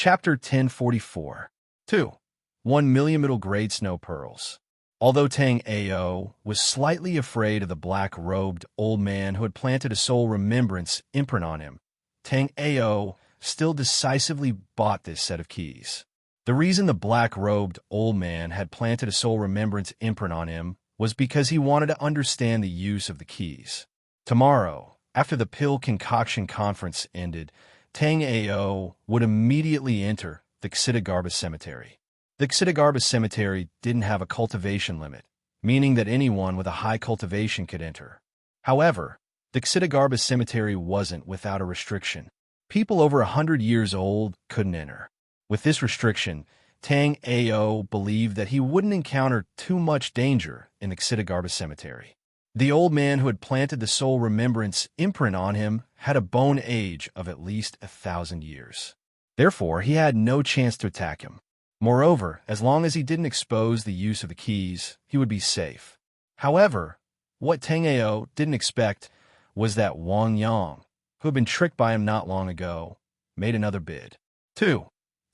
Chapter 1044. 2. 1 million middle-grade snow pearls. Although Tang Ao was slightly afraid of the black-robed old man who had planted a soul remembrance imprint on him, Tang Ao still decisively bought this set of keys. The reason the black-robed old man had planted a soul remembrance imprint on him was because he wanted to understand the use of the keys. Tomorrow, after the pill concoction conference ended, Tang Ao would immediately enter the Xitigarbis Cemetery. The Xitigarbis Cemetery didn't have a cultivation limit, meaning that anyone with a high cultivation could enter. However, the Xitigarbis Cemetery wasn't without a restriction. People over 100 years old couldn't enter. With this restriction, Tang Ao believed that he wouldn't encounter too much danger in the Xitigarbis Cemetery. The old man who had planted the soul remembrance imprint on him had a bone age of at least 1,000 years. Therefore, he had no chance to attack him. Moreover, as long as he didn't expose the use of the keys, he would be safe. However, what Tang Ao didn't expect was that Wang Yang, who had been tricked by him not long ago, made another bid. 2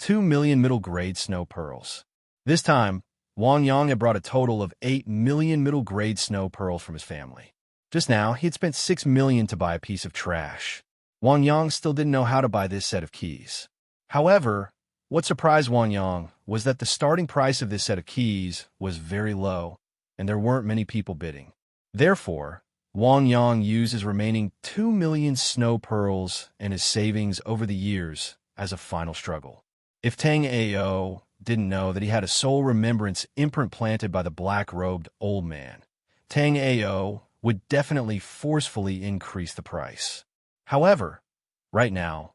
million middle-grade snow pearls. This time, Wang Yang had brought a total of 8 million middle-grade snow pearls from his family. Just now, he had spent 6 million to buy a piece of trash. Wang Yang still didn't know how to buy this set of keys. However, what surprised Wang Yang was that the starting price of this set of keys was very low, and there weren't many people bidding. Therefore, Wang Yang used his remaining 2 million snow pearls and his savings over the years as a final struggle. If Tang Ao didn't know that he had a soul remembrance imprint planted by the black-robed old man, Tang Ao would definitely forcefully increase the price. However, right now,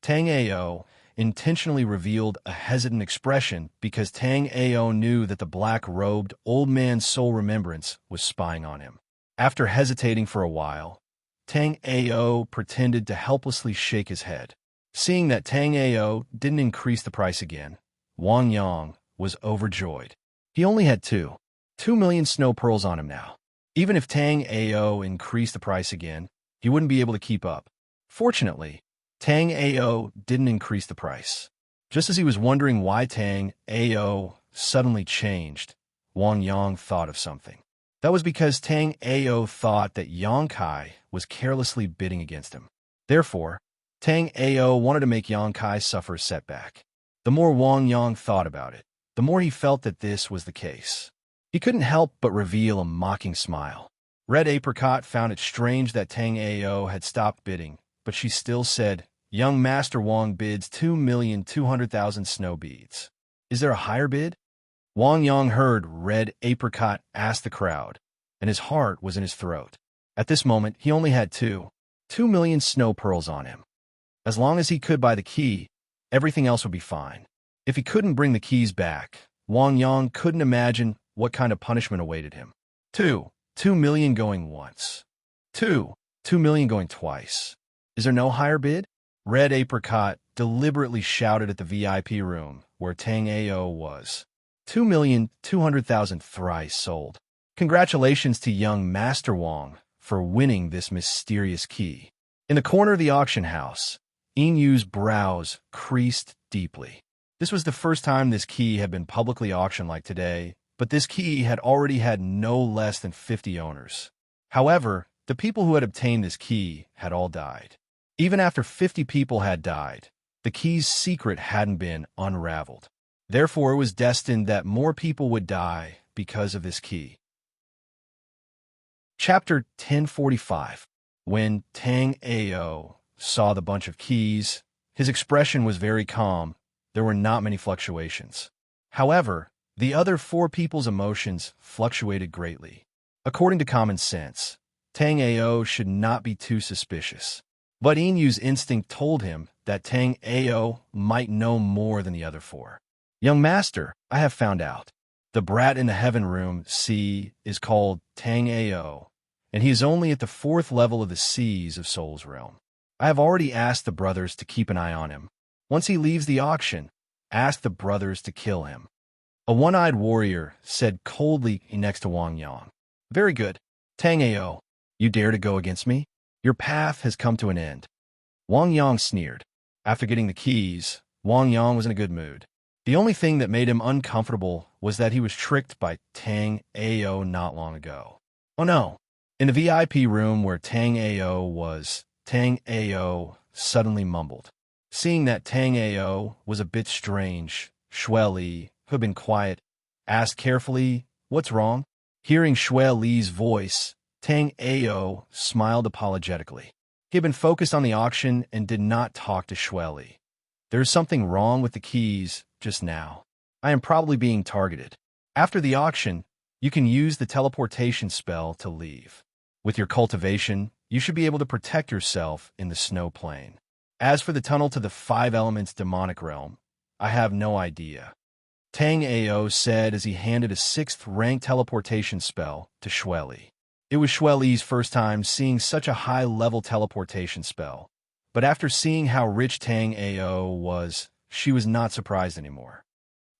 Tang Ao intentionally revealed a hesitant expression because Tang Ao knew that the black-robed old man's soul remembrance was spying on him. After hesitating for a while, Tang Ao pretended to helplessly shake his head. Seeing that Tang Ao didn't increase the price again, Wang Yang was overjoyed. He only had 2 million snow pearls on him now. Even if Tang Ao increased the price again, he wouldn't be able to keep up. Fortunately, Tang Ao didn't increase the price. Just as he was wondering why Tang Ao suddenly changed, Wang Yang thought of something. That was because Tang Ao thought that Yang Kai was carelessly bidding against him. Therefore, Tang Ao wanted to make Yang Kai suffer a setback. The more Wang Yang thought about it, the more he felt that this was the case. He couldn't help but reveal a mocking smile. Red Apricot found it strange that Tang Ao had stopped bidding, but she still said, "Young Master Wang bids 2,200,000 snow beads. Is there a higher bid?" Wang Yang heard Red Apricot ask the crowd, and his heart was in his throat. At this moment, he only had 2 million snow pearls on him. As long as he could buy the key, everything else would be fine. If he couldn't bring the keys back, Wang Yang couldn't imagine what kind of punishment awaited him. 2 million going once. 2 million going twice. Is there no higher bid? Red Apricot deliberately shouted at the VIP room where Tang Ao was. 2,200,000 thrice sold. Congratulations to young Master Wang for winning this mysterious key. In the corner of the auction house, Inyu's brows creased deeply. This was the first time this key had been publicly auctioned like today, but this key had already had no less than 50 owners. However, the people who had obtained this key had all died. Even after 50 people had died, the key's secret hadn't been unraveled. Therefore, it was destined that more people would die because of this key. Chapter 1045. When Tang Ao saw the bunch of keys, his expression was very calm. There were not many fluctuations. However, the other 4 people's emotions fluctuated greatly. According to common sense, Tang Ao should not be too suspicious. But Inyu's instinct told him that Tang Ao might know more than the other 4. "Young master, I have found out. The brat in the heaven room, C, is called Tang Ao, and he is only at the 4th level of the C's of Soul's realm. I have already asked the brothers to keep an eye on him. Once he leaves the auction, ask the brothers to kill him." A one-eyed warrior said coldly next to Wang Yang. "Very good. Tang Ao, you dare to go against me? Your path has come to an end." Wang Yang sneered. After getting the keys, Wang Yang was in a good mood. The only thing that made him uncomfortable was that he was tricked by Tang Ao not long ago. Oh no! In the VIP room where Tang Ao was, Tang Ao suddenly mumbled. Seeing that Tang Ao was a bit strange, Xue Li, who had been quiet, asked carefully, "What's wrong?" Hearing Xue Li's voice, Tang Ao smiled apologetically. He had been focused on the auction and did not talk to Xue Li. "There is something wrong with the keys just now. I am probably being targeted. After the auction, you can use the teleportation spell to leave. With your cultivation, you should be able to protect yourself in the snow plane. As for the tunnel to the five elements demonic realm, I have no idea," Tang Ao said as he handed a 6th rank teleportation spell to Xue Li. It was Xue Li's first time seeing such a high-level teleportation spell, but after seeing how rich Tang Ao was, she was not surprised anymore.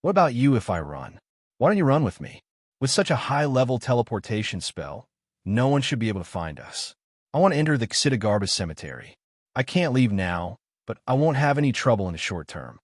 "What about you if I run? Why don't you run with me? With such a high-level teleportation spell, no one should be able to find us. I want to enter the Xidagarba cemetery. I can't leave now, but I won't have any trouble in the short term."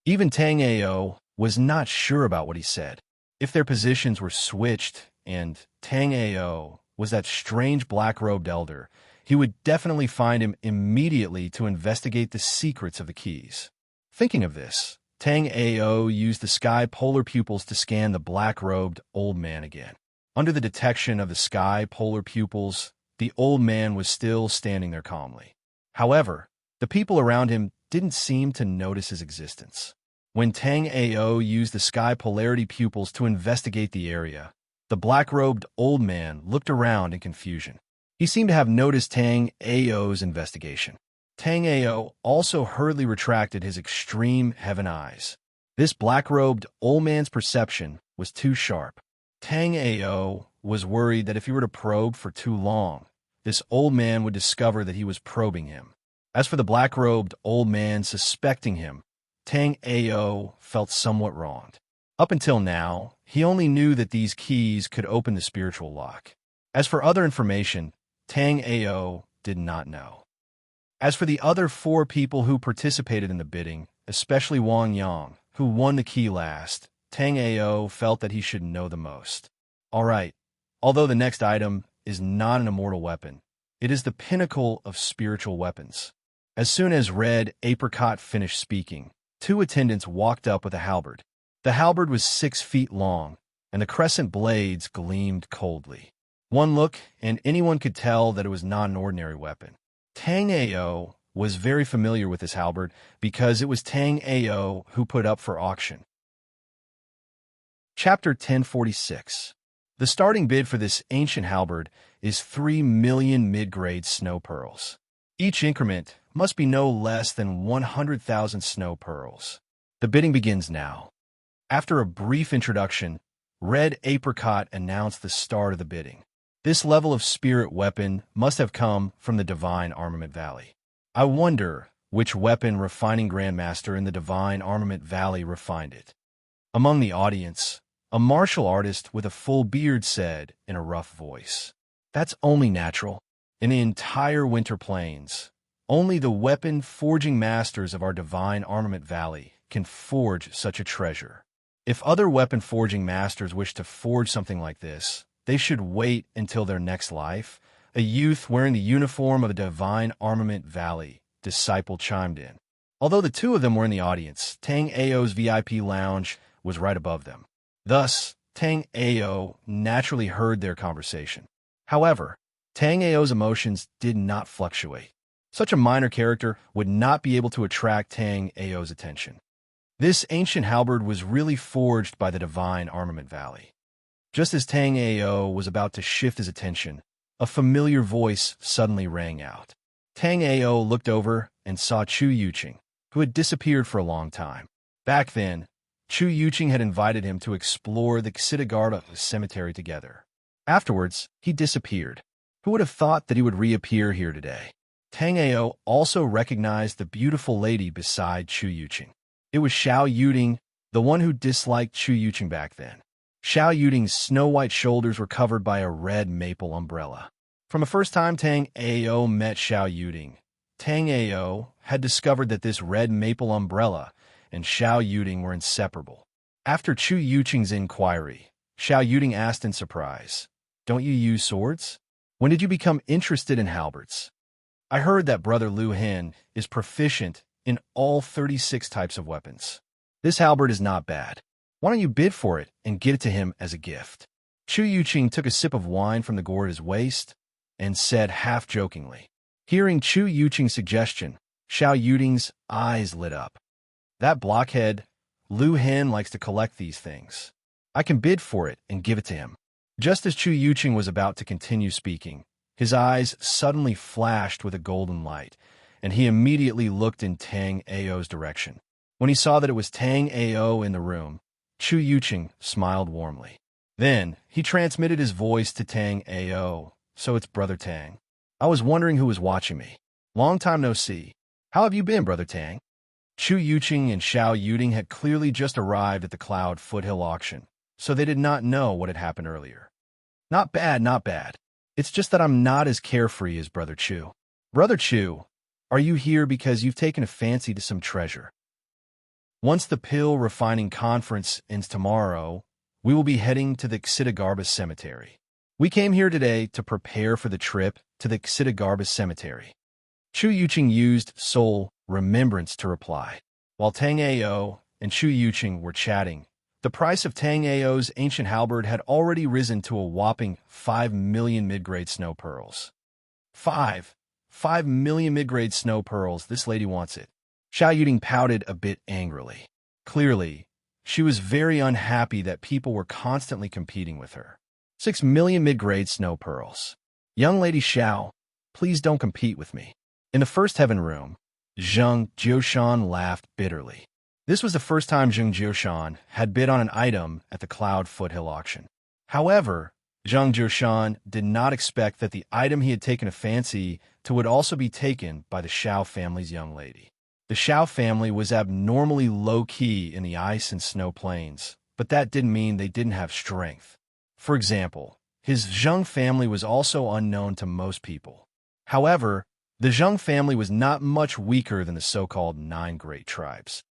Even Tang Ao was not sure about what he said. If their positions were switched and Tang Ao was that strange black-robed elder, he would definitely find him immediately to investigate the secrets of the keys. Thinking of this, Tang Ao used the sky polar pupils to scan the black-robed old man again. Under the detection of the sky polar pupils, the old man was still standing there calmly. However, the people around him didn't seem to notice his existence. When Tang Ao used the sky polarity pupils to investigate the area, the black-robed old man looked around in confusion. He seemed to have noticed Tang Ao's investigation. Tang Ao also hurriedly retracted his extreme heaven eyes. This black-robed old man's perception was too sharp. Tang Ao was worried that if he were to probe for too long, this old man would discover that he was probing him. As for the black-robed old man suspecting him, Tang Ao felt somewhat wronged. Up until now, he only knew that these keys could open the spiritual lock. As for other information, Tang Ao did not know. As for the other 4 people who participated in the bidding, especially Wang Yang, who won the key last, Tang Ao felt that he should know the most. All right, although the next item is not an immortal weapon, it is the pinnacle of spiritual weapons. As soon as Red Apricot finished speaking, 2 attendants walked up with a halberd. The halberd was 6 feet long, and the crescent blades gleamed coldly. One look, and anyone could tell that it was not an ordinary weapon. Tang Ao was very familiar with this halberd because it was Tang Ao who put up for auction. Chapter 1046. The starting bid for this ancient halberd is 3 million mid-grade snow pearls. Each increment must be no less than 100,000 snow pearls. The bidding begins now. After a brief introduction, Red Apricot announced the start of the bidding. This level of spirit weapon must have come from the Divine Armament Valley. I wonder which weapon refining Grandmaster in the Divine Armament Valley refined it. Among the audience, a martial artist with a full beard said in a rough voice, "That's only natural. In the entire Winter Plains, only the weapon forging masters of our Divine Armament Valley can forge such a treasure. If other weapon forging masters wish to forge something like this, they should wait until their next life." A youth wearing the uniform of the Divine Armament Valley disciple chimed in. Although the 2 of them were in the audience, Tang Ao's VIP lounge was right above them. Thus, Tang Ao naturally heard their conversation. However, Tang Ao's emotions did not fluctuate. Such a minor character would not be able to attract Tang Ao's attention. This ancient halberd was really forged by the Divine Armament Valley. Just as Tang Ao was about to shift his attention, a familiar voice suddenly rang out. Tang Ao looked over and saw Chu Yuqing, who had disappeared for a long time. Back then, Chu Yuqing had invited him to explore the Xidagarba cemetery together. Afterwards, he disappeared. Who would have thought that he would reappear here today? Tang Ao also recognized the beautiful lady beside Chu Yuqing. It was Xiao Yuding, the one who disliked Chu Yuqing back then. Xiao Yuding's snow-white shoulders were covered by a red maple umbrella. From the first time Tang Ao met Xiao Yuding, Tang Ao had discovered that this red maple umbrella and Xiao Yuding were inseparable. After Chu Yuqing's inquiry, Xiao Yuding asked in surprise, "Don't you use swords? When did you become interested in halberds? I heard that Brother Liu Hin is proficient in all 36 types of weapons. This halberd is not bad. Why don't you bid for it and give it to him as a gift?" Chu Yuqing took a sip of wine from the gourd at his waist and said half-jokingly. Hearing Chu Yuqing's suggestion, Xiao Yuding's eyes lit up. That blockhead, Liu Hin, likes to collect these things. I can bid for it and give it to him. Just as Chu Yuqing was about to continue speaking, his eyes suddenly flashed with a golden light, and he immediately looked in Tang Ao's direction. When he saw that it was Tang Ao in the room, Chu Yuqing smiled warmly. Then he transmitted his voice to Tang Ao. "So it's Brother Tang. I was wondering who was watching me. Long time no see. How have you been, Brother Tang?" Chu Yuqing and Xiao Yuding had clearly just arrived at the Cloud Foothill auction, so they did not know what had happened earlier. Not bad, not bad. It's just that I'm not as carefree as Brother Chu. Brother Chu, are you here because you've taken a fancy to some treasure? Once the pill refining conference ends tomorrow, we will be heading to the Xitagarbus Cemetery. We came here today to prepare for the trip to the Xitagarbus Cemetery. Chu Yuqing used soul remembrance to reply. While Tang Ao and Chu Yuqing were chatting, the price of Tang Ao's ancient halberd had already risen to a whopping 5 million mid-grade snow pearls. 5 million mid-grade snow pearls, this lady wants it. Xiao Yuding pouted a bit angrily. Clearly, she was very unhappy that people were constantly competing with her. 6 million mid-grade snow pearls. Young lady Xiao, please don't compete with me. In the first heaven room, Zheng Jioshan laughed bitterly. This was the first time Zheng Jioshan had bid on an item at the Cloud Foothill auction. However, Zheng Jioshan did not expect that the item he had taken a fancy to would also be taken by the Xiao family's young lady. The Xiao family was abnormally low-key in the ice and snow plains, but that didn't mean they didn't have strength. For example, his Zheng family was also unknown to most people. However, the Zheng family was not much weaker than the so-called 9 great tribes.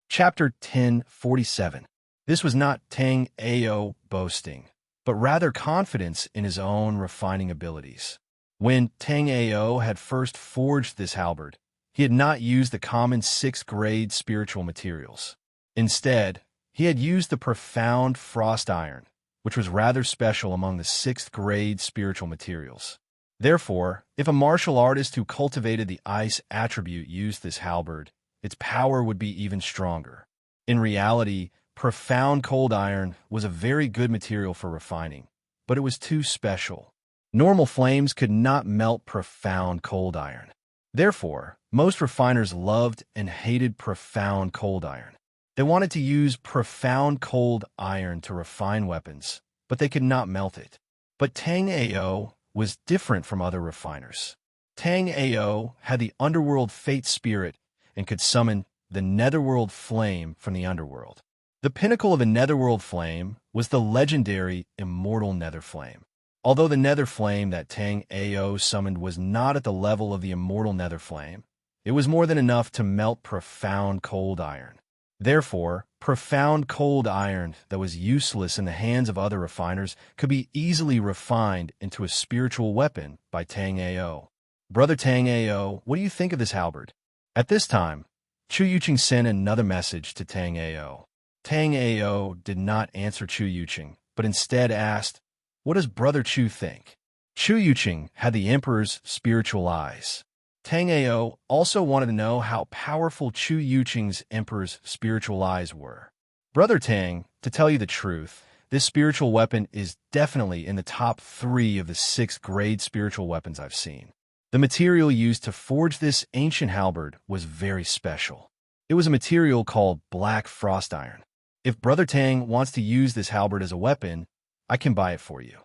Chapter 1047. This was not Tang Ao boasting, but rather confidence in his own refining abilities. When Tang Ao had first forged this halberd, he had not used the common 6th grade spiritual materials. Instead, he had used the profound frost iron, which was rather special among the 6th grade spiritual materials. Therefore, if a martial artist who cultivated the ice attribute used this halberd, its power would be even stronger. In reality, profound cold iron was a very good material for refining, but it was too special. Normal flames could not melt profound cold iron. Therefore, most refiners loved and hated profound cold iron. They wanted to use profound cold iron to refine weapons, but they could not melt it. But Tang Ao was different from other refiners. Tang Ao had the underworld fate spirit and could summon the netherworld flame from the underworld. The pinnacle of a netherworld flame was the legendary immortal nether flame. Although the nether flame that Tang Ao summoned was not at the level of the immortal nether flame, it was more than enough to melt profound cold iron. Therefore, profound cold iron that was useless in the hands of other refiners could be easily refined into a spiritual weapon by Tang Ao. Brother Tang Ao, what do you think of this halberd? At this time, Chu Yuqing sent another message to Tang Ao. Tang Ao did not answer Chu Yuqing, but instead asked, "What does Brother Chu think?" Chu Yuqing had the Emperor's spiritual eyes. Tang Ao also wanted to know how powerful Chu Yuqing's Emperor's spiritual eyes were. Brother Tang, to tell you the truth, this spiritual weapon is definitely in the top 3 of the 6th grade spiritual weapons I've seen. The material used to forge this ancient halberd was very special. It was a material called black frost iron. If Brother Tang wants to use this halberd as a weapon, I can buy it for you.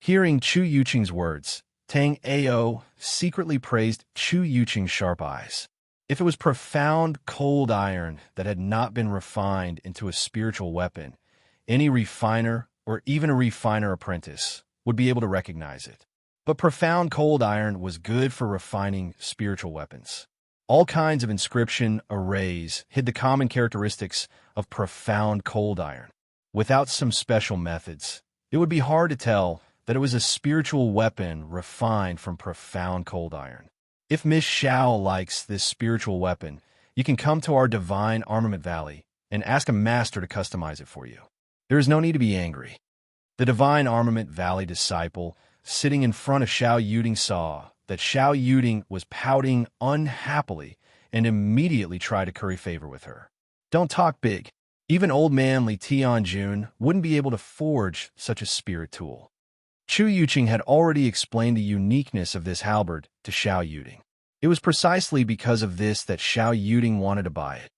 Hearing Chu Yuqing's words, Tang Ao secretly praised Chu Yuqing's sharp eyes. If it was profound cold iron that had not been refined into a spiritual weapon, any refiner or even a refiner apprentice would be able to recognize it. But profound cold iron was good for refining spiritual weapons. All kinds of inscription arrays hid the common characteristics of profound cold iron. Without some special methods, it would be hard to tell that it was a spiritual weapon refined from profound cold iron. If Miss Xiao likes this spiritual weapon, you can come to our Divine Armament Valley and ask a master to customize it for you. There is no need to be angry. The Divine Armament Valley disciple, sitting in front of Xiao Yuding, saw that Xiao Yuding was pouting unhappily and immediately tried to curry favor with her. Don't talk big. Even old man Li Tianjun wouldn't be able to forge such a spirit tool. Chu Yuqing had already explained the uniqueness of this halberd to Xiao Yuding. It was precisely because of this that Xiao Yuding wanted to buy it.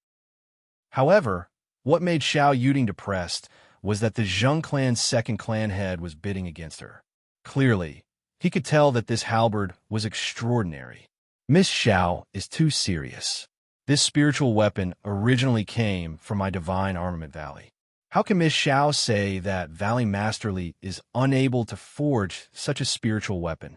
However, what made Xiao Yuding depressed was that the Zheng clan's second clan head was bidding against her. Clearly, he could tell that this halberd was extraordinary. Miss Xiao is too serious. This spiritual weapon originally came from my Divine Armament Valley. How can Miss Xiao say that Valley Master Li is unable to forge such a spiritual weapon?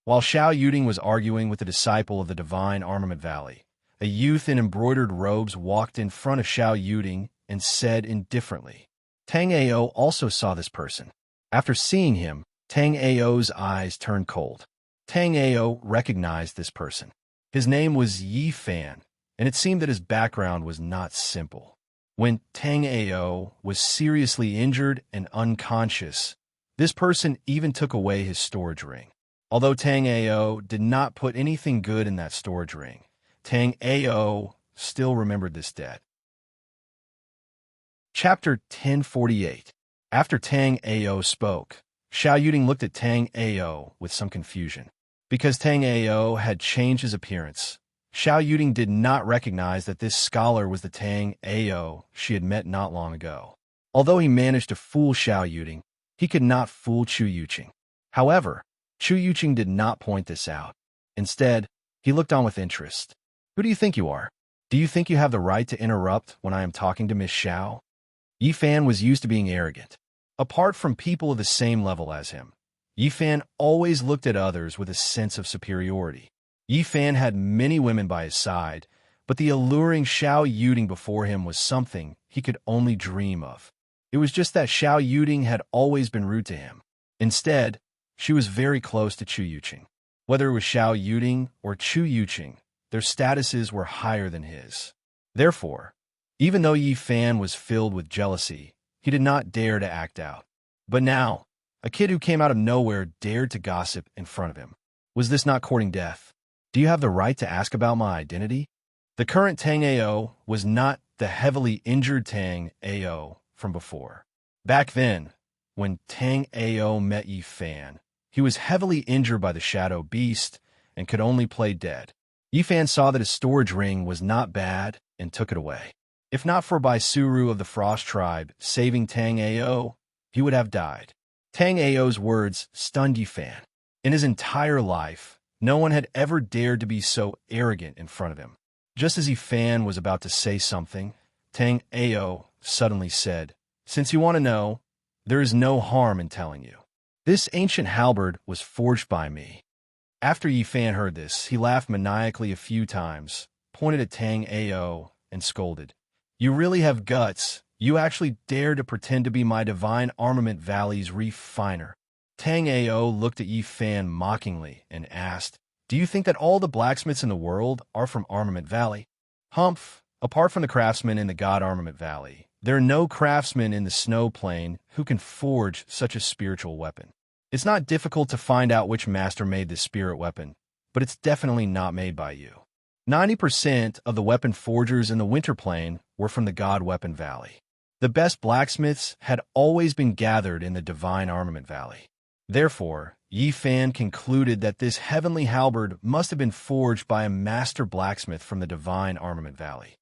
While Xiao Yuding was arguing with the disciple of the Divine Armament Valley, a youth in embroidered robes walked in front of Xiao Yuding and said indifferently, Tang Ao also saw this person. After seeing him, Tang Ao's eyes turned cold. Tang Ao recognized this person. His name was Yi Fan, and it seemed that his background was not simple. When Tang Ao was seriously injured and unconscious, this person even took away his storage ring. Although Tang Ao did not put anything good in that storage ring, Tang Ao still remembered this debt. Chapter 1048. After Tang Ao spoke, Xiao Yuding looked at Tang Ao with some confusion. Because Tang Ao had changed his appearance, Xiao Yuding did not recognize that this scholar was the Tang Ao she had met not long ago. Although he managed to fool Xiao Yuding, he could not fool Chu Yuqing. However, Chu Yuqing did not point this out. Instead, he looked on with interest. Who do you think you are? Do you think you have the right to interrupt when I am talking to Miss Xiao? Yi Fan was used to being arrogant. Apart from people of the same level as him, Yi Fan always looked at others with a sense of superiority. Yi Fan had many women by his side, but the alluring Xiao Yuding before him was something he could only dream of. It was just that Xiao Yuding had always been rude to him. Instead, she was very close to Chu Yuqing. Whether it was Xiao Yuding or Chu Yuqing, their statuses were higher than his. Therefore, even though Yi Fan was filled with jealousy, he did not dare to act out. But now, a kid who came out of nowhere dared to gossip in front of him. Was this not courting death? Do you have the right to ask about my identity? The current Tang Ao was not the heavily injured Tang Ao from before. Back then, when Tang Ao met Yi Fan, he was heavily injured by the shadow beast and could only play dead. Yi Fan saw that his storage ring was not bad and took it away. If not for Baisuru of the Frost Tribe saving Tang Ao, he would have died. Tang Ao's words stunned Yi Fan. In his entire life, no one had ever dared to be so arrogant in front of him. Just as Yi Fan was about to say something, Tang Ao suddenly said, Since you want to know, there is no harm in telling you. This ancient halberd was forged by me. After Yi Fan heard this, he laughed maniacally a few times, pointed at Tang Ao, and scolded. You really have guts. You actually dare to pretend to be my Divine Armament Valley's refiner. Tang Ao looked at Yi Fan mockingly and asked, Do you think that all the blacksmiths in the world are from Armament Valley? Humph, apart from the craftsmen in the God Armament Valley, there are no craftsmen in the snow plain who can forge such a spiritual weapon. It's not difficult to find out which master made this spirit weapon, but it's definitely not made by you. 90% of the weapon forgers in the Winter Plain were from the God Weapon Valley. The best blacksmiths had always been gathered in the Divine Armament Valley. Therefore, Yi Fan concluded that this heavenly halberd must have been forged by a master blacksmith from the Divine Armament Valley.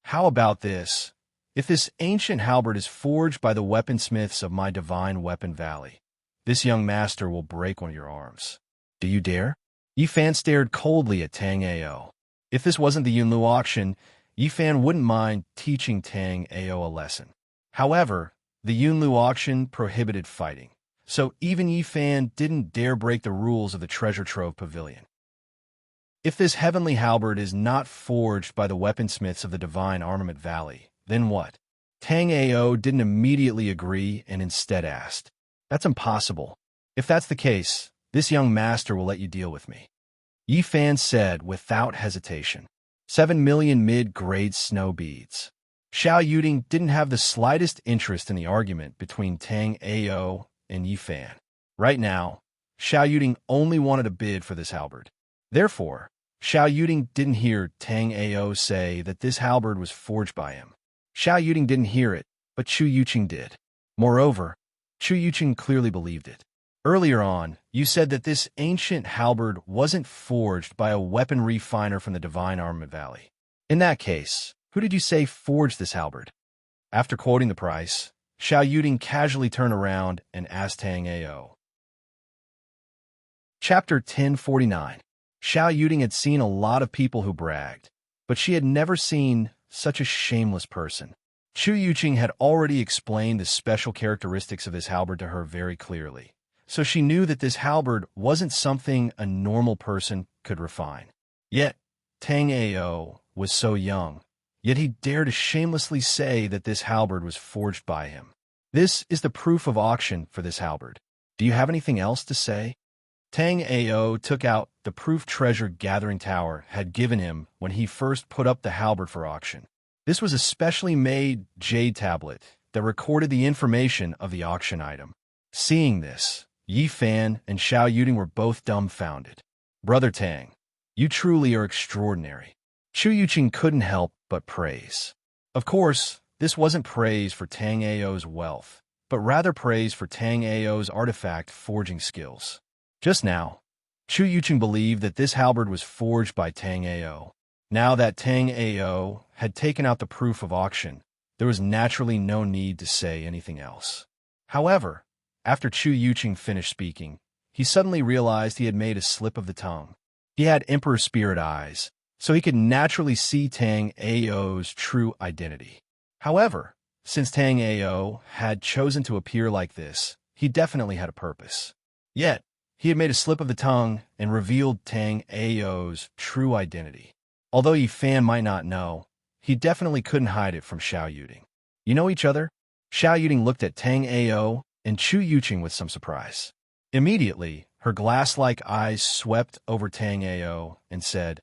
How about this? If this ancient halberd is forged by the weaponsmiths of my Divine Weapon Valley, this young master will break one of your arms. Do you dare? Yi Fan stared coldly at Tang Ao. If this wasn't the Yunlu auction, Yi Fan wouldn't mind teaching Tang Ao a lesson. However, the Yunlu auction prohibited fighting, so even Yi Fan didn't dare break the rules of the treasure trove pavilion. If this heavenly halberd is not forged by the weaponsmiths of the Divine Armament Valley, then what? Tang Ao didn't immediately agree and instead asked, "That's impossible. If that's the case, this young master will let you deal with me." Yi Fan said without hesitation. 7 million mid-grade snow beads. Xiao Yuding didn't have the slightest interest in the argument between Tang Ao and Yi Fan. Right now, Xiao Yuding only wanted a bid for this halberd. Therefore, Xiao Yuding didn't hear Tang Ao say that this halberd was forged by him. Xiao Yuding didn't hear it, but Chu Yuqing did. Moreover, Chu Yuqing clearly believed it. Earlier on, you said that this ancient halberd wasn't forged by a weapon refiner from the Divine Armament Valley. In that case, who did you say forged this halberd? After quoting the price, Xiao Yuding casually turned around and asked Tang Ao. Chapter 1049. Xiao Yuding had seen a lot of people who bragged, but she had never seen such a shameless person. Chu Yuqing had already explained the special characteristics of this halberd to her very clearly, so she knew that this halberd wasn't something a normal person could refine. Yet, Tang Ao was so young, yet he dared to shamelessly say that this halberd was forged by him. This is the proof of auction for this halberd. Do you have anything else to say? Tang Ao took out the proof treasure gathering tower had given him when he first put up the halberd for auction. This was a specially made jade tablet that recorded the information of the auction item. Seeing this, Yi Fan and Xiao Yuding were both dumbfounded. Brother Tang, you truly are extraordinary. Chu Yuqing couldn't help but praise. Of course, this wasn't praise for Tang Ao's wealth, but rather praise for Tang Ao's artifact forging skills. Just now, Chu Yuqing believed that this halberd was forged by Tang Ao. Now that Tang Ao had taken out the proof of auction, there was naturally no need to say anything else. However, after Chu Yuqing finished speaking, he suddenly realized he had made a slip of the tongue. He had Emperor Spirit eyes, so he could naturally see Tang Ao's true identity. However, since Tang Ao had chosen to appear like this, he definitely had a purpose. Yet, he had made a slip of the tongue and revealed Tang Ao's true identity. Although Yi Fan might not know, he definitely couldn't hide it from Xiao Yuding. You know each other? Xiao Yuding looked at Tang Ao and Chu Yuqing with some surprise. Immediately, her glass-like eyes swept over Tang Ao and said,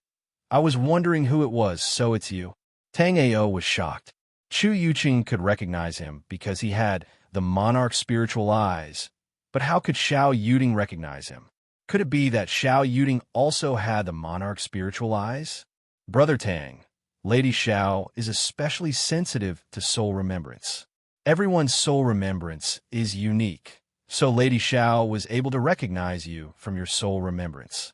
"I was wondering who it was, so it's you." Tang Ao was shocked. Chu Yuqing could recognize him because he had the monarch's spiritual eyes, but how could Xiao Yuding recognize him? Could it be that Xiao Yuding also had the monarch's spiritual eyes? Brother Tang, Lady Xiao is especially sensitive to soul remembrance. Everyone's soul remembrance is unique, so Lady Xiao was able to recognize you from your soul remembrance.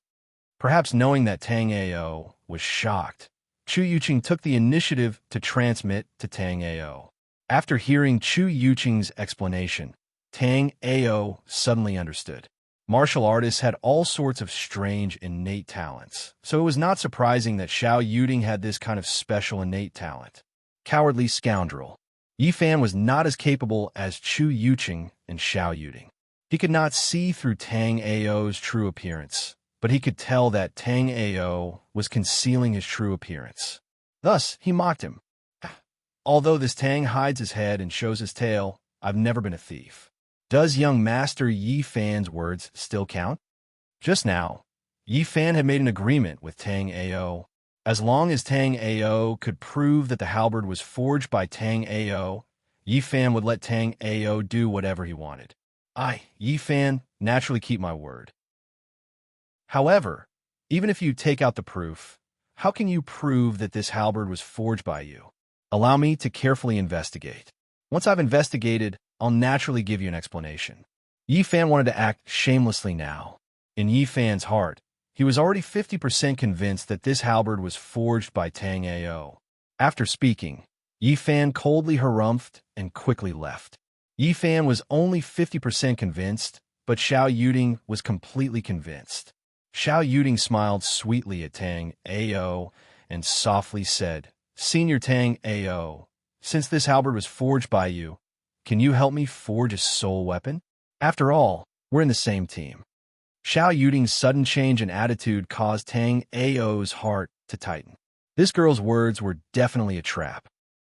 Perhaps knowing that Tang Ao was shocked, Chu Yuqing took the initiative to transmit to Tang Ao. After hearing Chu Yuqing's explanation, Tang Ao suddenly understood. Martial artists had all sorts of strange innate talents, so it was not surprising that Xiao Yuding had this kind of special innate talent. Cowardly scoundrel. Yi Fan was not as capable as Chu Yuqing and Xiao Yuding. He could not see through Tang Ao's true appearance, but he could tell that Tang Ao was concealing his true appearance. Thus, he mocked him. Although this Tang hides his head and shows his tail, I've never been a thief. Does young Master Yi Fan's words still count? Just now, Yi Fan had made an agreement with Tang Ao. As long as Tang Ao could prove that the halberd was forged by Tang Ao, Yi Fan would let Tang Ao do whatever he wanted. I, Yi Fan, naturally keep my word. However, even if you take out the proof, how can you prove that this halberd was forged by you? Allow me to carefully investigate. Once I've investigated, I'll naturally give you an explanation. Yi Fan wanted to act shamelessly now. In Yi Fan's heart, he was already 50% convinced that this halberd was forged by Tang Ao. After speaking, Yi Fan coldly harumphed and quickly left. Yi Fan was only 50% convinced, but Xiao Yuding was completely convinced. Xiao Yuding smiled sweetly at Tang Ao and softly said, "Senior Tang Ao, since this halberd was forged by you, can you help me forge a soul weapon? After all, we're in the same team." Xiao Yuding's sudden change in attitude caused Tang Ao's heart to tighten. This girl's words were definitely a trap.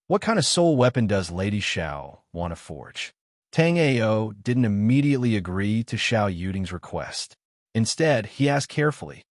What kind of soul weapon does Lady Xiao want to forge? Tang Ao didn't immediately agree to Xiao Yuding's request. Instead, he asked carefully.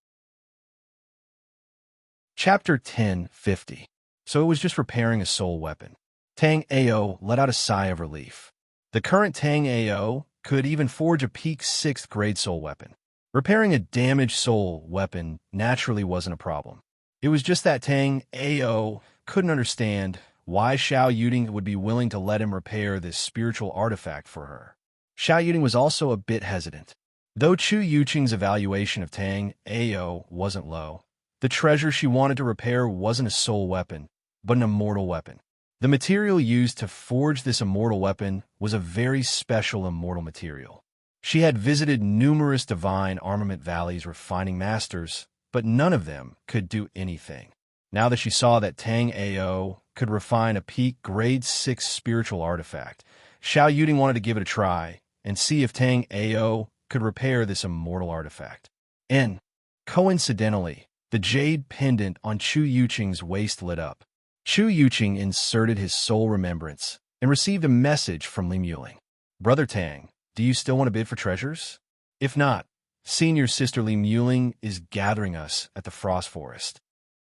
Chapter 1050. So it was just repairing a soul weapon. Tang Ao let out a sigh of relief. The current Tang Ao could even forge a peak 6th grade soul weapon. Repairing a damaged soul weapon naturally wasn't a problem. It was just that Tang Ao couldn't understand why Xiao Yuding would be willing to let him repair this spiritual artifact for her. Xiao Yuding was also a bit hesitant. Though Chu Yuqing's evaluation of Tang Ao wasn't low, the treasure she wanted to repair wasn't a soul weapon, but an immortal weapon. The material used to forge this immortal weapon was a very special immortal material. She had visited numerous divine armament valleys refining masters, but none of them could do anything. Now that she saw that Tang Ao could refine a peak grade 6 spiritual artifact, Xiao Yuding wanted to give it a try and see if Tang Ao could repair this immortal artifact. And, coincidentally, the jade pendant on Chu Yuqing's waist lit up. Chu Yuqing inserted his soul remembrance and received a message from Li Muling. Brother Tang, do you still want to bid for treasures? If not, senior sister Li Muling is gathering us at the Frost Forest.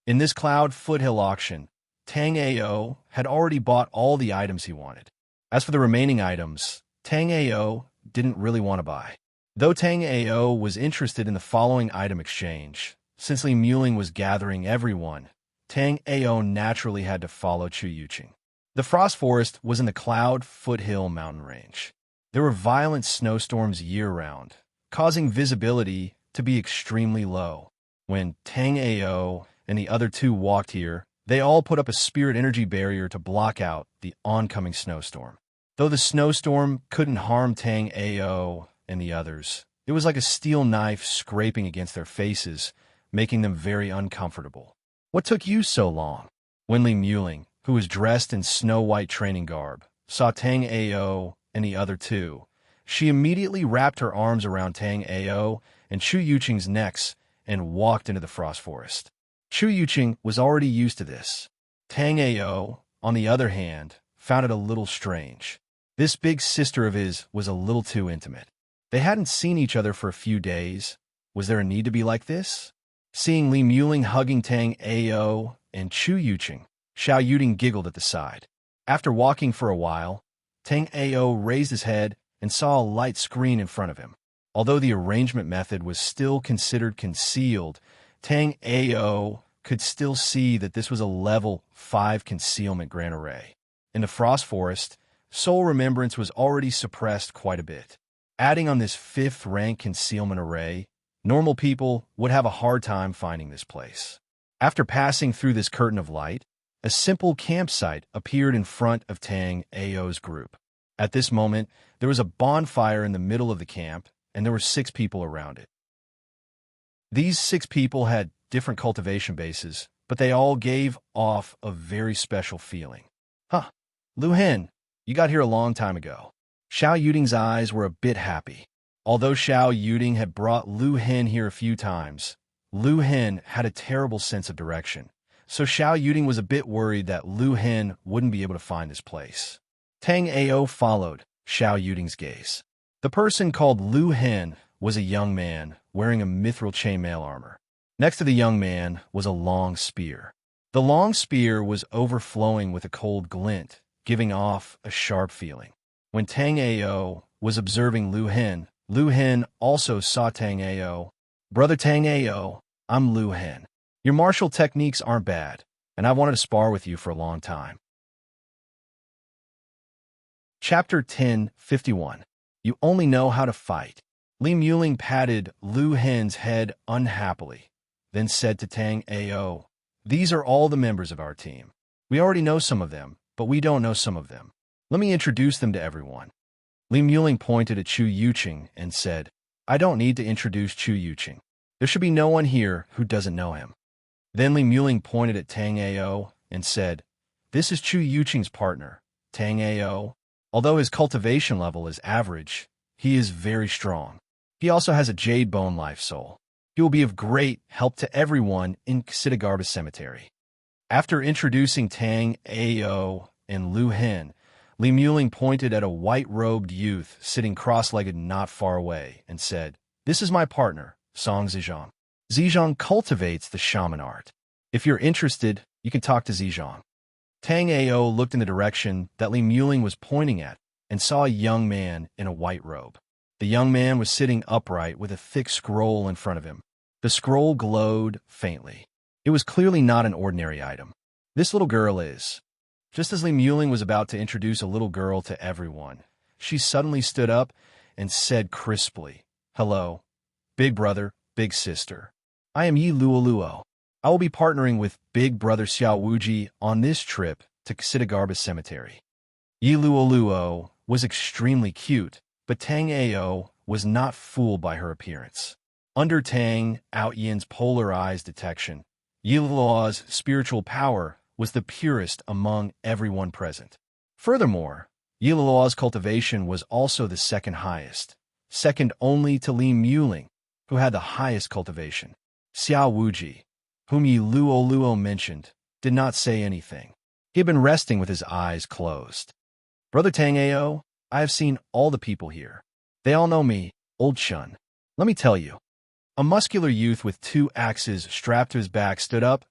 In this Cloud Foothill auction, Tang Ao had already bought all the items he wanted. As for the remaining items, Tang Ao didn't really want to buy. Though Tang Ao was interested in the following item exchange, since Li Muling was gathering everyone, Tang Ao naturally had to follow Chu Yuqing. The Frost Forest was in the Cloud Foothill mountain range. There were violent snowstorms year-round, causing visibility to be extremely low. When Tang Ao and the other two walked here, they all put up a spirit energy barrier to block out the oncoming snowstorm. Though the snowstorm couldn't harm Tang Ao and the others, it was like a steel knife scraping against their faces, making them very uncomfortable. What took you so long? When Li Muling, who was dressed in snow-white training garb, saw Tang Ao and the other two, she immediately wrapped her arms around Tang Ao and Chu Yuqing's necks and walked into the Frost Forest. Chu Yuqing was already used to this. Tang Ao, on the other hand, found it a little strange. This big sister of his was a little too intimate. They hadn't seen each other for a few days. Was there a need to be like this? Seeing Li Muling hugging Tang Ao and Chu Yuqing, Xiao Yuding giggled at the side. After walking for a while, Tang Ao raised his head and saw a light screen in front of him. Although the arrangement method was still considered concealed, Tang Ao could still see that this was a level 5 concealment grand array. In the Frost Forest, soul remembrance was already suppressed quite a bit. Adding on this 5th rank concealment array, normal people would have a hard time finding this place. After passing through this curtain of light, a simple campsite appeared in front of Tang Ao's group. At this moment, there was a bonfire in the middle of the camp, and there were 6 people around it. These 6 people had different cultivation bases, but they all gave off a very special feeling. Huh, Lu Hen, you got here a long time ago. Xiao Yuding's eyes were a bit happy. Although Xiao Yuding had brought Lu Hen here a few times, Lu Hen had a terrible sense of direction, so Xiao Yuding was a bit worried that Lu Hen wouldn't be able to find this place. Tang Ao followed Xiao Yuding's gaze. The person called Lu Hen was a young man wearing a mithril chainmail armor. Next to the young man was a long spear. The long spear was overflowing with a cold glint, giving off a sharp feeling. When Tang Ao was observing Lu Hen also saw Tang Ao. Brother Tang Ao, I'm Lu Hen. Your martial techniques aren't bad, and I've wanted to spar with you for a long time. Chapter 1051. You only know how to fight. Li Muling patted Lu Hen's head unhappily, then said to Tang Ao, these are all the members of our team. We already know some of them, but we don't know some of them. Let me introduce them to everyone. Li Muling pointed at Chu Yuqing and said, I don't need to introduce Chu Yuqing. There should be no one here who doesn't know him. Then Li Muling pointed at Tang Ao and said, this is Chu Yuqing's partner, Tang Ao. Although his cultivation level is average, he is very strong. He also has a jade bone life soul. He will be of great help to everyone in Xidagarba Cemetery. After introducing Tang Ao and Lu Hen, Li Muling pointed at a white-robed youth sitting cross-legged not far away and said, "This is my partner, Song Zizhong. Zizhong cultivates the shaman art. If you're interested, you can talk to Zizhong." Tang Ao looked in the direction that Li Muling was pointing at and saw a young man in a white robe. The young man was sitting upright with a thick scroll in front of him. The scroll glowed faintly. It was clearly not an ordinary item. "This little girl is." Just as Li Muling was about to introduce a little girl to everyone, she suddenly stood up and said crisply, "Hello, big brother, big sister. I am Yi Luoluo. I will be partnering with big brother Xiao Wuji on this trip to Xidagarba Cemetery." Yi Luoluo was extremely cute, but Tang Ao was not fooled by her appearance. Under Tang Aoyin's polarized detection, Yi Luoluo's spiritual power was the purest among everyone present. Furthermore, Yi Luoluo's cultivation was also the second highest, second only to Li Muling, who had the highest cultivation. Xiao Wuji, whom Yi Luoluo mentioned, did not say anything. He had been resting with his eyes closed. "Brother Tang Ao, I have seen all the people here. They all know me, Old Shun. Let me tell you." A muscular youth with 2 axes strapped to his back stood up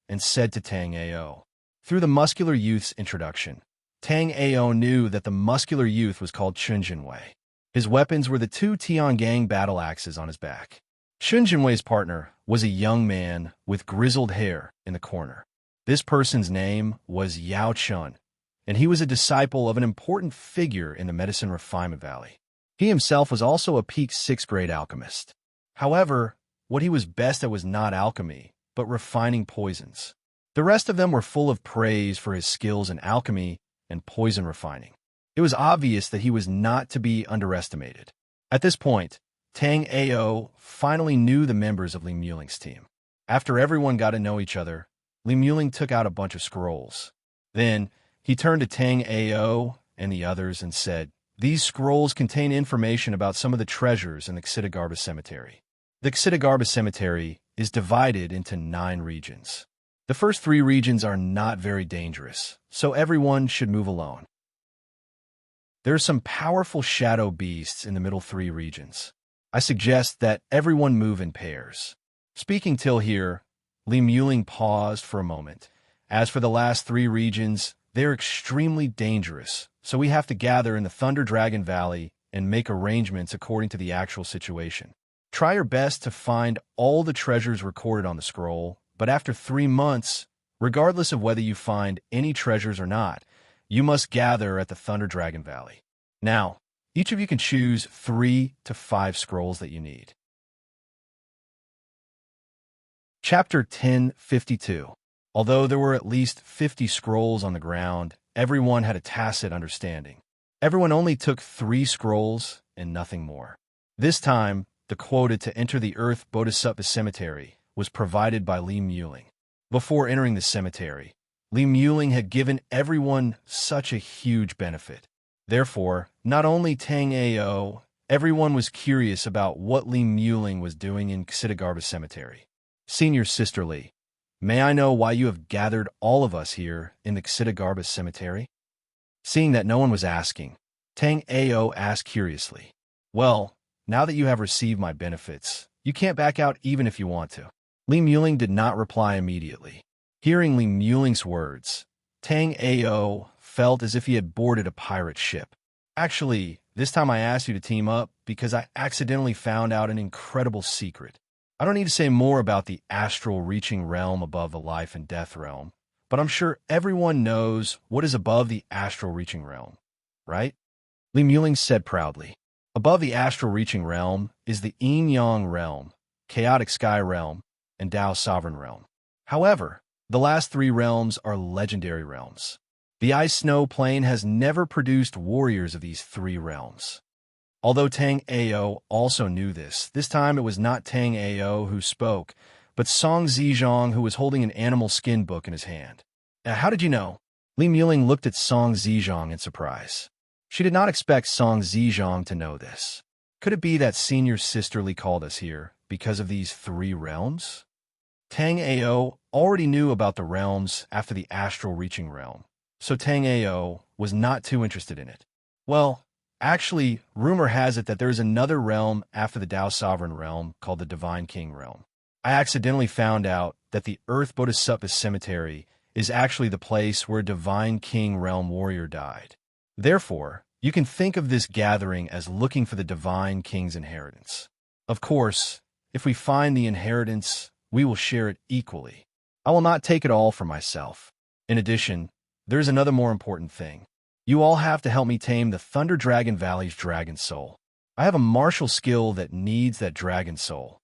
and said to Tang Ao. Through the muscular youth's introduction, Tang Ao knew that the muscular youth was called Chun Jinwei. His weapons were the 2 Tiangang battle axes on his back. Chun Jinwei's partner was a young man with grizzled hair in the corner. This person's name was Yao Chun, and he was a disciple of an important figure in the Medicine Refinement Valley. He himself was also a peak 6th grade alchemist. However, what he was best at was not alchemy, but refining poisons. The rest of them were full of praise for his skills in alchemy and poison refining. It was obvious that he was not to be underestimated. At this point, Tang Ao finally knew the members of Li Muling's team. After everyone got to know each other, Li Muling took out a bunch of scrolls. Then, he turned to Tang Ao and the others and said, "These scrolls contain information about some of the treasures in the Xidagarba Cemetery. The Xidagarba Cemetery is divided into 9 regions. The first 3 regions are not very dangerous, so everyone should move alone. There are some powerful shadow beasts in the middle 3 regions. I suggest that everyone move in pairs." Speaking till here, Li Muling paused for a moment. "As for the last 3 regions, they're extremely dangerous, so we have to gather in the Thunder Dragon Valley and make arrangements according to the actual situation. Try your best to find all the treasures recorded on the scroll, but after 3 months, regardless of whether you find any treasures or not, you must gather at the Thunder Dragon Valley. Now, each of you can choose 3 to 5 scrolls that you need." Chapter 1052. Although there were at least 50 scrolls on the ground, everyone had a tacit understanding. Everyone only took 3 scrolls and nothing more. This time, the quota to enter the Earth Bodhisattva Cemetery was provided by Li Muling. Before entering the cemetery, Li Muling had given everyone such a huge benefit. Therefore, not only Tang Ao, everyone was curious about what Li Muling was doing in Xidagarba Cemetery. "Senior Sister Li, may I know why you have gathered all of us here in the Xidagarba Cemetery?" Seeing that no one was asking, Tang Ao asked curiously. "Well, now that you have received my benefits, you can't back out even if you want to." Li Muling did not reply immediately. Hearing Li Muling's words, Tang Ao felt as if he had boarded a pirate ship. "Actually, this time I asked you to team up because I accidentally found out an incredible secret. I don't need to say more about the astral reaching realm above the life and death realm, but I'm sure everyone knows what is above the astral reaching realm, right?" Li Muling said proudly. Above the astral reaching realm is the Yin-Yang realm, chaotic sky realm, and Tao sovereign realm. However, the last 3 realms are legendary realms. The ice-snow plane has never produced warriors of these 3 realms. Although Tang Ao also knew this time it was not Tang Ao who spoke, but Song Zizhong, who was holding an animal skin book in his hand. "How did you know?" Li Muling looked at Song Zizhong in surprise. She did not expect Song Zizhong to know this. Could it be that Senior Sisterly called us here because of these 3 realms? Tang Ao already knew about the realms after the astral reaching realm, so Tang Ao was not too interested in it. Well, actually, rumor has it that there is another realm after the Tao Sovereign realm called the Divine King realm. I accidentally found out that the Earth Bodhisattva Cemetery is actually the place where a Divine King realm warrior died. Therefore, you can think of this gathering as looking for the Divine King's inheritance. Of course, if we find the inheritance, we will share it equally. I will not take it all for myself. In addition, there is another more important thing. You all have to help me tame the Thunder Dragon Valley's dragon soul. I have a martial skill that needs that dragon soul.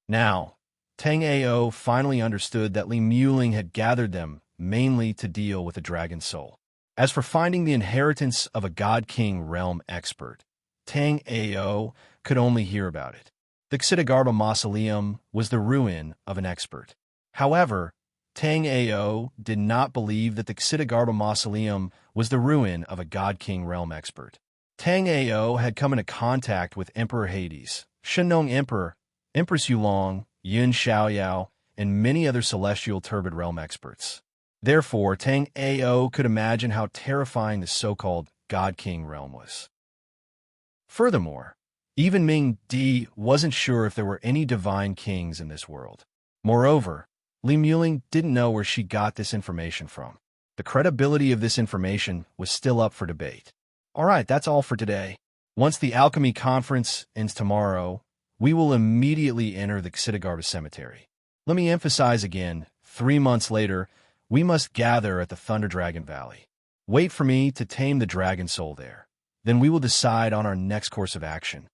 Now, Tang Ao finally understood that Li Muling had gathered them mainly to deal with the dragon soul. As for finding the inheritance of a God King realm expert, Tang Ao could only hear about it. The Xitigarbha Mausoleum was the ruin of an expert. However, Tang Ao did not believe that the Xitigarbha Mausoleum was the ruin of a God King realm expert. Tang Ao had come into contact with Emperor Hades, Shenong Emperor, Empress Yulong, Yun Xiaoyao, and many other celestial turbid realm experts. Therefore, Tang Ao could imagine how terrifying the so-called God King realm was. Furthermore, even Ming Di wasn't sure if there were any divine kings in this world. Moreover, Li Muling didn't know where she got this information from. The credibility of this information was still up for debate. Alright, that's all for today. Once the alchemy conference ends tomorrow, we will immediately enter the Xitigarbha Cemetery. Let me emphasize again, 3 months later, we must gather at the Thunder Dragon Valley. Wait for me to tame the dragon soul there. Then we will decide on our next course of action.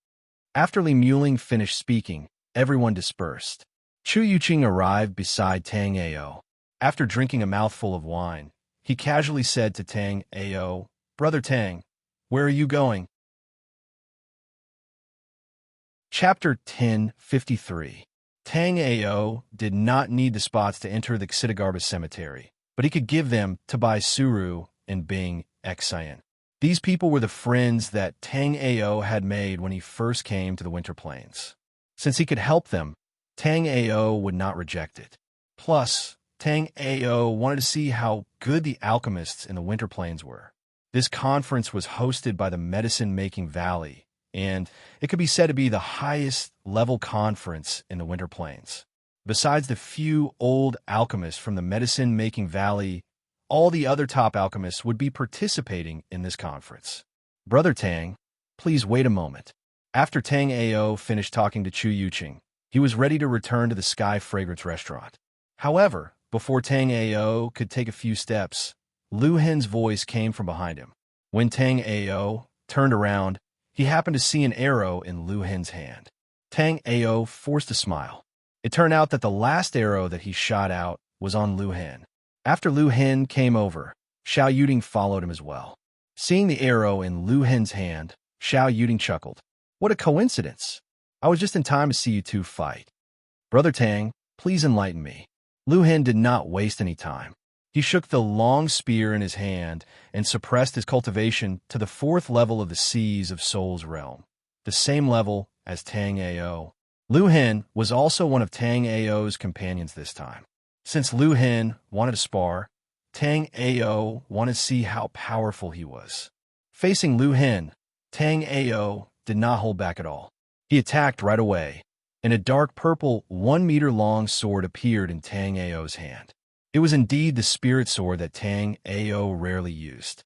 After Li Muling finished speaking, everyone dispersed. Chu Yuqing arrived beside Tang Ao. After drinking a mouthful of wine, he casually said to Tang Ao, "Brother Tang, where are you going?" Chapter 1053. Tang Ao did not need the spots to enter the Xitigarbha Cemetery, but he could give them to Bai Suru and Bing Xian. These people were the friends that Tang Ao had made when he first came to the Winter Plains. Since he could help them, Tang Ao would not reject it. Plus, Tang Ao wanted to see how good the alchemists in the Winter Plains were. This conference was hosted by the Medicine-Making Valley, and it could be said to be the highest level conference in the Winter Plains. Besides the few old alchemists from the Medicine-Making Valley, all the other top alchemists would be participating in this conference. Brother Tang, please wait a moment. After Tang Ao finished talking to Chu Yuqing, he was ready to return to the Sky Fragrance restaurant. However, before Tang Ao could take a few steps, Lu Hen's voice came from behind him. When Tang Ao turned around, he happened to see an arrow in Lu Hen's hand. Tang Ao forced a smile. It turned out that the last arrow that he shot out was on Lu Hen. After Lu Hen came over, Xiao Yuding followed him as well. Seeing the arrow in Lu Hen's hand, Xiao Yuding chuckled. What a coincidence! I was just in time to see you two fight. Brother Tang, please enlighten me. Lu Hen did not waste any time. He shook the long spear in his hand and suppressed his cultivation to the 4th level of the Seas of Soul's realm, the same level as Tang Ao. Lu Hen was also one of Tang Ao's companions this time. Since Lu Hen wanted to spar, Tang Ao wanted to see how powerful he was. Facing Lu Hen, Tang Ao did not hold back at all. He attacked right away, and a dark purple 1-meter-long sword appeared in Tang Ao's hand. It was indeed the spirit sword that Tang Ao rarely used.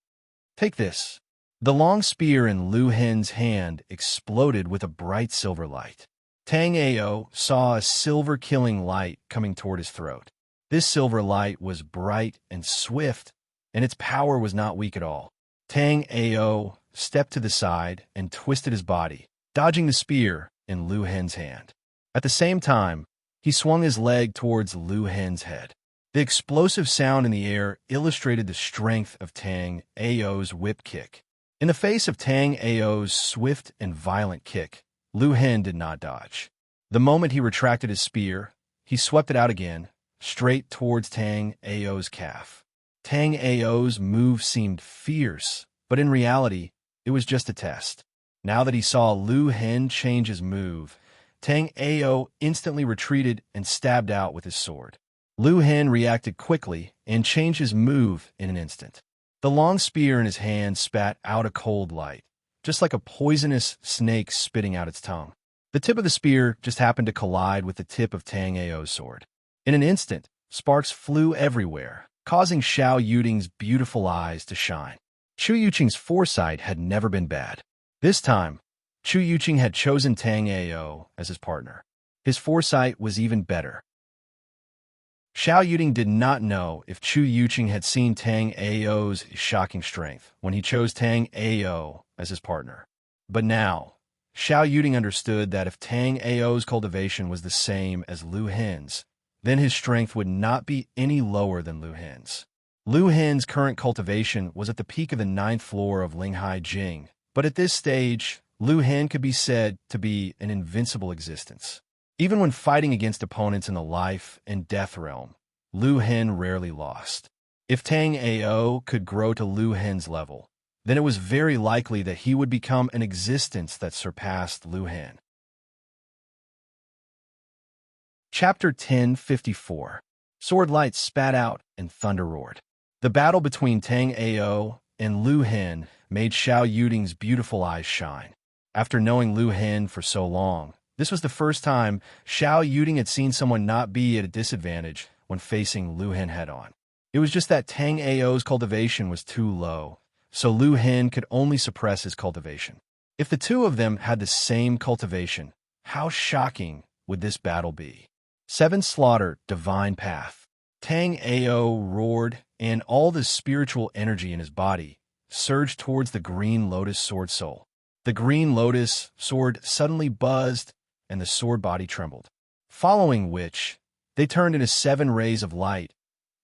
Take this. The long spear in Lu Hen's hand exploded with a bright silver light. Tang Ao saw a silver-killing light coming toward his throat. This silver light was bright and swift, and its power was not weak at all. Tang Ao stepped to the side and twisted his body, dodging the spear in Lu Hen's hand. At the same time, he swung his leg towards Lu Hen's head. The explosive sound in the air illustrated the strength of Tang Ao's whip kick. In the face of Tang Ao's swift and violent kick, Lu Hen did not dodge. The moment he retracted his spear, he swept it out again, straight towards Tang Ao's calf. Tang Ao's move seemed fierce, but in reality, it was just a test. Now that he saw Lu Hen change his move, Tang Ao instantly retreated and stabbed out with his sword. Lu Hen reacted quickly and changed his move in an instant. The long spear in his hand spat out a cold light, just like a poisonous snake spitting out its tongue. The tip of the spear just happened to collide with the tip of Tang Ao's sword. In an instant, sparks flew everywhere, causing Xiao Yuting's beautiful eyes to shine. Chu Yuqing's foresight had never been bad. This time, Chu Yuqing had chosen Tang Ao as his partner. His foresight was even better. Xiao Yuting did not know if Chu Yuqing had seen Tang Ao's shocking strength when he chose Tang Ao as his partner. But now, Xiao Yuting understood that if Tang Ao's cultivation was the same as Lu Hen's, then his strength would not be any lower than Lu Hen's. Lu Hen's current cultivation was at the peak of the 9th floor of Linghai Jing, but at this stage, Lu Hen could be said to be an invincible existence. Even when fighting against opponents in the life and death realm, Lu Hen rarely lost. If Tang Ao could grow to Lu Hen's level, then it was very likely that he would become an existence that surpassed Lu Hen. Chapter 1054. Sword lights spat out and thunder roared. The battle between Tang Ao and Lu Hen made Xiao Yuting's beautiful eyes shine. After knowing Lu Hen for so long, this was the first time Xiao Yuting had seen someone not be at a disadvantage when facing Lu Hen head-on. It was just that Tang Ao's cultivation was too low, so Lu Hen could only suppress his cultivation. If the two of them had the same cultivation, how shocking would this battle be? 7 Slaughter, Divine Path. Tang Ao roared, and all the spiritual energy in his body surged towards the Green Lotus Sword Soul. The Green Lotus sword suddenly buzzed, and the sword body trembled. Following which, they turned into 7 rays of light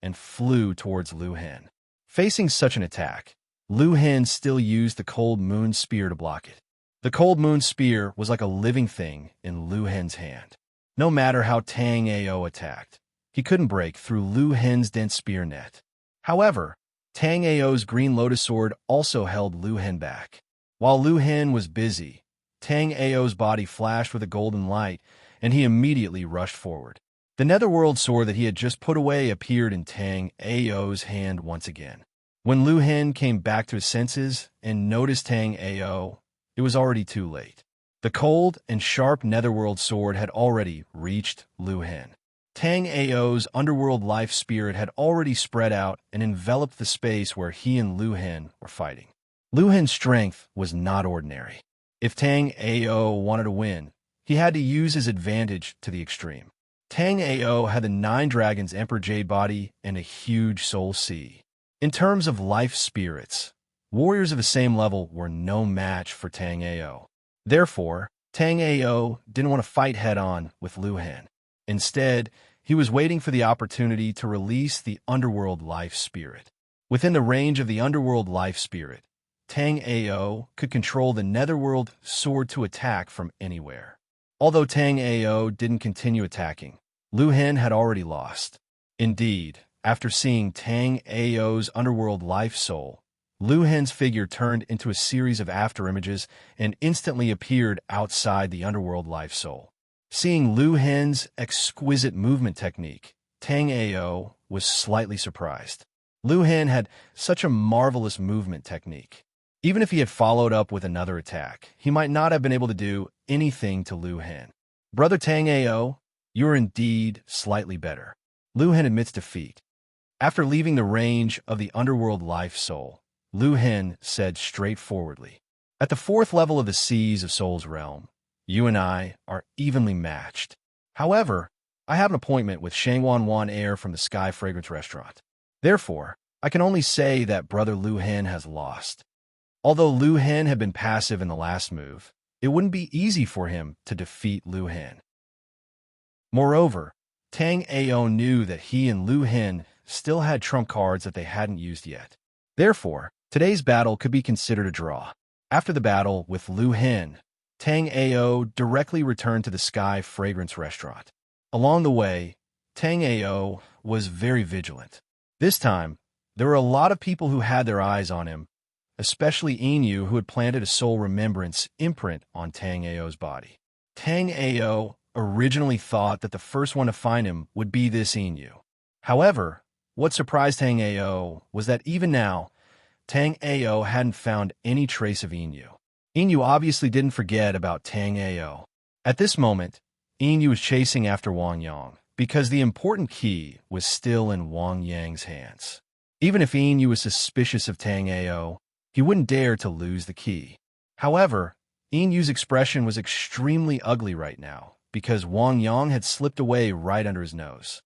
and flew towards Lu Hen. Facing such an attack, Lu Hen still used the Cold Moon Spear to block it. The Cold Moon Spear was like a living thing in Lu Hen's hand. No matter how Tang Ao attacked, he couldn't break through Lu Hen's dense spear net. However, Tang Ao's Green Lotus Sword also held Lu Hen back. While Lu Hen was busy, Tang Ao's body flashed with a golden light, and he immediately rushed forward. The Netherworld Sword that he had just put away appeared in Tang Ao's hand once again. When Lu Hen came back to his senses and noticed Tang Ao, it was already too late. The cold and sharp Netherworld Sword had already reached Lu Hen. Tang Ao's Underworld Life Spirit had already spread out and enveloped the space where he and Lu Hen were fighting. Lu Hen's strength was not ordinary. If Tang Ao wanted to win, he had to use his advantage to the extreme. Tang Ao had the 9 Dragons Emperor Jade body and a huge soul sea. In terms of life spirits, warriors of the same level were no match for Tang Ao. Therefore, Tang Ao didn't want to fight head-on with Lu Hen. Instead, he was waiting for the opportunity to release the Underworld Life Spirit. Within the range of the Underworld Life Spirit, Tang Ao could control the Netherworld Sword to attack from anywhere. Although Tang Ao didn't continue attacking, Lu Hen had already lost. Indeed, after seeing Tang Ao's Underworld Life Soul, Lu Hen's figure turned into a series of afterimages and instantly appeared outside the Underworld Life Soul. Seeing Lu Hen's exquisite movement technique, Tang Ao was slightly surprised. Lu Hen had such a marvelous movement technique. Even if he had followed up with another attack, he might not have been able to do anything to Lu Hen. Brother Tang Ao, you are indeed slightly better. Lu Hen admits defeat. After leaving the range of the Underworld Life Soul, Lu Hen said straightforwardly, "At the 4th level of the Seas of Soul's realm, you and I are evenly matched. However, I have an appointment with Shangwan Wan Air from the Sky Fragrance Restaurant. Therefore, I can only say that Brother Lu Hen has lost." Although Lu Hen had been passive in the last move, it wouldn't be easy for him to defeat Lu Hen. Moreover, Tang Ao knew that he and Lu Hen still had trump cards that they hadn't used yet. Therefore, today's battle could be considered a draw. After the battle with Lu Hen, Tang Ao directly returned to the Sky Fragrance Restaurant. Along the way, Tang Ao was very vigilant. This time, there were a lot of people who had their eyes on him, especially Inu, who had planted a soul remembrance imprint on Tang Ao's body. Tang Ao originally thought that the first one to find him would be this Inu. However, what surprised Tang Ao was that even now, Tang Ao hadn't found any trace of Inu. Inu obviously didn't forget about Tang Ao. At this moment, Inu was chasing after Wang Yang, because the important key was still in Wang Yang's hands. Even if Inu was suspicious of Tang Ao, he wouldn't dare to lose the key. However, Inu's expression was extremely ugly right now, because Wang Yang had slipped away right under his nose.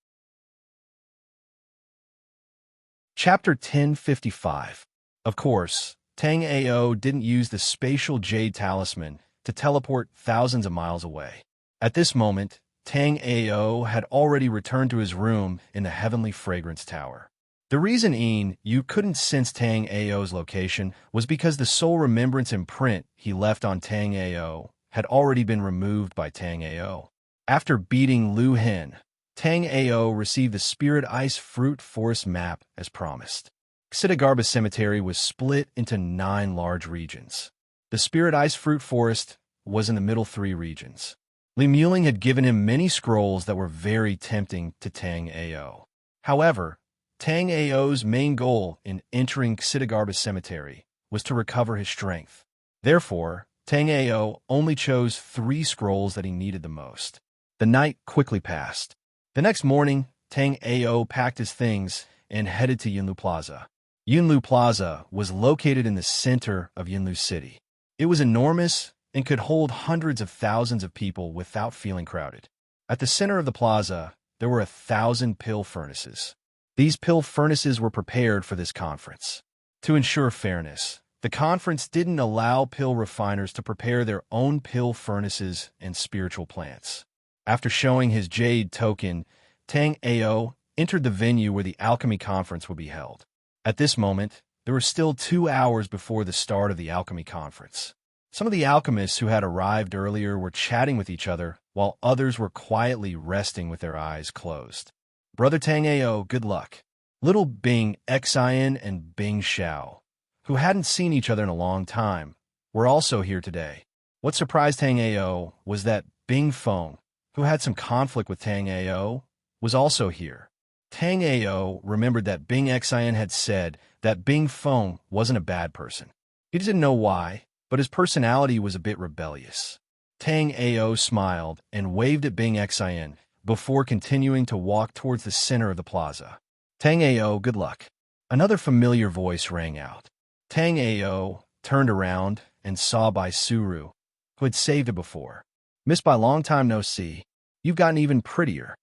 Chapter 1055. Of course, Tang Ao didn't use the spatial jade talisman to teleport thousands of miles away. At this moment, Tang Ao had already returned to his room in the Heavenly Fragrance Tower. The reason you couldn't sense Tang Ao's location was because the soul remembrance imprint he left on Tang Ao had already been removed by Tang Ao. After beating Lu Hen, Tang Ao received the Spirit Ice Fruit Forest map as promised. Xidagarba Cemetery was split into 9 large regions. The Spirit Ice Fruit Forest was in the middle 3 regions. Li Muling had given him many scrolls that were very tempting to Tang Ao. However, Tang Ao's main goal in entering Xidagarba Cemetery was to recover his strength. Therefore, Tang Ao only chose 3 scrolls that he needed the most. The night quickly passed. The next morning, Tang Ao packed his things and headed to Yunlu Plaza. Yunlu Plaza was located in the center of Yunlu City. It was enormous and could hold hundreds of thousands of people without feeling crowded. At the center of the plaza, there were 1,000 pill furnaces. These pill furnaces were prepared for this conference. To ensure fairness, the conference didn't allow pill refiners to prepare their own pill furnaces and spiritual plants. After showing his jade token, Tang Ao entered the venue where the alchemy conference would be held. At this moment, there were still 2 hours before the start of the alchemy conference. Some of the alchemists who had arrived earlier were chatting with each other, while others were quietly resting with their eyes closed. Brother Tang Ao, good luck. Little Bing Xian and Bing Xiao, who hadn't seen each other in a long time, were also here today. What surprised Tang Ao was that Bing Feng, who had some conflict with Tang Ao, was also here. Tang Ao remembered that Bing Xian had said that Bing Feng wasn't a bad person. He didn't know why, but his personality was a bit rebellious. Tang Ao smiled and waved at Bing Xian before continuing to walk towards the center of the plaza. Tang Ao, good luck. Another familiar voice rang out. Tang Ao turned around and saw Bai Suru, who had saved it before. Miss Bai, long time no see. You've gotten even prettier.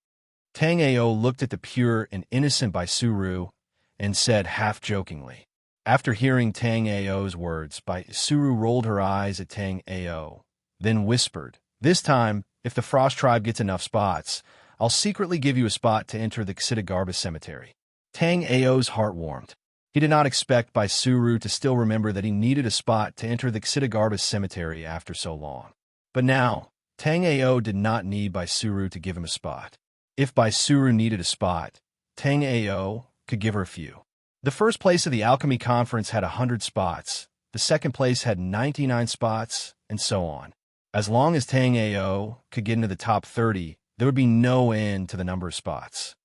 Tang Ao looked at the pure and innocent Bai Suru and said half-jokingly. After hearing Tang Ao's words, Bai Suru rolled her eyes at Tang Ao, then whispered, "This time, if the Frost Tribe gets enough spots, I'll secretly give you a spot to enter the Xidagarba Cemetery." Tang Ao's heart warmed. He did not expect Bai Suru to still remember that he needed a spot to enter the Xidagarba Cemetery after so long. But now, Tang Ao did not need Bai Suru to give him a spot. If Bai Suru needed a spot, Tang Ao could give her a few. The first place of the Alchemy Conference had 100 spots, the second place had 99 spots, and so on. As long as Tang Ao could get into the top 30, there would be no end to the number of spots.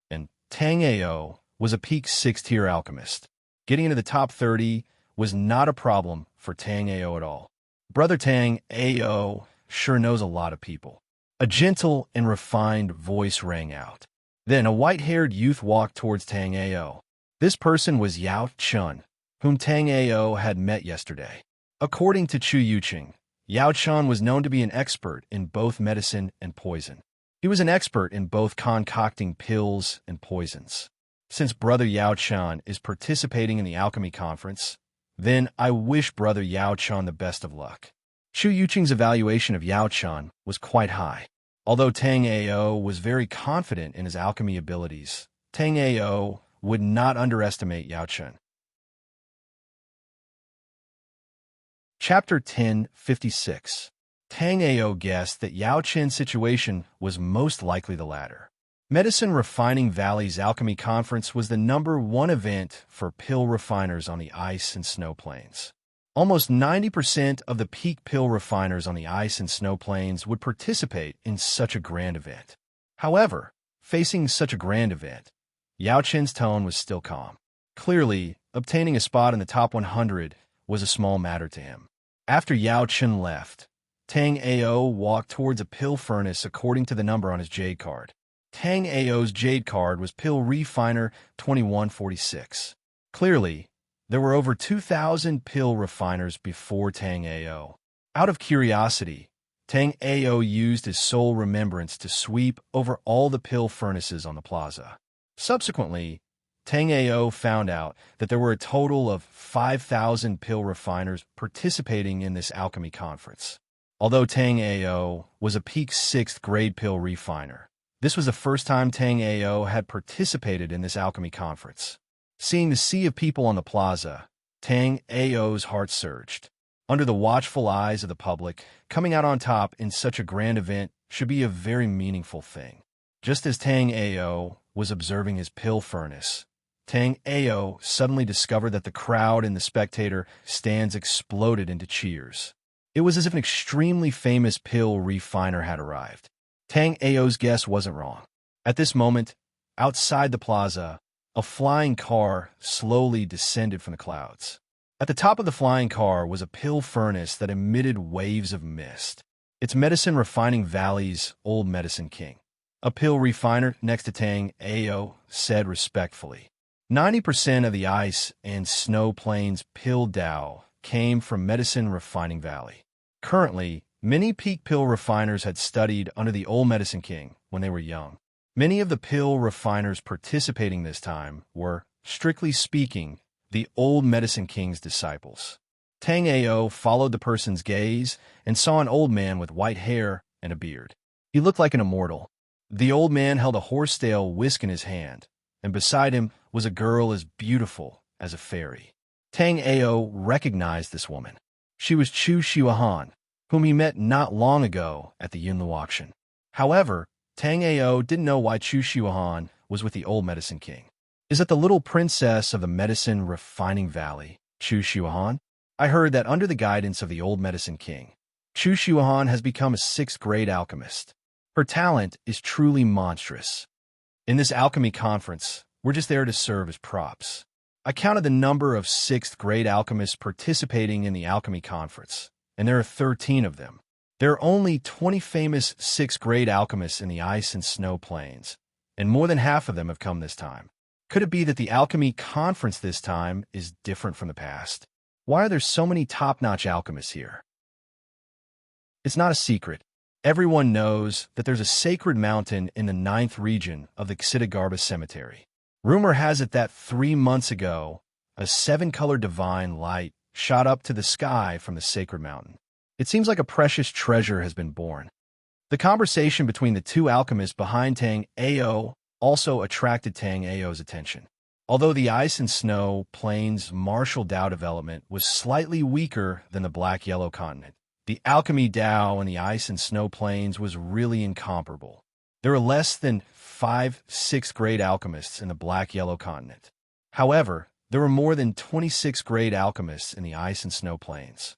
And Tang Ao was a peak 6-tier alchemist. Getting into the top 30 was not a problem for Tang Ao at all. Brother Tang Ao sure knows a lot of people. A gentle and refined voice rang out. Then a white-haired youth walked towards Tang Ao. This person was Yao Chun, whom Tang Ao had met yesterday. According to Chu Yuqing, Yao Chun was known to be an expert in both medicine and poison. He was an expert in both concocting pills and poisons. Since Brother Yao Chun is participating in the alchemy conference, then I wish Brother Yao Chun the best of luck. Chu Yuqing's evaluation of Yao Chun was quite high. Although Tang Ao was very confident in his alchemy abilities, Tang Ao would not underestimate Yao Chun. Chapter 1056. Tang Ao guessed that Yao Chen's situation was most likely the latter. Medicine Refining Valley's Alchemy Conference was the #1 event for pill refiners on the ice and snow plains. Almost 90% of the peak pill refiners on the ice and snow plains would participate in such a grand event. However, facing such a grand event, Yao Chen's tone was still calm. Clearly, obtaining a spot in the top 100 was a small matter to him. After Yao Chen left, Tang Ao walked towards a pill furnace according to the number on his jade card. Tang Ao's jade card was Pill Refiner 2146. Clearly, there were over 2,000 pill refiners before Tang Ao. Out of curiosity, Tang Ao used his soul remembrance to sweep over all the pill furnaces on the plaza. Subsequently, Tang Ao found out that there were a total of 5,000 pill refiners participating in this alchemy conference. Although Tang Ao was a peak 6th grade pill refiner, this was the first time Tang Ao had participated in this alchemy conference. Seeing the sea of people on the plaza, Tang Ao's heart surged. Under the watchful eyes of the public, coming out on top in such a grand event should be a very meaningful thing. Just as Tang Ao was observing his pill furnace, Tang Ao suddenly discovered that the crowd in the spectator stands exploded into cheers. It was as if an extremely famous pill refiner had arrived. Tang Ao's guess wasn't wrong. At this moment, outside the plaza, a flying car slowly descended from the clouds. At the top of the flying car was a pill furnace that emitted waves of mist. It's Medicine Refining Valley's Old Medicine King. A pill refiner next to Tang Ao said respectfully. 90% of the ice and snow plains pill Dao came from Medicine Refining Valley. Currently, many peak pill refiners had studied under the Old Medicine King when they were young. Many of the pill refiners participating this time were, strictly speaking, the Old Medicine King's disciples. Tang Ao followed the person's gaze and saw an old man with white hair and a beard. He looked like an immortal. The old man held a horsetail whisk in his hand, and beside him was a girl as beautiful as a fairy. Tang Ao recognized this woman. She was Chu Xiuhan, whom he met not long ago at the Yunlu auction. However, Tang Ao didn't know why Chu Xiuhan was with the Old Medicine King. Is it the little princess of the Medicine Refining Valley, Chu Xiuhan? I heard that under the guidance of the Old Medicine King, Chu Xiuhan has become a 6th grade alchemist. Her talent is truly monstrous. In this alchemy conference, we're just there to serve as props. I counted the number of 6th grade alchemists participating in the alchemy conference, and there are 13 of them. There are only 20 famous 6th grade alchemists in the ice and snow plains, and more than half of them have come this time. Could it be that the alchemy conference this time is different from the past? Why are there so many top-notch alchemists here? It's not a secret. Everyone knows that there's a sacred mountain in the 9th region of the Xitigarbis Cemetery. Rumor has it that 3 months ago, a 7-color divine light shot up to the sky from the sacred mountain. It seems like a precious treasure has been born. The conversation between the two alchemists behind Tang Ao also attracted Tang Ao's attention. Although the ice and snow plains martial Dao development was slightly weaker than the black-yellow continent, the alchemy Dao in the ice and snow plains was really incomparable. There are less than 5 6th grade alchemists in the black-yellow continent. However, there were more than 26 grade alchemists in the ice and snow plains.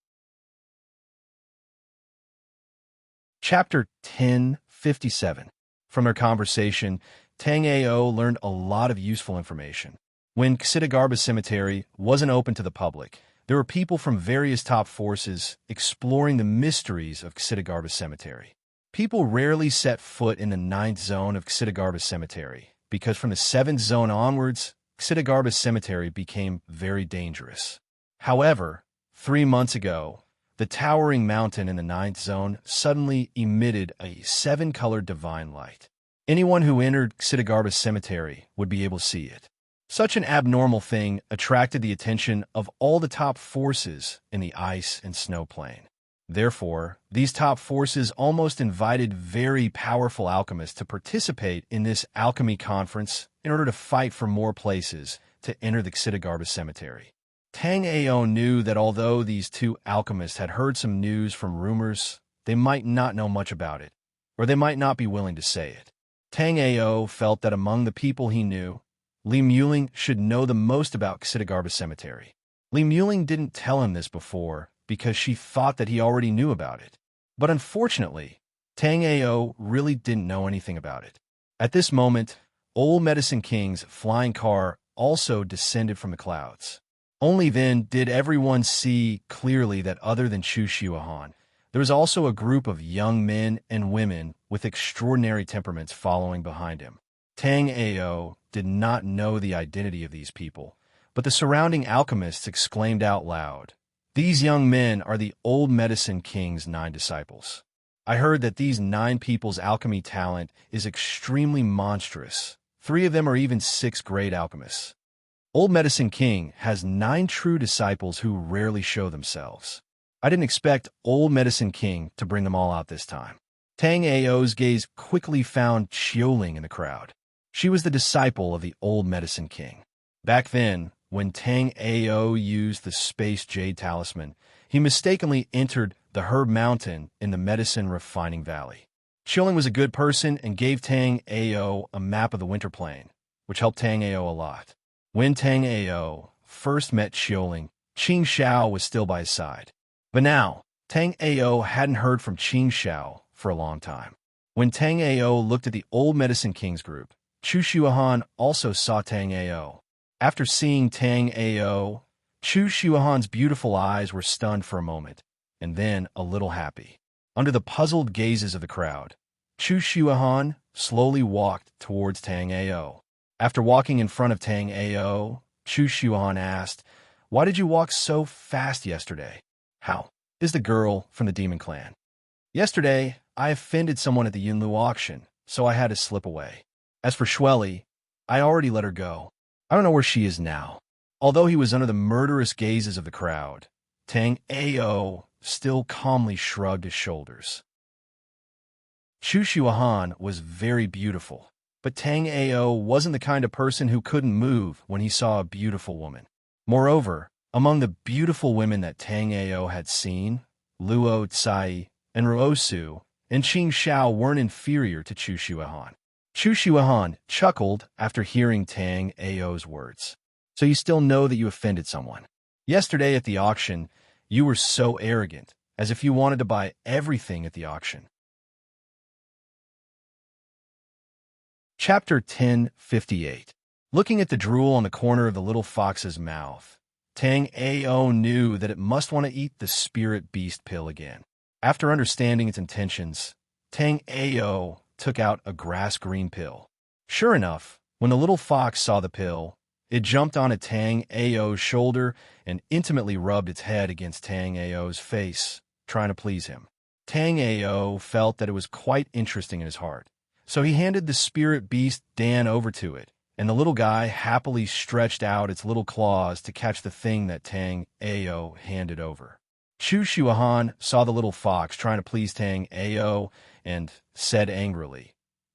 Chapter 1057. From their conversation, Tang Ao learned a lot of useful information. When Xitigarbis Cemetery wasn't open to the public, there were people from various top forces exploring the mysteries of Xitigarbis Cemetery. People rarely set foot in the 9th zone of Xitigarbis Cemetery, because from the 7th zone onwards, Xitigarbis Cemetery became very dangerous. However, 3 months ago, the towering mountain in the 9th zone suddenly emitted a 7-colored divine light. Anyone who entered Xitigarbis Cemetery would be able to see it. Such an abnormal thing attracted the attention of all the top forces in the ice and snow plain. Therefore, these top forces almost invited very powerful alchemists to participate in this alchemy conference in order to fight for more places to enter the Xitigarbis Cemetery. Tang Ao knew that although these two alchemists had heard some news from rumors, they might not know much about it, or they might not be willing to say it. Tang Ao felt that among the people he knew, Li Muling should know the most about Ksitigarbha Cemetery. Li Muling didn't tell him this before because she thought that he already knew about it. But unfortunately, Tang Ao really didn't know anything about it. At this moment, Old Medicine King's flying car also descended from the clouds. Only then did everyone see clearly that other than Chu Xuahan, there was also a group of young men and women with extraordinary temperaments following behind him. Tang Ao did not know the identity of these people, but the surrounding alchemists exclaimed out loud, "These young men are the Old Medicine King's 9 disciples. I heard that these 9 people's alchemy talent is extremely monstrous. 3 of them are even 6th-grade alchemists. Old Medicine King has 9 true disciples who rarely show themselves. I didn't expect Old Medicine King to bring them all out this time." Tang Ao's gaze quickly found Xiaoling in the crowd. She was the disciple of the Old Medicine King. Back then, when Tang Ao used the Space Jade Talisman, he mistakenly entered the Herb Mountain in the Medicine Refining Valley. Xiaoling was a good person and gave Tang Ao a map of the Winter Plain, which helped Tang Ao a lot. When Tang Ao first met Xiaoling, Qing Xiao was still by his side. But now, Tang Ao hadn't heard from Qing Xiao for a long time. When Tang Ao looked at the Old Medicine King's group, Chu Xuahan also saw Tang Ao. After seeing Tang Ao, Chu Xuahan's beautiful eyes were stunned for a moment, and then a little happy. Under the puzzled gazes of the crowd, Chu Xuahan slowly walked towards Tang Ao. After walking in front of Tang Ao, Chu Xuahan asked, "Why did you walk so fast yesterday?" "How is the girl from the Demon Clan?" "Yesterday, I offended someone at the Yunlu auction, so I had to slip away. As for Shueli, I already let her go. I don't know where she is now." Although he was under the murderous gazes of the crowd, Tang Ao still calmly shrugged his shoulders. Chu Xuahan was very beautiful, but Tang Ao wasn't the kind of person who couldn't move when he saw a beautiful woman. Moreover, among the beautiful women that Tang Ao had seen, Luo Tsai and Ruosu and Qing Xiao weren't inferior to Chu Xuahan. Chu Xuahan chuckled after hearing Tang Ao's words. "So you still know that you offended someone? Yesterday at the auction, you were so arrogant, as if you wanted to buy everything at the auction." Chapter 1058. Looking at the drool on the corner of the little fox's mouth, Tang Ao knew that it must want to eat the spirit beast pill again. After understanding its intentions, Tang Ao took out a grass-green pill. Sure enough, when the little fox saw the pill, it jumped onto Tang Ao's shoulder and intimately rubbed its head against Tang Ao's face, trying to please him. Tang Ao felt that it was quite interesting in his heart, so he handed the spirit beast Dan over to it, and the little guy happily stretched out its little claws to catch the thing that Tang Ao handed over. Chu Xuahan saw the little fox trying to please Tang Ao and said angrily,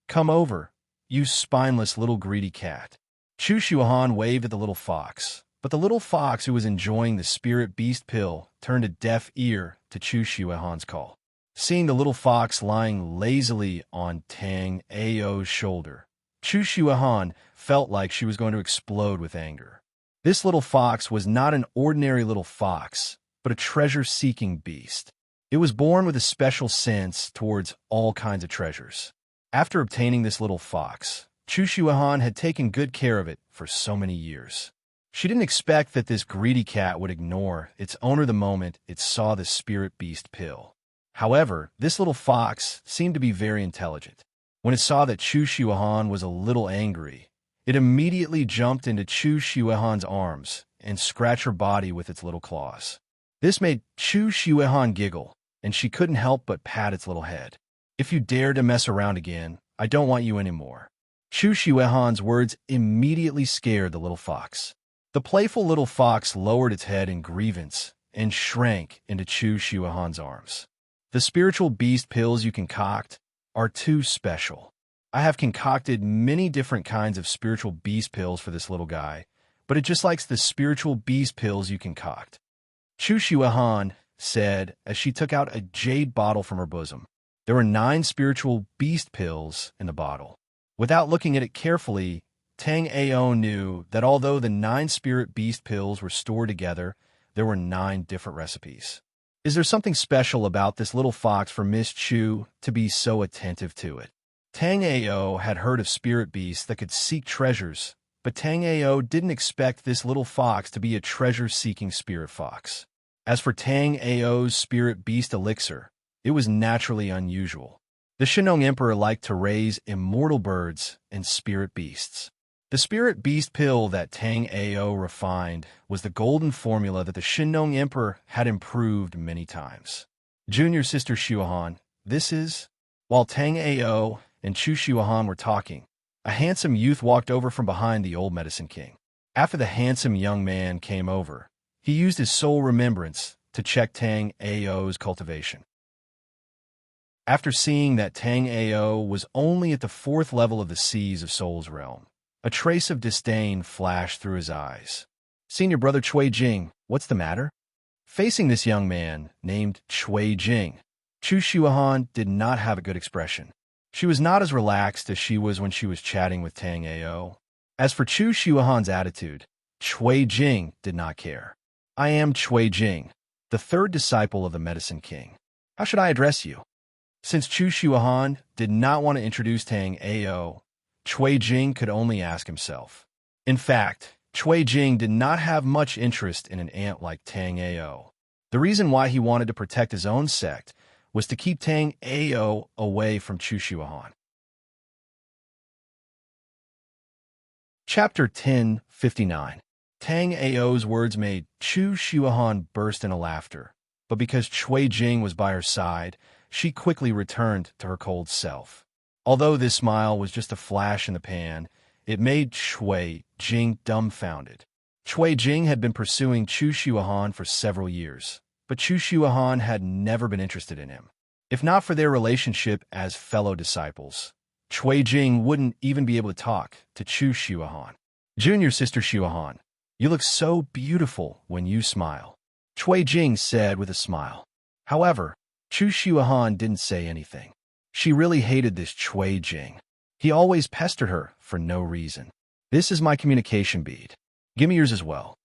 "Come over, you spineless little greedy cat." Chu Xuahan waved at the little fox, but the little fox who was enjoying the spirit beast pill turned a deaf ear to Chu Xuahan's call. Seeing the little fox lying lazily on Tang Ao's shoulder, Chu Xuahan felt like she was going to explode with anger. This little fox was not an ordinary little fox, but a treasure-seeking beast. It was born with a special sense towards all kinds of treasures. After obtaining this little fox, Chu Xuahan had taken good care of it for so many years. She didn't expect that this greedy cat would ignore its owner the moment it saw the spirit beast pill. However, this little fox seemed to be very intelligent. When it saw that Chu Xuahan was a little angry, it immediately jumped into Chu Xuahan's arms and scratched her body with its little claws. This made Chu Xuahan giggle, and she couldn't help but pat its little head. "If you dare to mess around again, I don't want you anymore." Chu Xuahan's words immediately scared the little fox. The playful little fox lowered its head in grievance and shrank into Chu Xuahan's arms. "The spiritual beast pills you concoct are too special. I have concocted many different kinds of spiritual beast pills for this little guy, but it just likes the spiritual beast pills you concoct." Chu Xuahan said as she took out a jade bottle from her bosom. There were 9 spiritual beast pills in the bottle. Without looking at it carefully, Tang Ao knew that although the 9 spirit beast pills were stored together, there were 9 different recipes. Is there something special about this little fox for Miss Chu to be so attentive to it? Tang Ao had heard of spirit beasts that could seek treasures, but Tang Ao didn't expect this little fox to be a treasure-seeking spirit fox. As for Tang Ao's spirit beast elixir, it was naturally unusual. The Shennong Emperor liked to raise immortal birds and spirit beasts. The spirit beast pill that Tang Ao refined was the golden formula that the Shennong Emperor had improved many times. Junior sister Shuahan, this is... While Tang Ao and Chu Shuahan were talking, a handsome youth walked over from behind the old medicine king. After the handsome young man came over, he used his soul remembrance to check Tang Ao's cultivation. After seeing that Tang Ao was only at the 4th level of the seas of Soul's realm, a trace of disdain flashed through his eyes. Senior brother Cui Jing, what's the matter? Facing this young man, named Cui Jing, Chu Shuahan did not have a good expression. She was not as relaxed as she was when she was chatting with Tang Ao. As for Chu Shuahan's attitude, Cui Jing did not care. I am Cui Jing, the 3rd disciple of the Medicine King. How should I address you? Since Chu Shuahan did not want to introduce Tang Ao, Cui Jing could only ask himself. In fact, Cui Jing did not have much interest in an ant like Tang Ao. The reason why he wanted to protect his own sect was to keep Tang Ao away from Chu Shuahan. Chapter 10:59. Tang Ao's words made Chu Shuahan burst into laughter, but because Cui Jing was by her side, she quickly returned to her cold self. Although this smile was just a flash in the pan, it made Cui Jing dumbfounded. Cui Jing had been pursuing Chu Shuahan for several years, but Chu Shuahan had never been interested in him. If not for their relationship as fellow disciples, Cui Jing wouldn't even be able to talk to Chu Shuahan. Junior sister Shuahan, you look so beautiful when you smile, Cui Jing said with a smile. However, Chu Shuahan didn't say anything. She really hated this Cui Jing. He always pestered her for no reason. This is my communication bead. Give me yours as well.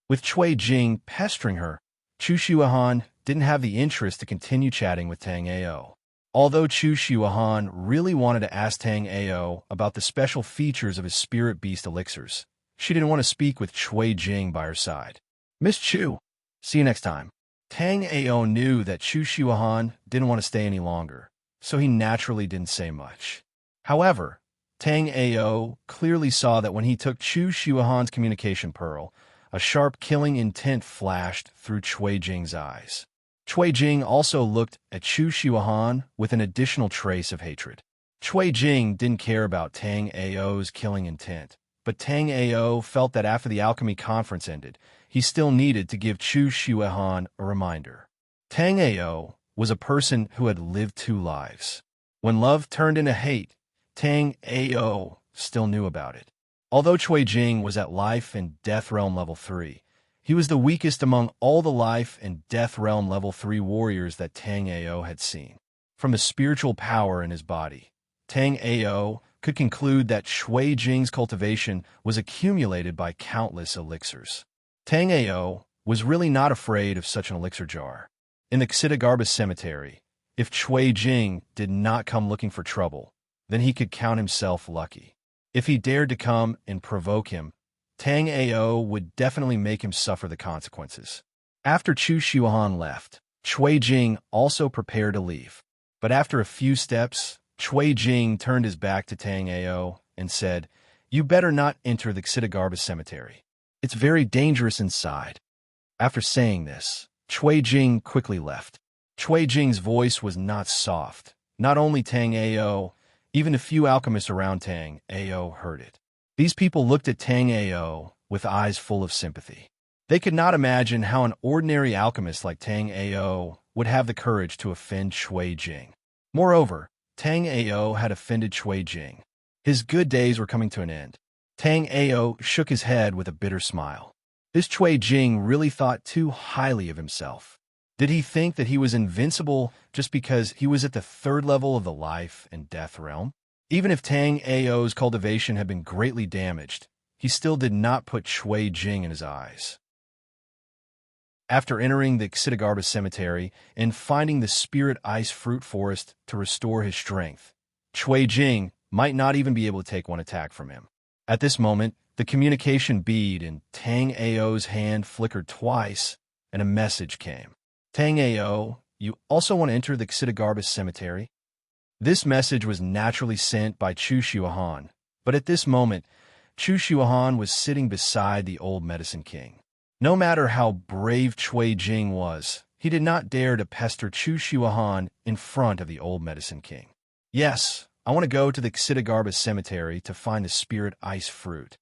With Cui Jing pestering her, Chu Shuahan didn't have the interest to continue chatting with Tang Ao. Although Chu Shuahan really wanted to ask Tang Ao about the special features of his spirit beast elixirs, she didn't want to speak with Cui Jing by her side. Miss Chu, see you next time. Tang Ao knew that Chu Shuahan didn't want to stay any longer, so he naturally didn't say much. However, Tang Ao clearly saw that when he took Chu Shuahan's communication pearl, a sharp killing intent flashed through Cui Jing's eyes. Cui Jing also looked at Chu Shuahan with an additional trace of hatred. Cui Jing didn't care about Tang Ao's killing intent, but Tang Ao felt that after the alchemy conference ended, he still needed to give Chu Shuahan a reminder. Tang Ao was a person who had lived 2 lives. When love turned into hate, Tang Ao still knew about it. Although Cui Jing was at Life and Death Realm Level 3, he was the weakest among all the Life and Death Realm Level 3 warriors that Tang Ao had seen. From the spiritual power in his body, Tang Ao could conclude that Cui Jing's cultivation was accumulated by countless elixirs. Tang Ao was really not afraid of such an elixir jar. In the Xitigarbis cemetery, if Cui Jing did not come looking for trouble, then he could count himself lucky. If he dared to come and provoke him, Tang Ao would definitely make him suffer the consequences. After Chu Shuahan left, Cui Jing also prepared to leave. But after a few steps, Cui Jing turned his back to Tang Ao and said, "You better not enter the Xitigarbis cemetery. It's very dangerous inside." After saying this, Cui Jing quickly left. Cui Jing's voice was not soft. Not only Tang Ao, even a few alchemists around Tang Ao heard it. These people looked at Tang Ao with eyes full of sympathy. They could not imagine how an ordinary alchemist like Tang Ao would have the courage to offend Cui Jing. Moreover, Tang Ao had offended Cui Jing. His good days were coming to an end. Tang Ao shook his head with a bitter smile. This Cui Jing really thought too highly of himself. Did he think that he was invincible just because he was at the 3rd level of the Life and Death realm? Even if Tang Ao's cultivation had been greatly damaged, he still did not put Chui Jing in his eyes. After entering the Xitigarbis cemetery and finding the spirit ice fruit forest to restore his strength, Chui Jing might not even be able to take one attack from him. At this moment, the communication bead in Tang Ao's hand flickered twice, and a message came. Tang Ao, you also want to enter the Xitigarbis cemetery? This message was naturally sent by Chu Xuahan, but at this moment, Chu Xuahan was sitting beside the old medicine king. No matter how brave Chui Jing was, he did not dare to pester Chu Xuahan in front of the old medicine king. Yes, I want to go to the Xitigarbis cemetery to find the spirit ice fruit.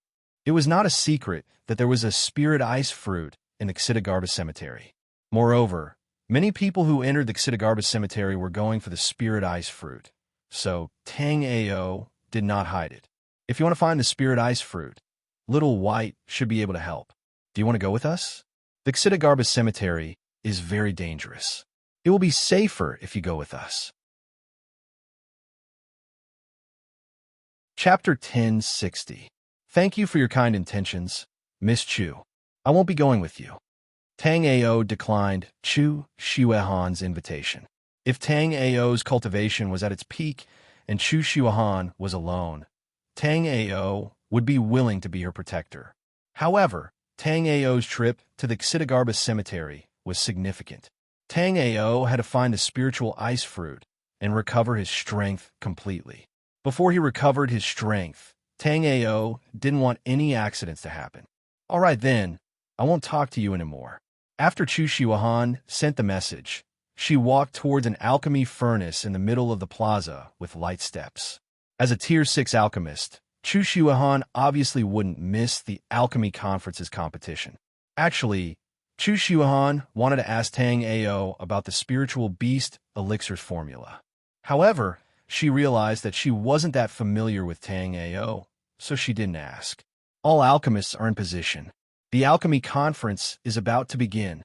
It was not a secret that there was a spirit ice fruit in the Xitigarbis cemetery. Moreover, many people who entered the Xitigarbis cemetery were going for the spirit ice fruit, so Tang Ao did not hide it. If you want to find the spirit ice fruit, Little White should be able to help. Do you want to go with us? The Xitigarbis cemetery is very dangerous. It will be safer if you go with us. Chapter 1060. Thank you for your kind intentions, Miss Chu. I won't be going with you. Tang Ao declined Chu Xuahan's invitation. If Tang Ao's cultivation was at its peak and Chu Xuahan was alone, Tang Ao would be willing to be her protector. However, Tang Ao's trip to the Xitigarbis cemetery was significant. Tang Ao had to find the spiritual ice fruit and recover his strength completely. Before he recovered his strength, Tang Ao didn't want any accidents to happen. All right then, I won't talk to you anymore. After Chu Xuahan sent the message, she walked towards an alchemy furnace in the middle of the plaza with light steps. As a Tier 6 alchemist, Chu Xuahan obviously wouldn't miss the alchemy conference's competition. Actually, Chu Xuahan wanted to ask Tang Ao about the spiritual beast elixir's formula. However, she realized that she wasn't that familiar with Tang Ao, so she didn't ask. All alchemists are in position. The alchemy conference is about to begin.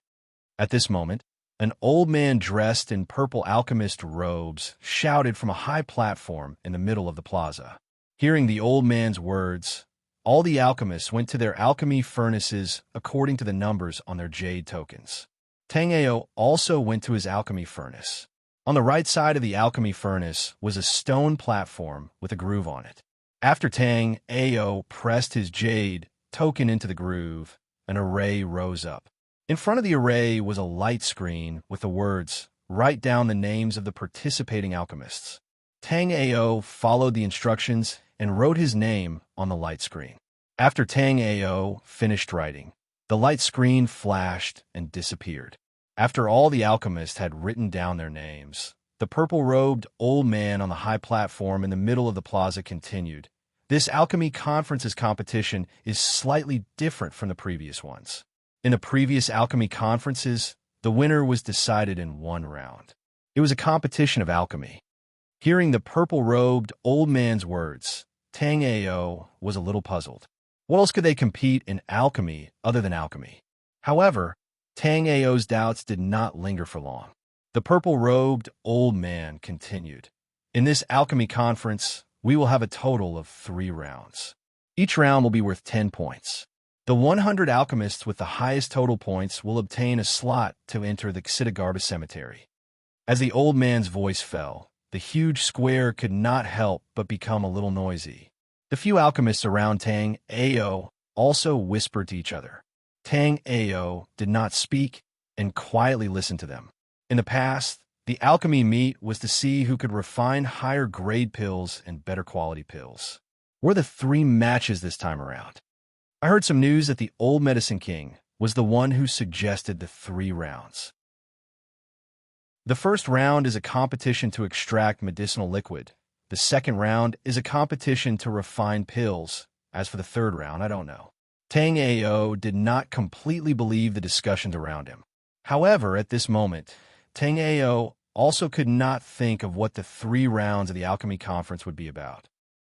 At this moment, an old man dressed in purple alchemist robes shouted from a high platform in the middle of the plaza. Hearing the old man's words, all the alchemists went to their alchemy furnaces according to the numbers on their jade tokens. Tang Ao also went to his alchemy furnace. On the right side of the alchemy furnace was a stone platform with a groove on it. After Tang Ao pressed his jade token into the groove, an array rose up. In front of the array was a light screen with the words, "Write down the names of the participating alchemists." Tang Ao followed the instructions and wrote his name on the light screen. After Tang Ao finished writing, the light screen flashed and disappeared. After all the alchemists had written down their names, the purple-robed old man on the high platform in the middle of the plaza continued. This alchemy conference's competition is slightly different from the previous ones. In the previous alchemy conferences, the winner was decided in one round. It was a competition of alchemy. Hearing the purple-robed old man's words, Tang Ao was a little puzzled. What else could they compete in alchemy other than alchemy? However, Tang Ao's doubts did not linger for long. The purple-robed old man continued. In this alchemy conference, we will have a total of 3 rounds. Each round will be worth 10 points. The 100 alchemists with the highest total points will obtain a slot to enter the Xitigarbis cemetery. As the old man's voice fell, the huge square could not help but become a little noisy. The few alchemists around Tang Ao also whispered to each other. Tang Ao did not speak and quietly listened to them. In the past, the alchemy meet was to see who could refine higher-grade pills and better-quality pills. Were the 3 matches this time around? I heard some news that the old medicine king was the one who suggested the 3 rounds. The first round is a competition to extract medicinal liquid. The second round is a competition to refine pills. As for the third round, I don't know. Tang Ao did not completely believe the discussions around him. However, at this moment, Tang Ao also could not think of what the 3 rounds of the alchemy conference would be about.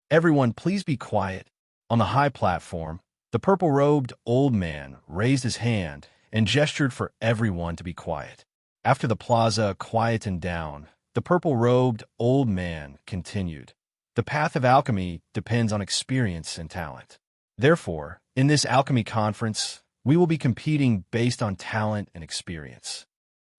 Everyone, please be quiet. On the high platform, the purple-robed old man raised his hand and gestured for everyone to be quiet. After the plaza quietened down, the purple-robed old man continued. The path of alchemy depends on experience and talent. Therefore, in this alchemy conference, we will be competing based on talent and experience.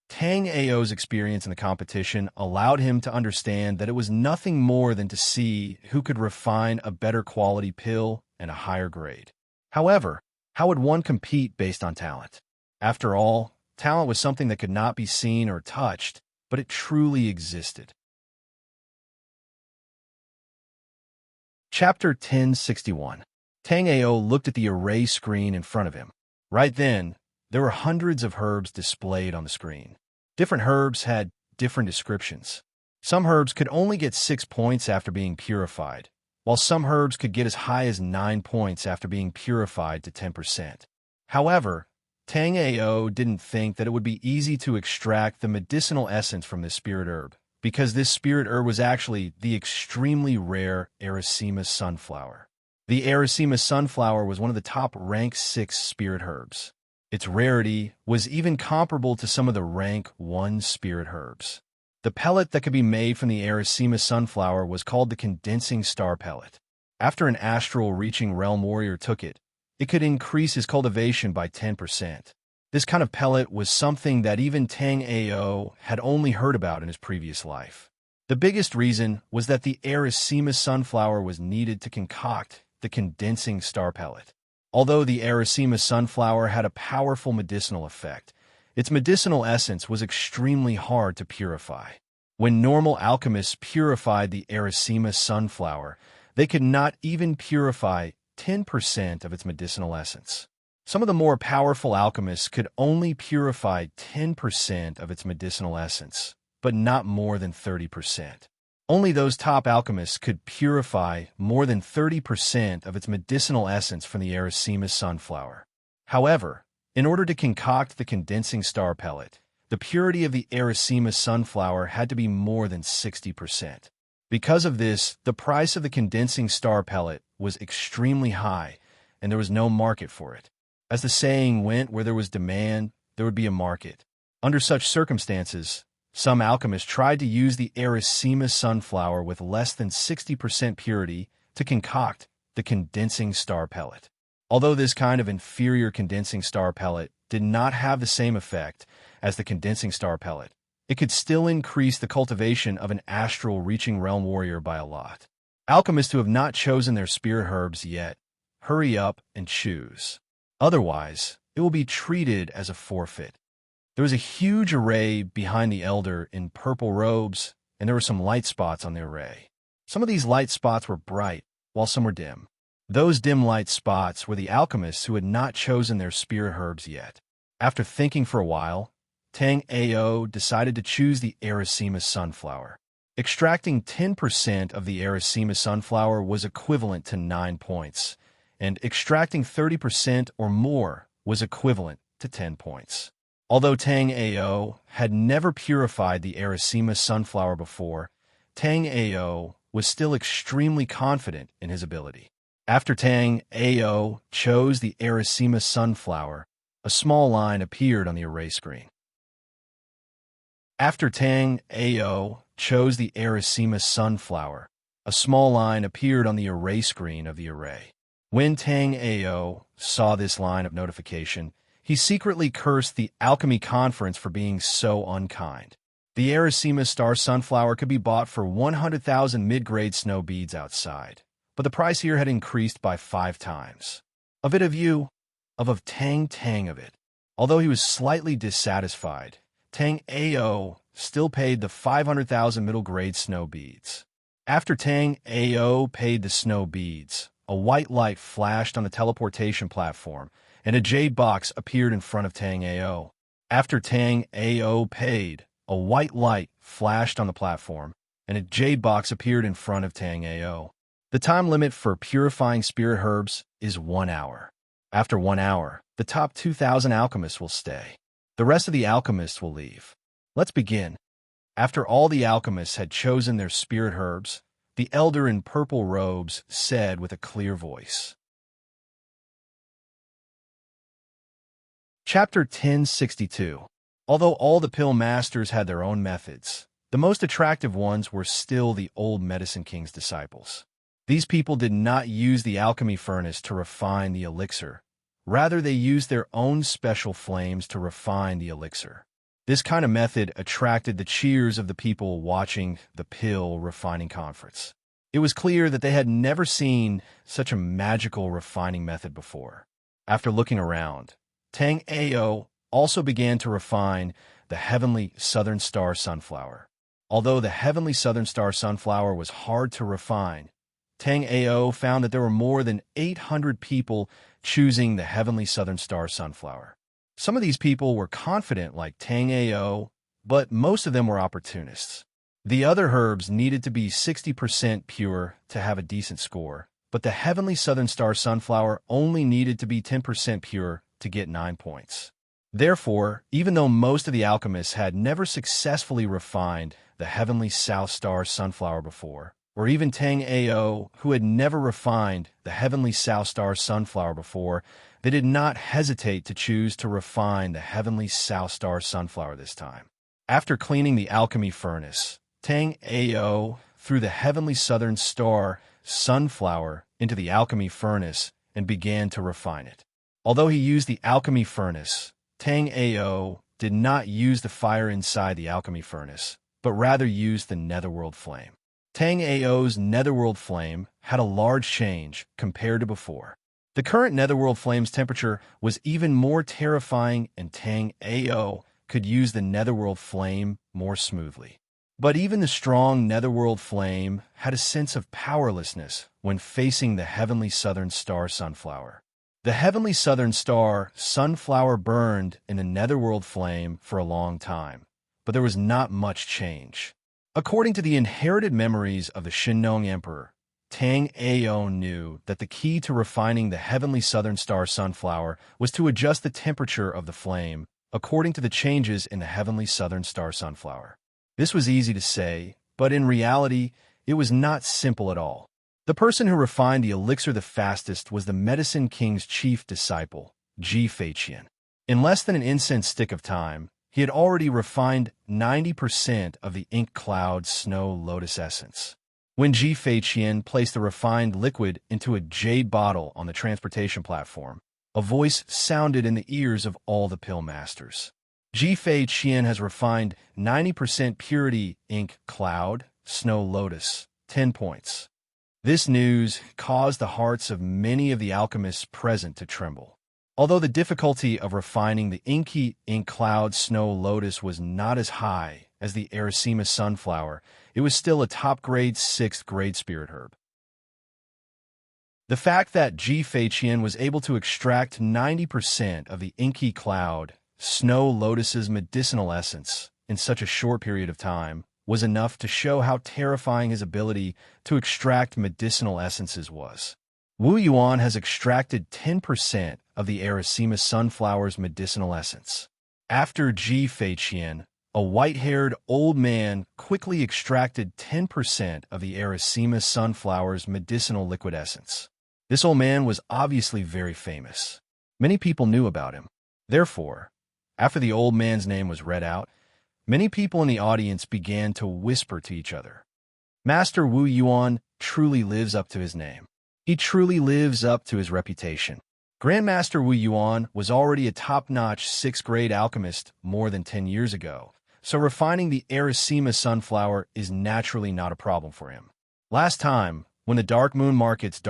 Tang Ao's experience in the competition allowed him to understand that it was nothing more than to see who could refine a better quality pill and a higher grade. However, how would one compete based on talent? After all, talent was something that could not be seen or touched, but it truly existed. Chapter 1061. Tang Ao looked at the array screen in front of him. Right then, there were hundreds of herbs displayed on the screen. Different herbs had different descriptions. Some herbs could only get 6 points after being purified, while some herbs could get as high as 9 points after being purified to 10%. However, Tang Ao didn't think that it would be easy to extract the medicinal essence from this spirit herb, because this spirit herb was actually the extremely rare Erysimas sunflower. The Erysimas sunflower was one of the top rank 6 spirit herbs. Its rarity was even comparable to some of the rank 1 spirit herbs. The pellet that could be made from the Erysimas sunflower was called the condensing star pellet. After an astral reaching realm warrior took it, it could increase his cultivation by 10%. This kind of pellet was something that even Tang Ao had only heard about in his previous life. The biggest reason was that the Erysimas sunflower was needed to concoct the condensing star pellet. Although the Erysimas sunflower had a powerful medicinal effect, its medicinal essence was extremely hard to purify. When normal alchemists purified the Erysimas sunflower, they could not even purify 10% of its medicinal essence. Some of the more powerful alchemists could only purify 10% of its medicinal essence, but not more than 30%. Only those top alchemists could purify more than 30% of its medicinal essence from the Erysimas sunflower. However, in order to concoct the condensing star pellet, the purity of the Erysimas sunflower had to be more than 60%. Because of this, the price of the condensing star pellet was extremely high, and there was no market for it. As the saying went, where there was demand, there would be a market. Under such circumstances, some alchemists tried to use the Erysimas sunflower with less than 60% purity to concoct the condensing star pellet. Although this kind of inferior condensing star pellet did not have the same effect as the condensing star pellet, it could still increase the cultivation of an astral reaching realm warrior by a lot. Alchemists who have not chosen their spirit herbs yet, hurry up and choose. Otherwise, it will be treated as a forfeit. There was a huge array behind the elder in purple robes, and there were some light spots on the array. Some of these light spots were bright, while some were dim. Those dim light spots were the alchemists who had not chosen their spirit herbs yet. After thinking for a while, Tang Ao decided to choose the Erysimas sunflower. Extracting 10% of the Erysimas sunflower was equivalent to 9 points, and extracting 30% or more was equivalent to 10 points. Although Tang Ao had never purified the Erysimas sunflower before, Tang Ao was still extremely confident in his ability. After Tang Ao chose the Erysimas sunflower, a small line appeared on the array screen. After Tang Ao chose the Erysimas sunflower, a small line appeared on the array screen of the array. When Tang Ao saw this line of notification, he secretly cursed the alchemy conference for being so unkind. The Erysimas star sunflower could be bought for 100,000 mid-grade snow beads outside, but the price here had increased by 5 times. Of it of you, of Tang of it. Although he was slightly dissatisfied, Tang Ao still paid the 500,000 middle-grade snow beads. After Tang Ao paid the snow beads, a white light flashed on the teleportation platform, and a jade box appeared in front of Tang Ao. After Tang Ao paid, a white light flashed on the platform, and a jade box appeared in front of Tang Ao. The time limit for purifying spirit herbs is 1 hour. After 1 hour, the top 2,000 alchemists will stay. The rest of the alchemists will leave. Let's begin. After all the alchemists had chosen their spirit herbs, the elder in purple robes said with a clear voice. Chapter 1062. Although all the pill masters had their own methods, The most attractive ones were still the old Medicine King's disciples. These people did not use the alchemy furnace to refine the elixir. Rather, they used their own special flames to refine the elixir. This kind of method attracted the cheers of the people watching the pill refining conference. It was clear that they had never seen such a magical refining method before. After looking around, Tang Ao also began to refine the heavenly Southern Star sunflower. Although the heavenly Southern Star sunflower was hard to refine, Tang Ao found that there were more than 800 people choosing the heavenly Southern Star sunflower. Some of these people were confident like Tang Ao, but most of them were opportunists. The other herbs needed to be 60% pure to have a decent score, but the heavenly Southern Star sunflower only needed to be 10% pure to get 9 points. Therefore, even though most of the alchemists had never successfully refined the heavenly South Star sunflower before, or even Tang Ao, who had never refined the heavenly South Star sunflower before, they did not hesitate to choose to refine the heavenly South Star sunflower this time. After cleaning the alchemy furnace, Tang Ao threw the heavenly Southern Star sunflower into the alchemy furnace and began to refine it. Although he used the alchemy furnace, Tang Ao did not use the fire inside the alchemy furnace, but rather used the netherworld flame. Tang Ao's netherworld flame had a large change compared to before. The current netherworld flame's temperature was even more terrifying, and Tang Ao could use the netherworld flame more smoothly. But even the strong netherworld flame had a sense of powerlessness when facing the heavenly Southern Star sunflower. The heavenly Southern Star sunflower burned in the netherworld flame for a long time, but there was not much change. According to the inherited memories of the Shinnong Emperor, Tang Ao knew that the key to refining the heavenly Southern Star sunflower was to adjust the temperature of the flame according to the changes in the heavenly Southern Star sunflower. This was easy to say, but in reality, it was not simple at all. The person who refined the elixir the fastest was the Medicine King's chief disciple, Ji Feiqian. In less than an incense stick of time, he had already refined 90% of the ink cloud snow lotus essence. When Ji Feiqian placed the refined liquid into a jade bottle on the transportation platform, a voice sounded in the ears of all the pill masters. Ji Feiqian has refined 90% purity ink cloud snow lotus, 10 points. This news caused the hearts of many of the alchemists present to tremble. Although the difficulty of refining the inky ink cloud snow lotus was not as high as the Erycema sunflower, it was still a top-grade 6th-grade spirit herb. The fact that Ji Feiqian was able to extract 90% of the inky cloud snow lotus's medicinal essence in such a short period of time was enough to show how terrifying his ability to extract medicinal essences was. Wu Yuan has extracted 10% of the Erycema sunflower's medicinal essence. After Ji Feiqian, a white-haired old man quickly extracted 10% of the Erycema sunflower's medicinal liquid essence. This old man was obviously very famous. Many people knew about him. Therefore, after the old man's name was read out, many people in the audience began to whisper to each other, "Master Wu Yuan truly lives up to his name. He truly lives up to his reputation." Grandmaster Wu Yuan was already a top-notch 6th-grade alchemist more than 10 years ago, so refining the Erycema sunflower is naturally not a problem for him. Last time, when the Dark Moon Market's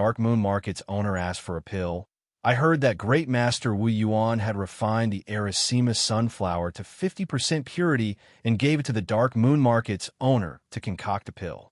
owner asked for a pill, I heard that Great Master Wu Yuan had refined the Erycema sunflower to 50% purity and gave it to the Dark Moon Market's owner to concoct a pill.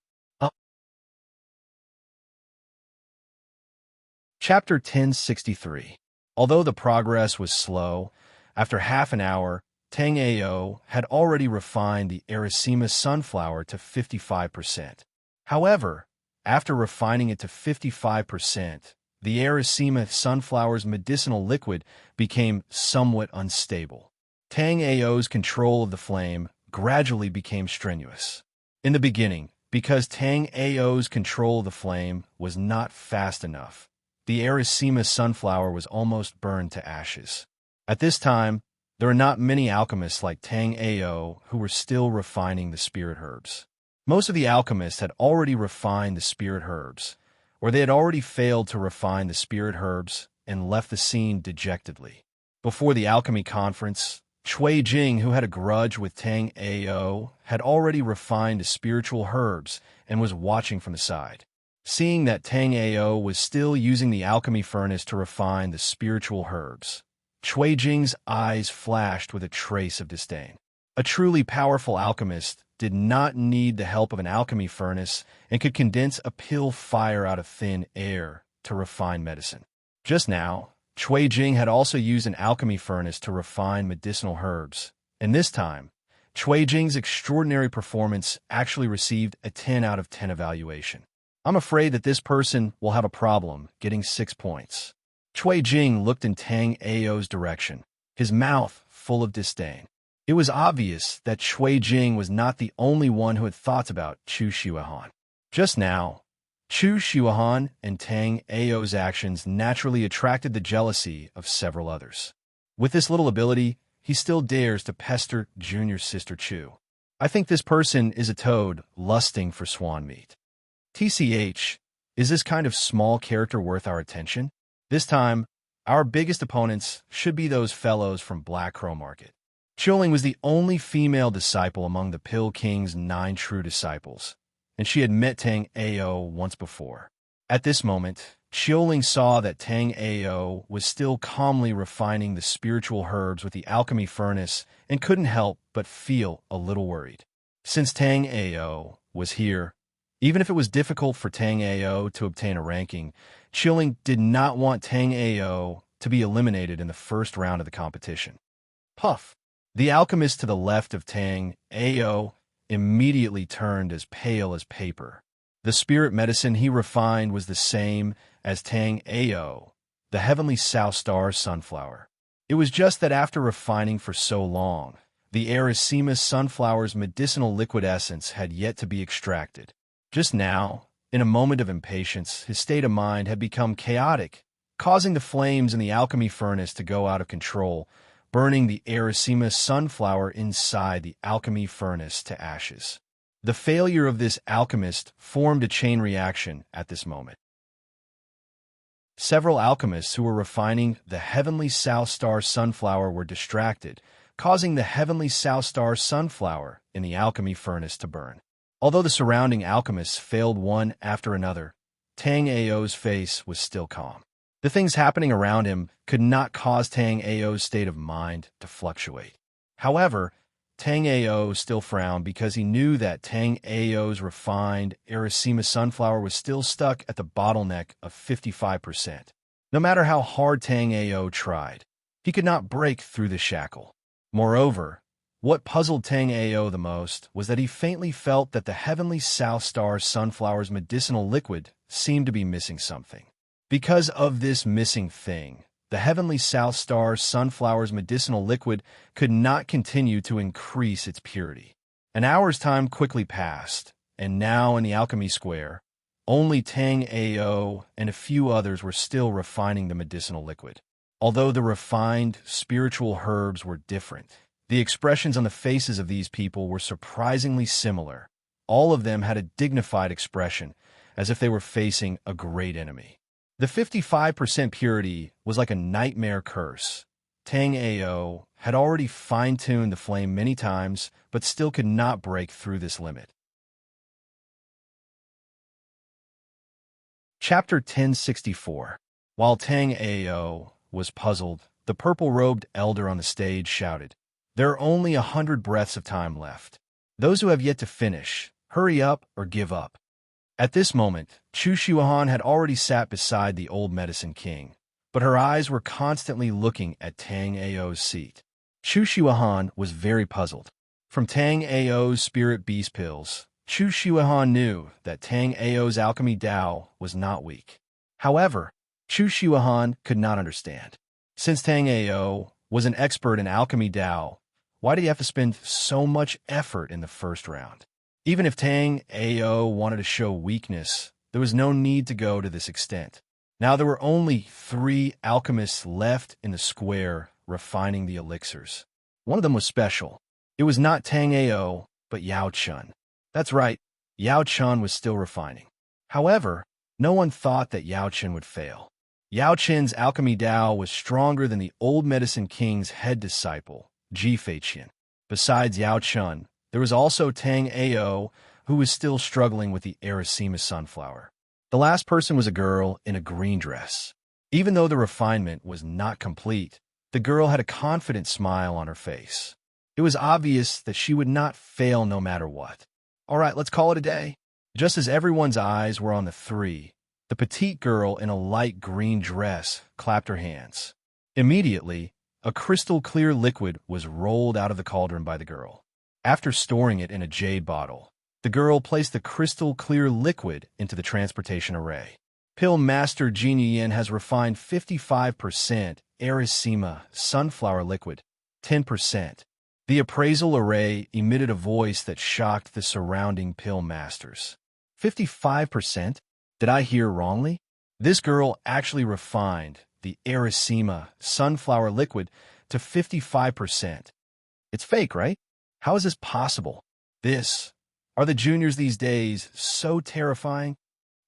Chapter 1063. Although the progress was slow, after half an hour, Tang Ao had already refined the Erycema sunflower to 55%. However, after refining it to 55%, the Erycema sunflower's medicinal liquid became somewhat unstable. Tang Ao's control of the flame gradually became strenuous. In the beginning, because Tang Ao's control of the flame was not fast enough, the Erycema sunflower was almost burned to ashes. At this time, There are not many alchemists like Tang Ao who were still refining the spirit herbs. Most of the alchemists had already refined the spirit herbs, or they had already failed to refine the spirit herbs and left the scene dejectedly. Before the alchemy conference, Cui Jing, who had a grudge with Tang Ao, had already refined the spiritual herbs and was watching from the side. Seeing that Tang Ao was still using the alchemy furnace to refine the spiritual herbs, Cui Jing's eyes flashed with a trace of disdain. A truly powerful alchemist did not need the help of an alchemy furnace and could condense a pill fire out of thin air to refine medicine. Just now, Cui Jing had also used an alchemy furnace to refine medicinal herbs, and this time, Cui Jing's extraordinary performance actually received a 10 out of 10 evaluation. I'm afraid that this person will have a problem getting 6 points. Cui Jing looked in Tang Ao's direction, his mouth full of disdain. It was obvious that Cui Jing was not the only one who had thoughts about Chu Xuehan. Just now, Chu Xuehan and Tang Ao's actions naturally attracted the jealousy of several others. With this little ability, he still dares to pester junior sister Chu. I think this person is a toad lusting for swan meat. TCH, is this kind of small character worth our attention? This time, our biggest opponents should be those fellows from Black Crow Market. Qiuling was the only female disciple among the Pill King's 9 true disciples, and she had met Tang Ao once before. At this moment, Qiuling saw that Tang Ao was still calmly refining the spiritual herbs with the alchemy furnace and couldn't help but feel a little worried. Since Tang Ao was here, even if it was difficult for Tang Ao to obtain a ranking, Qiuling did not want Tang Ao to be eliminated in the first round of the competition. Puff! The alchemist to the left of Tang Ao immediately turned as pale as paper. The spirit medicine he refined was the same as Tang Ao, the heavenly South Star sunflower. It was just that after refining for so long, the Erysimas sunflower's medicinal liquid essence had yet to be extracted. Just now, in a moment of impatience, his state of mind had become chaotic, causing the flames in the alchemy furnace to go out of control, burning the Erysimas sunflower inside the alchemy furnace to ashes. The failure of this alchemist formed a chain reaction at this moment. Several alchemists who were refining the heavenly South Star sunflower were distracted, causing the heavenly South Star sunflower in the alchemy furnace to burn. Although the surrounding alchemists failed one after another, Tang Ao's face was still calm. The things happening around him could not cause Tang Ao's state of mind to fluctuate. However, Tang Ao still frowned because he knew that Tang Ao's refined Erysimas sunflower was still stuck at the bottleneck of 55%. No matter how hard Tang Ao tried, he could not break through the shackle. Moreover, what puzzled Tang Ao the most was that he faintly felt that the heavenly South Star sunflower's medicinal liquid seemed to be missing something. Because of this missing thing, the heavenly South Star sunflower's medicinal liquid could not continue to increase its purity. An hour's time quickly passed, and now in the alchemy square, only Tang Ao and a few others were still refining the medicinal liquid. Although the refined spiritual herbs were different, the expressions on the faces of these people were surprisingly similar. All of them had a dignified expression, as if they were facing a great enemy. The 55% purity was like a nightmare curse. Tang Ao had already fine-tuned the flame many times, but still could not break through this limit. Chapter 1064. While Tang Ao was puzzled, the purple-robed elder on the stage shouted, "There are only 100 breaths of time left. Those who have yet to finish, hurry up or give up." At this moment, Chu Xuehan had already sat beside the old medicine king, but her eyes were constantly looking at Tang Ao's seat. Chu Xuehan was very puzzled. From Tang Ao's spirit beast pills, Chu Xuehan knew that Tang Ao's alchemy Dao was not weak. However, Chu Xuehan could not understand. Since Tang Ao was an expert in alchemy Dao, why did he have to spend so much effort in the first round? Even if Tang Ao wanted to show weakness, there was no need to go to this extent. Now there were only 3 alchemists left in the square refining the elixirs. One of them was special. It was not Tang Ao, but Yao Chun. That's right, Yao Chun was still refining. However, no one thought that Yao Chun would fail. Yao Chun's alchemy Dao was stronger than the old medicine king's head disciple, Ji Feiqian. Besides Yao Chun, there was also Tang Ao, who was still struggling with the Erisima sunflower. The last person was a girl in a green dress. Even though the refinement was not complete, the girl had a confident smile on her face. It was obvious that she would not fail no matter what. All right, let's call it a day. Just as everyone's eyes were on the three, the petite girl in a light green dress clapped her hands. Immediately, a crystal-clear liquid was rolled out of the cauldron by the girl. After storing it in a jade bottle, the girl placed the crystal-clear liquid into the transportation array. Pill Master Jin Yin has refined 55% Erisima sunflower liquid, 10%. The appraisal array emitted a voice that shocked the surrounding pill masters. 55%? Did I hear wrongly? This girl actually refined the Erisima sunflower liquid to 55%. It's fake, right? How is this possible? Are the juniors these days so terrifying?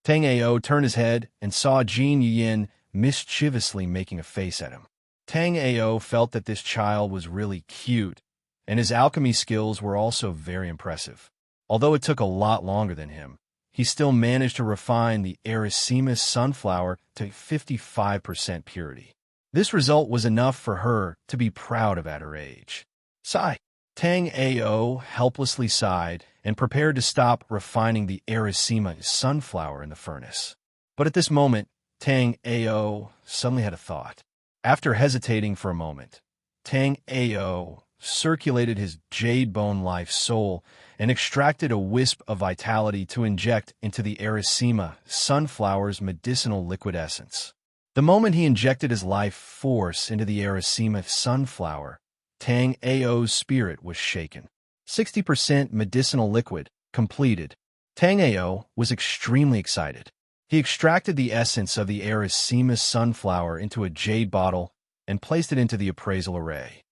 Tang Ao turned his head and saw Jin Yin mischievously making a face at him. Tang Ao felt that this child was really cute, and his alchemy skills were also very impressive. Although it took a lot longer than him, he still managed to refine the Erisima sunflower to 55% purity. This result was enough for her to be proud of at her age. Sigh. Tang Ao helplessly sighed and prepared to stop refining the Erisima sunflower in the furnace. But at this moment, Tang Ao suddenly had a thought. After hesitating for a moment, Tang Ao circulated his jade bone-life soul and extracted a wisp of vitality to inject into the Erisima sunflower's medicinal liquid essence. The moment he injected his life force into the Erisima sunflower, Tang Ao's spirit was shaken. 60% medicinal liquid, completed. Tang Ao was extremely excited. He extracted the essence of the Erisima sunflower into a jade bottle and placed it into the appraisal array.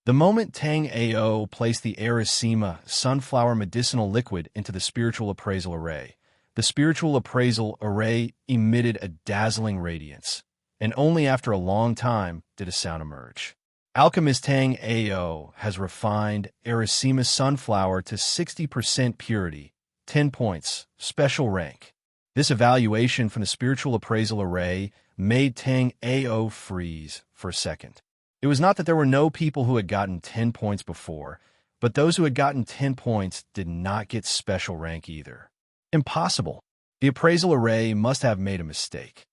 The moment Tang Ao placed the Erisima sunflower medicinal liquid into the spiritual appraisal array, the spiritual appraisal array emitted a dazzling radiance, and only after a long time did a sound emerge. Alchemist Tang Ao has refined Erisima sunflower to 60% purity, 10 points, special rank. This evaluation from the spiritual appraisal array made Tang Ao freeze for a second. It was not that there were no people who had gotten 10 points before, but those who had gotten 10 points did not get special rank either. Impossible. The appraisal array must have made a mistake.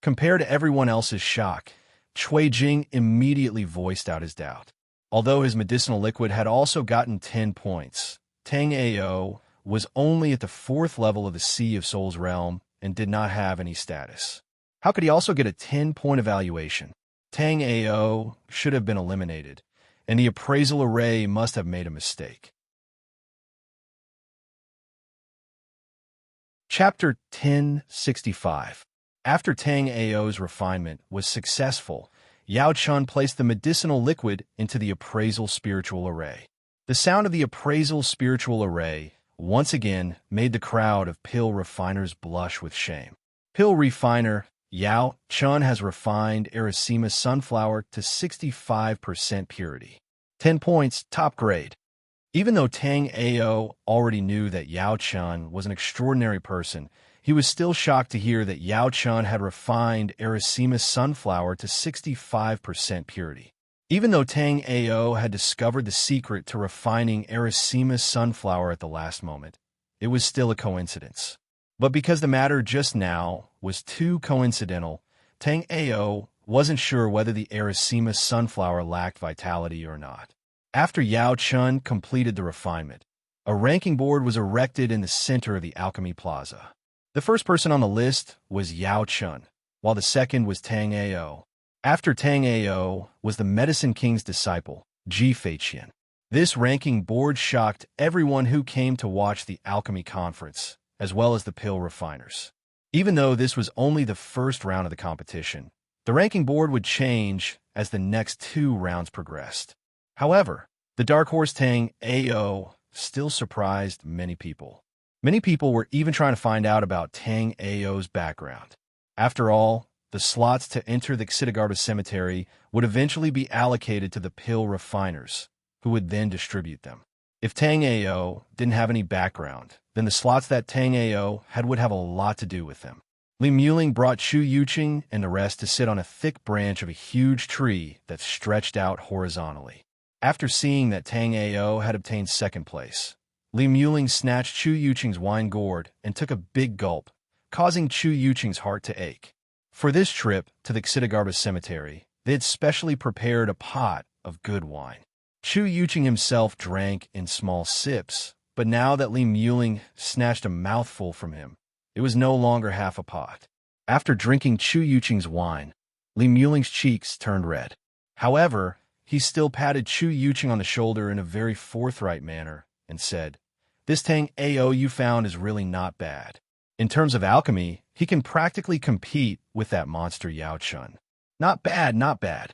Compared to everyone else's shock, Cui Jing immediately voiced out his doubt. Although his medicinal liquid had also gotten 10 points, Tang Ao was only at the 4th level of the Sea of Souls realm and did not have any status. How could he also get a 10-point evaluation? Tang Ao should have been eliminated, and the appraisal array must have made a mistake. Chapter 1065. After Tang Ao's refinement was successful, Yao Chun placed the medicinal liquid into the appraisal spiritual array. The sound of the appraisal spiritual array once again made the crowd of pill refiners blush with shame. Pill refiner Yao Chun has refined Erisima sunflower to 65% purity. 10 points, top grade. Even though Tang Ao already knew that Yao Chun was an extraordinary person, he was still shocked to hear that Yao Chun had refined Erisima sunflower to 65% purity. Even though Tang Ao had discovered the secret to refining Erisima sunflower at the last moment, it was still a coincidence. But because the matter just now was too coincidental, Tang Ao wasn't sure whether the Erisima sunflower lacked vitality or not. After Yao Chun completed the refinement, a ranking board was erected in the center of the Alchemy Plaza. The first person on the list was Yao Chun, while the second was Tang Ao. After Tang Ao was the Medicine King's disciple, Ji Feiqian. This ranking board shocked everyone who came to watch the Alchemy Conference, as well as the pill refiners. Even though this was only the first round of the competition, The ranking board would change as the next 2 rounds progressed. However, the dark horse Tang Ao still surprised many people. Many people were even trying to find out about Tang Ao's background. After all, the slots to enter the Xitigarbis cemetery would eventually be allocated to the pill refiners, who would then distribute them. If Tang Ao didn't have any background, then the slots that Tang Ao had would have a lot to do with them. Li Muling brought Chu Yuqing and the rest to sit on a thick branch of a huge tree that stretched out horizontally. After seeing that Tang Ao had obtained second place, Li Muling snatched Chu Yuqing's wine gourd and took a big gulp, causing Chu Yuqing's heart to ache. For this trip to the Xitigarbis cemetery, they had specially prepared a pot of good wine. Chu Yuqing himself drank in small sips, but now that Li Muling snatched a mouthful from him, it was no longer half a pot. After drinking Chu Yuqing's wine, Li Muling's cheeks turned red. However, he still patted Chu Yuqing on the shoulder in a very forthright manner and said, "This Tang Ao you found is really not bad. In terms of alchemy, he can practically compete with that monster Yao Chun. Not bad, not bad."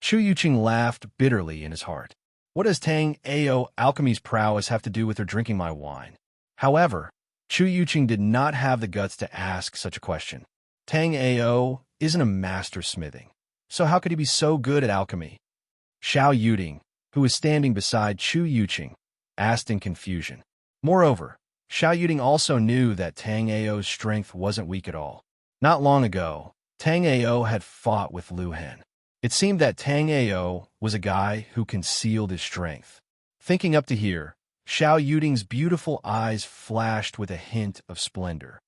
Chu Yuqing laughed bitterly in his heart. What does Tang Ao alchemy's prowess have to do with her drinking my wine? However, Chu Yuqing did not have the guts to ask such a question. Tang Ao isn't a master smithing, so how could he be so good at alchemy? Xiao Yuding, who was standing beside Chu Yuqing, asked in confusion. Moreover, Xiao Yuding also knew that Tang Ao's strength wasn't weak at all. Not long ago, Tang Ao had fought with Lu Hen. It seemed that Tang Ao was a guy who concealed his strength. Thinking up to here, Xiao Yuding's beautiful eyes flashed with a hint of splendor.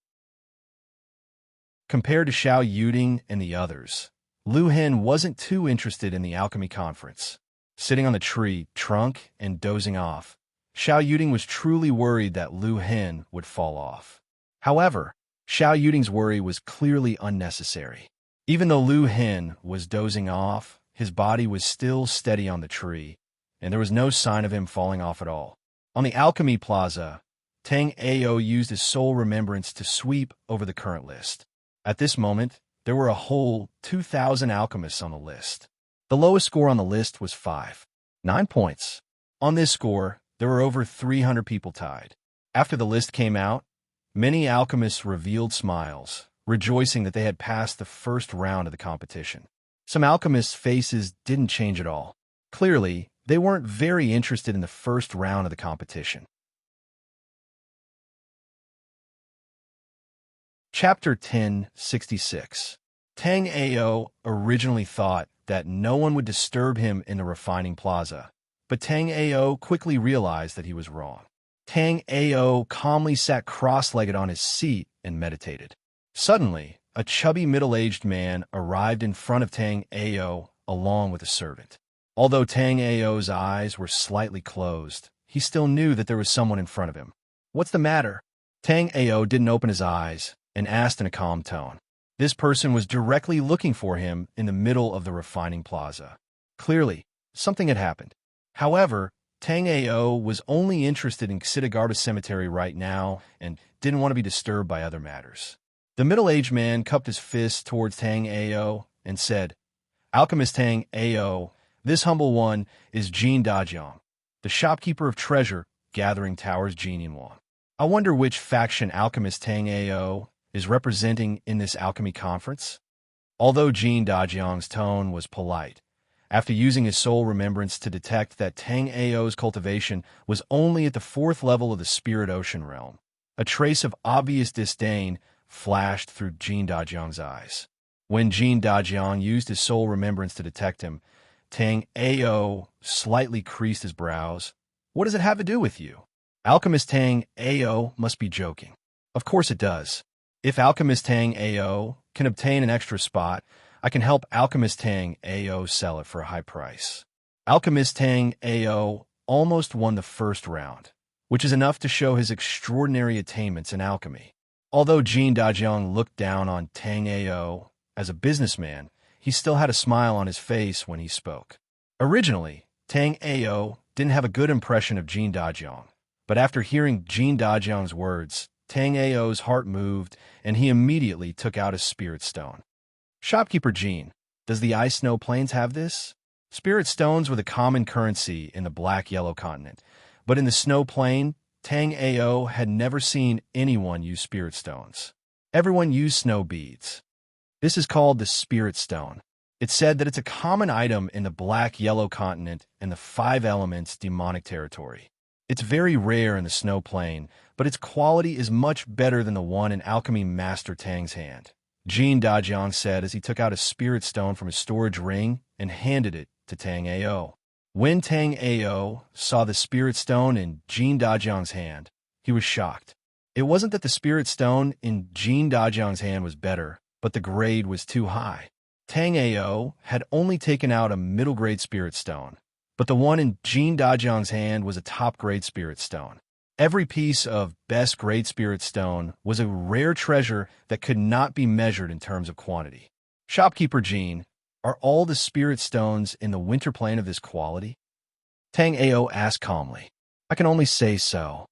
Compared to Xiao Yuding and the others, Lu Hen wasn't too interested in the alchemy conference. Sitting on the tree trunk and dozing off, Xiao Yuding was truly worried that Lu Hen would fall off. However, Xiao Yuding's worry was clearly unnecessary. Even though Lu Hen was dozing off, his body was still steady on the tree, and there was no sign of him falling off at all. On the alchemy plaza, Tang Ao used his soul remembrance to sweep over the current list. At this moment, there were a whole 2,000 alchemists on the list. The lowest score on the list was 9 points. On this score, there were over 300 people tied. After the list came out, many alchemists revealed smiles, rejoicing that they had passed the first round of the competition. Some alchemists' faces didn't change at all. Clearly, they weren't very interested in the first round of the competition. Chapter 1066. Tang Ao originally thought that no one would disturb him in the refining plaza, but Tang Ao quickly realized that he was wrong. Tang Ao calmly sat cross-legged on his seat and meditated. Suddenly, a chubby middle-aged man arrived in front of Tang Ao along with a servant. Although Tang Ao's eyes were slightly closed, he still knew that there was someone in front of him. "What's the matter?" Tang Ao didn't open his eyes and asked in a calm tone. This person was directly looking for him in the middle of the refining plaza. Clearly, something had happened. However, Tang Ao was only interested in Xitigarbis Cemetery right now and didn't want to be disturbed by other matters. The middle-aged man cupped his fist towards Tang Ao and said, "Alchemist Tang Ao, this humble one is Jin Dajiang, the shopkeeper of treasure gathering towers Jinyuan. I wonder which faction Alchemist Tang Ao is representing in this alchemy conference?" Although Jin Dajiang's tone was polite, after using his soul remembrance to detect that Tang Ao's cultivation was only at the 4th level of the spirit ocean realm, a trace of obvious disdain flashed through Jin Dajiang's eyes. When Jin Dajiang used his soul remembrance to detect him, Tang Ao slightly creased his brows. "What does it have to do with you?" Alchemist Tang Ao must be joking. Of course it does. If Alchemist Tang Ao can obtain an extra spot, I can help Alchemist Tang Ao sell it for a high price. Alchemist Tang Ao almost won the first round, which is enough to show his extraordinary attainments in alchemy. Although Jin Dajiang looked down on Tang Ao as a businessman, he still had a smile on his face when he spoke. Originally, Tang Ao didn't have a good impression of Jin Dajiang, but after hearing Jin Dajiang's words, Tang Ao's heart moved and he immediately took out his spirit stone. Shopkeeper Jean, does the ice snow plains have this? Spirit stones were the common currency in the black-yellow continent, but in the snow plain, Tang Ao had never seen anyone use spirit stones. Everyone used snow beads. This is called the spirit stone. It's said that it's a common item in the black-yellow continent and the five elements demonic territory. It's very rare in the snow plain, but its quality is much better than the one in alchemy master Tang's hand. Jean Dajiang said as he took out a spirit stone from his storage ring and handed it to Tang Ao. When Tang Ao saw the spirit stone in Jean Dajiang's hand, he was shocked. It wasn't that the spirit stone in Jean Dajiang's hand was better, but the grade was too high. Tang Ao had only taken out a middle-grade spirit stone, but the one in Jean Dajiang's hand was a top-grade spirit stone. Every piece of best-grade spirit stone was a rare treasure that could not be measured in terms of quantity. Shopkeeper Jean, are all the spirit stones in the winter plane of this quality? Tang Ao asked calmly. I can only say so.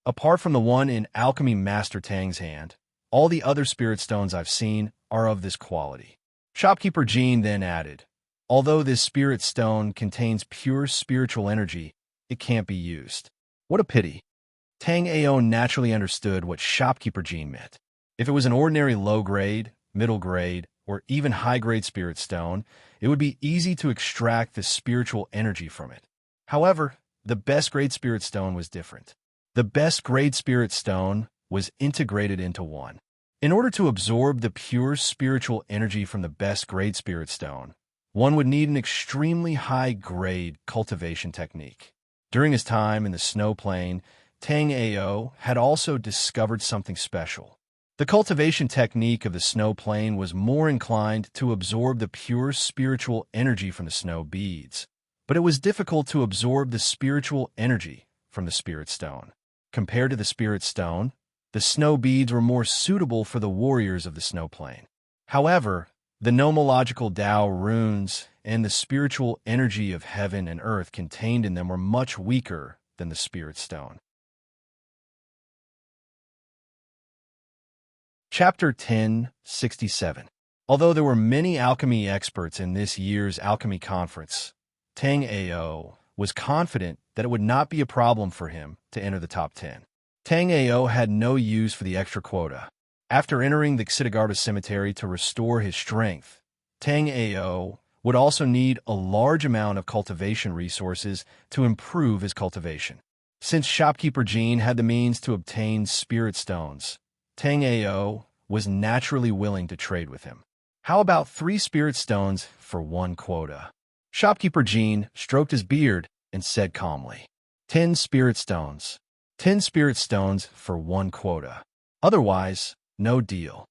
Apart from the one in alchemy master Tang's hand, all the other spirit stones I've seen are of this quality. Shopkeeper Jean then added, although this spirit stone contains pure spiritual energy, it can't be used. What a pity. Tang Ao naturally understood what Shopkeeper Jean meant. If it was an ordinary low-grade, middle-grade, or even high-grade spirit stone, it would be easy to extract the spiritual energy from it. However, the best-grade spirit stone was different. The best-grade spirit stone was integrated into one. In order to absorb the pure spiritual energy from the best-grade spirit stone, one would need an extremely high-grade cultivation technique. During his time in the snow plain, Tang Ao had also discovered something special. The cultivation technique of the snow plain was more inclined to absorb the pure spiritual energy from the snow beads, but it was difficult to absorb the spiritual energy from the spirit stone. Compared to the spirit stone, the snow beads were more suitable for the warriors of the snow plain. However, the nomological Tao runes and the spiritual energy of heaven and earth contained in them were much weaker than the spirit stone. Chapter 1067. Although there were many alchemy experts in this year's alchemy conference, Tang Ao was confident that it would not be a problem for him to enter the top 10. Tang Ao had no use for the extra quota. After entering the Xitigarbha cemetery to restore his strength, Tang Ao would also need a large amount of cultivation resources to improve his cultivation. Since Shopkeeper Jean had the means to obtain spirit stones, Tang Ao was naturally willing to trade with him. How about 3 spirit stones for 1 quota? Shopkeeper Jean stroked his beard and said calmly, 10 spirit stones. 10 spirit stones for 1 quota. Otherwise, no deal.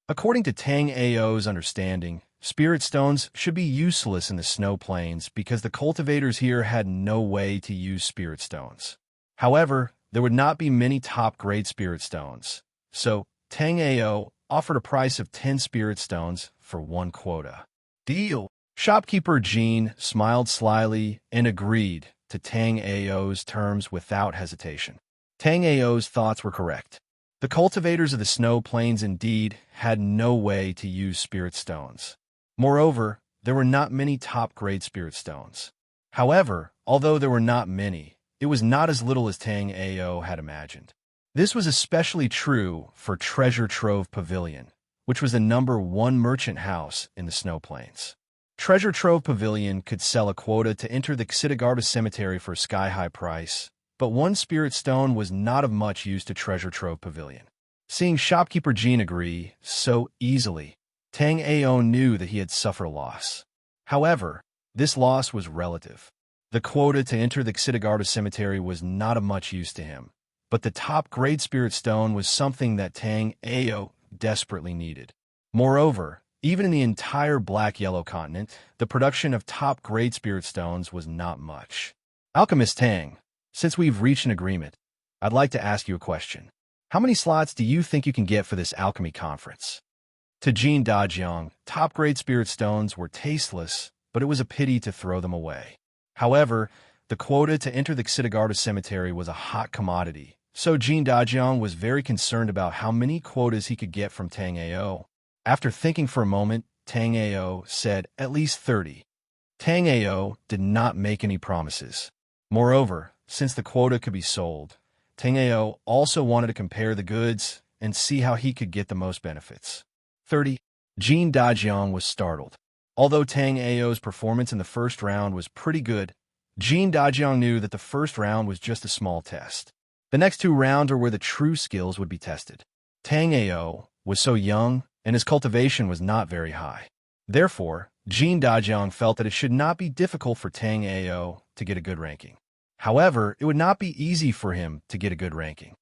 According to Tang Ao's understanding, spirit stones should be useless in the snow plains because the cultivators here had no way to use spirit stones. However, there would not be many top-grade spirit stones. So, Tang Ao offered a price of 10 spirit stones for 1 quota. Deal! Shopkeeper Jean smiled slyly and agreed to Tang Ao's terms without hesitation. Tang Ao's thoughts were correct. The cultivators of the snow plains indeed had no way to use spirit stones. Moreover, there were not many top-grade spirit stones. However, although there were not many, it was not as little as Tang Ao had imagined. This was especially true for Treasure Trove Pavilion, which was the #1 merchant house in the snow plains. Treasure Trove Pavilion could sell a quota to enter the Xitigarbha cemetery for a sky-high price, but 1 spirit stone was not of much use to Treasure Trove Pavilion. Seeing Shopkeeper Jean agree so easily, Tang Ao knew that he had suffered a loss. However, this loss was relative. The quota to enter the Xitigarbha cemetery was not of much use to him, but the top-grade spirit stone was something that Tang Ao desperately needed. Moreover, even in the entire black-yellow continent, the production of top-grade spirit stones was not much. Alchemist Tang, since we've reached an agreement, I'd like to ask you a question. How many slots do you think you can get for this alchemy conference? To Jean Dajiang, top-grade spirit stones were tasteless, but it was a pity to throw them away. However, the quota to enter the Xitigarbha cemetery was a hot commodity, so Jean Dajiang was very concerned about how many quotas he could get from Tang Ao. After thinking for a moment, Tang Ao said at least 30. Tang Ao did not make any promises. Moreover, since the quota could be sold, Tang Ao also wanted to compare the goods and see how he could get the most benefits. 30. Jean Dajiang was startled. Although Tang Ao's performance in the first round was pretty good, Jean Dajiang knew that the first round was just a small test. The next two rounds are where the true skills would be tested. Tang Ao was so young, and his cultivation was not very high. Therefore, Jean Dajiang felt that it should not be difficult for Tang Ao to get a good ranking. However, it would not be easy for him to get a good ranking.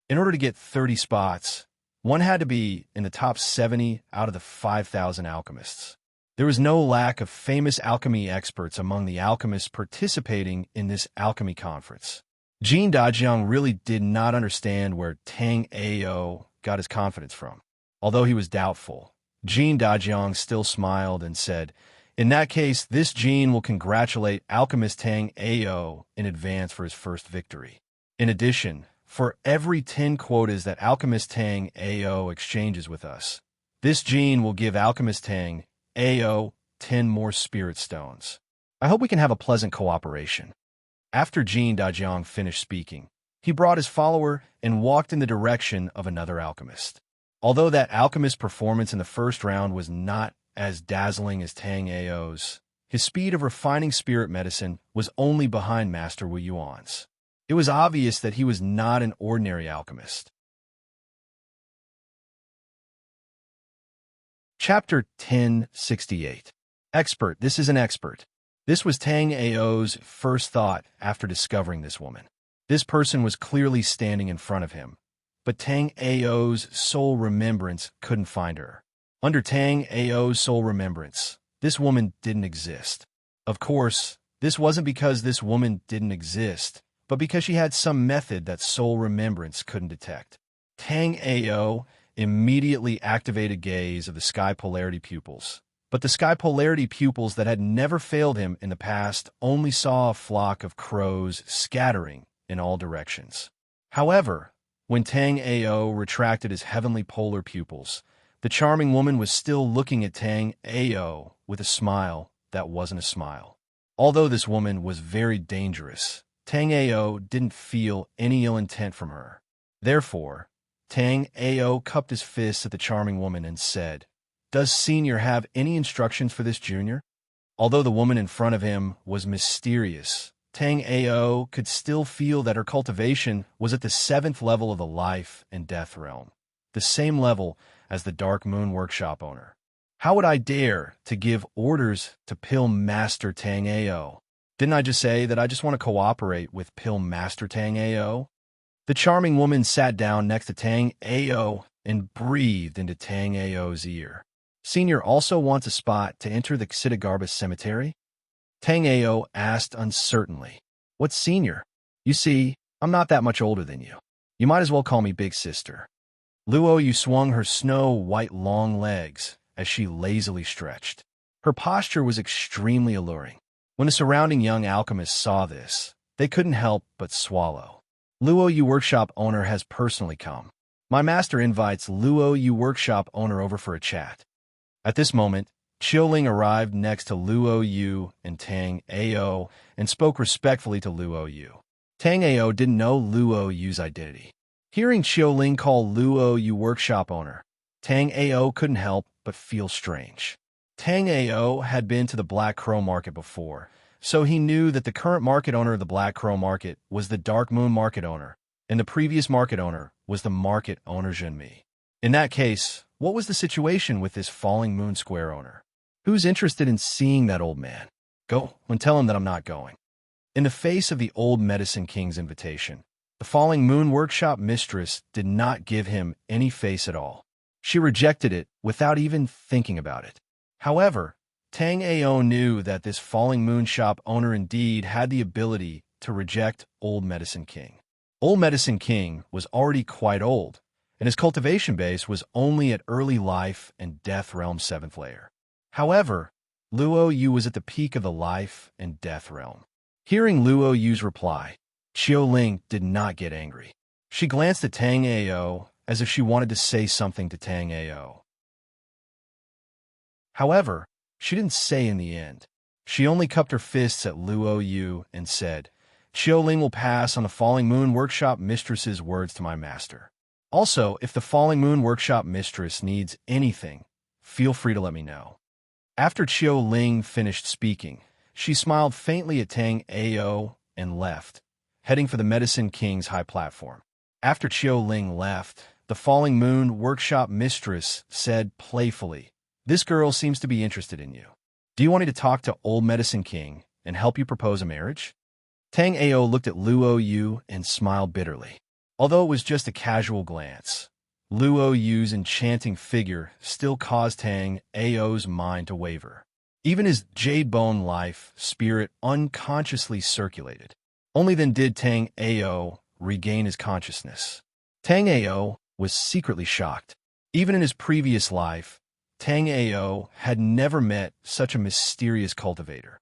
In order to get 30 spots, one had to be in the top 70 out of the 5,000 alchemists. There was no lack of famous alchemy experts among the alchemists participating in this alchemy conference. Jean Dajiang really did not understand where Tang Ao got his confidence from. Although he was doubtful, Jean Dajiang still smiled and said, "In that case, this Jean will congratulate alchemist Tang Ao in advance for his first victory. In addition, for every 10 quotas that alchemist Tang Ao exchanges with us, this Jean will give alchemist Tang Ao 10 more spirit stones. I hope we can have a pleasant cooperation." After Jean Dajiang finished speaking, he brought his follower and walked in the direction of another alchemist. Although that alchemist's performance in the first round was not as dazzling as Tang Ao's, his speed of refining spirit medicine was only behind Master Wu Yuan's. It was obvious that he was not an ordinary alchemist. Chapter 1068. Expert. This is an expert. This was Tang Ao's first thought after discovering this woman. This person was clearly standing in front of him, but Tang Ao's soul remembrance couldn't find her. Under Tang Ao's soul remembrance, this woman didn't exist. Of course, this wasn't because this woman didn't exist, but because she had some method that soul remembrance couldn't detect. Tang Ao immediately activated gaze of the sky polarity pupils. But the sky polarity pupils that had never failed him in the past only saw a flock of crows scattering in all directions. However, when Tang Ao retracted his heavenly polar pupils, the charming woman was still looking at Tang Ao with a smile that wasn't a smile. Although this woman was very dangerous, Tang Ao didn't feel any ill intent from her. Therefore, Tang Ao cupped his fists at the charming woman and said, "Does Senior have any instructions for this junior?" Although the woman in front of him was mysterious, Tang Ao could still feel that her cultivation was at the 7th level of the life and death realm, the same level as the Dark Moon Workshop owner. How would I dare to give orders to Pill Master Tang Ao? Didn't I just say that I just want to cooperate with Pill Master Tang Ao? The charming woman sat down next to Tang Ao and breathed into Tang Ao's ear. "Senior also wants a spot to enter the Xitigarbus cemetery?" Tang Ao asked uncertainly. "What's Senior? You see, I'm not that much older than you. You might as well call me Big Sister." Luo Yu swung her snow-white long legs as she lazily stretched. Her posture was extremely alluring. When the surrounding young alchemists saw this, they couldn't help but swallow. "Luo Yu Workshop owner has personally come. My master invites Luo Yu Workshop owner over for a chat." At this moment, Ling arrived next to Luo Yu and Tang Ao and spoke respectfully to Luo Yu. Tang Ao didn't know Luo Yu's identity. Hearing Ling call Luo Yu Workshop owner, Tang Ao couldn't help but feel strange. Tang Ao had been to the Black Crow Market before, so he knew that the current market owner of the Black Crow Market was the Dark Moon Market owner, and the previous market owner was the market owner Zhenmi. In that case, what was the situation with this Falling Moon Square owner? Who's interested in seeing that old man? Go and tell him that I'm not going. In the face of the old Medicine King's invitation, the Falling Moon Workshop mistress did not give him any face at all. She rejected it without even thinking about it. However, Tang Ao knew that this Falling Moon Shop owner indeed had the ability to reject Old Medicine King. Old Medicine King was already quite old, and his cultivation base was only at early life and death realm 7th layer. However, Luo Yu was at the peak of the life and death realm. Hearing Luo Yu's reply, Ling did not get angry. She glanced at Tang Ao as if she wanted to say something to Tang Ao. However, she didn't say in the end. She only cupped her fists at Luo Yu and said, "Xiao Ling will pass on the Falling Moon Workshop Mistress's words to my master. Also, if the Falling Moon Workshop Mistress needs anything, feel free to let me know." After Xiao Ling finished speaking, she smiled faintly at Tang Ao and left, heading for the Medicine King's high platform. After Xiao Ling left, the Falling Moon Workshop Mistress said playfully, "This girl seems to be interested in you. Do you want me to talk to Old Medicine King and help you propose a marriage?" Tang Ao looked at Luo Yu and smiled bitterly. Although it was just a casual glance, Luo Yu's enchanting figure still caused Tang Ao's mind to waver. Even his jade bone life spirit unconsciously circulated. Only then did Tang Ao regain his consciousness. Tang Ao was secretly shocked. Even in his previous life, Tang Ao had never met such a mysterious cultivator.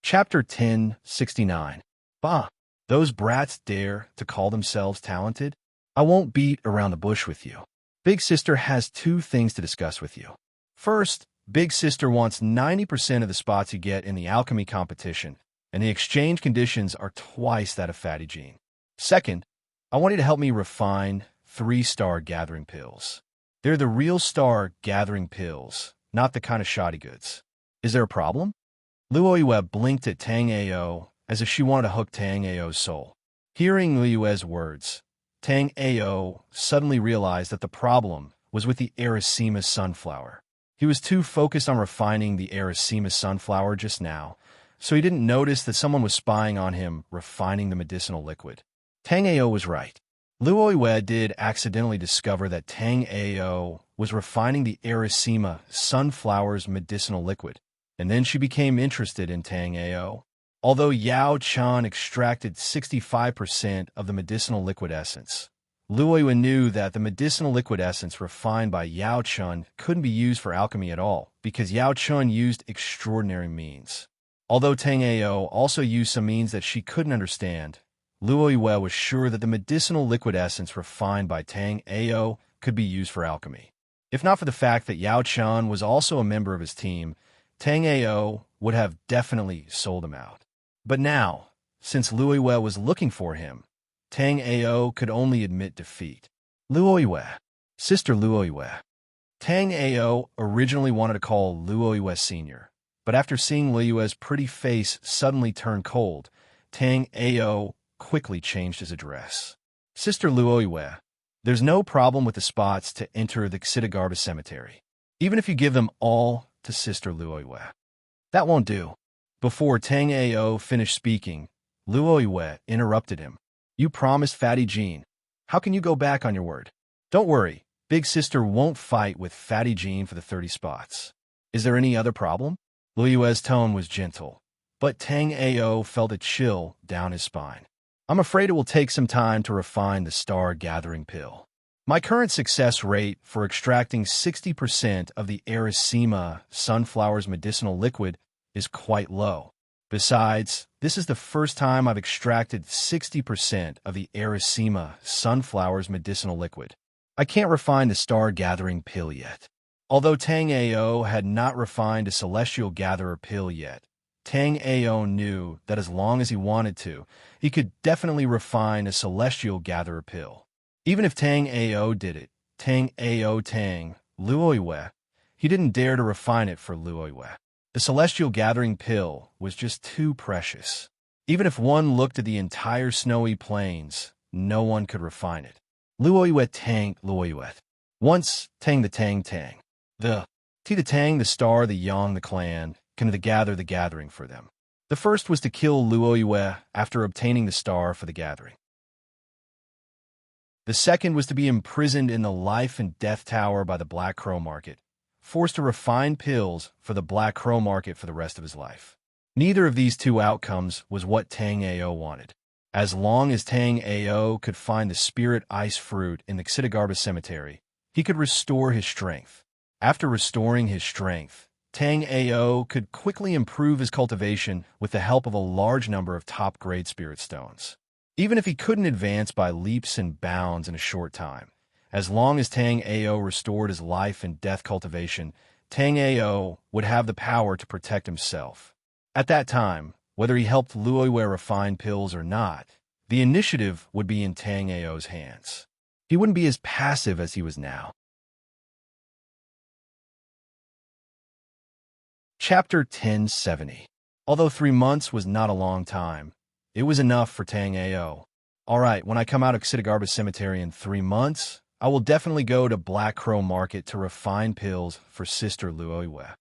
Chapter 1069. Bah! Those brats dare to call themselves talented? I won't beat around the bush with you. Big Sister has two things to discuss with you. First, Big Sister wants 90% of the spots you get in the alchemy competition, and the exchange conditions are twice that of Fatty Jean. Second, I want you to help me refine 3-star gathering pills. They're the real star gathering pills, not the kind of shoddy goods. Is there a problem? Luo Yue blinked at Tang Ao as if she wanted to hook Tang Ao's soul. Hearing Luo Yue's words, Tang Ao suddenly realized that the problem was with the Erisima sunflower. He was too focused on refining the Erisima sunflower just now, so he didn't notice that someone was spying on him refining the medicinal liquid. Tang Ao was right. Luo Yue did accidentally discover that Tang Ao was refining the Erisima sunflower's medicinal liquid, and then she became interested in Tang Ao. Although Yao Chan extracted 65% of the medicinal liquid essence, Luo Yue knew that the medicinal liquid essence refined by Yao Chun couldn't be used for alchemy at all, because Yao Chun used extraordinary means. Although Tang Ao also used some means that she couldn't understand, Luo Yue was sure that the medicinal liquid essence refined by Tang Ao could be used for alchemy. If not for the fact that Yao Chan was also a member of his team, Tang Ao would have definitely sold him out. But now, since Luo Yue was looking for him, Tang Ao could only admit defeat. Luo Yue, Sister Luo Yue. Tang Ao originally wanted to call Luo Yue Sr., but after seeing Luo Yue's pretty face suddenly turn cold, Tang Ao quickly changed his address. Sister Luo Yue, there's no problem with the spots to enter the Xidagarba cemetery, even if you give them all to Sister Luo Yue. That won't do. Before Tang Ao finished speaking, Luo Yue interrupted him. You promised Fatty Jean. How can you go back on your word? Don't worry, Big Sister won't fight with Fatty Jean for the 30 spots. Is there any other problem? Luo Yue's tone was gentle, but Tang Ao felt a chill down his spine. I'm afraid it will take some time to refine the star gathering pill. My current success rate for extracting 60% of the Erisima sunflower's medicinal liquid is quite low. Besides, this is the first time I've extracted 60% of the Erisima sunflower's medicinal liquid. I can't refine the star gathering pill yet. Although Tang Ao had not refined a celestial gatherer pill yet, Tang Ao knew that as long as he wanted to, he could definitely refine a celestial gatherer pill. Even if Tang Ao did it, Tang Luo Yue, he didn't dare to refine it for Luo Yue. The celestial gathering pill was just too precious. Even if one looked at the entire snowy plains, no one could refine it. Luo Yue Tang Luo Yue. Once Tang the Tang Tang. The Tang the star, the Yang the clan, can gather the gathering for them. The first was to kill Luo Yue after obtaining the star for the gathering. The second was to be imprisoned in the life and death tower by the Black Crow Market, forced to refine pills for the Black Crow Market for the rest of his life. Neither of these two outcomes was what Tang Ao wanted. As long as Tang Ao could find the spirit ice fruit in the Xidagarba cemetery, he could restore his strength. After restoring his strength, Tang Ao could quickly improve his cultivation with the help of a large number of top-grade spirit stones. even if he couldn't advance by leaps and bounds in a short time. As long as Tang Ao restored his life and death cultivation, Tang Ao would have the power to protect himself. At that time, whether he helped Luoyue refine pills or not, the initiative would be in Tang Ao's hands. He wouldn't be as passive as he was now. Chapter 1070. Although 3 months was not a long time, it was enough for Tang Ao. All right, when I come out of Xitagarba Cemetery in 3 months, I will definitely go to Black Crow Market to refine pills for Sister Luoyue.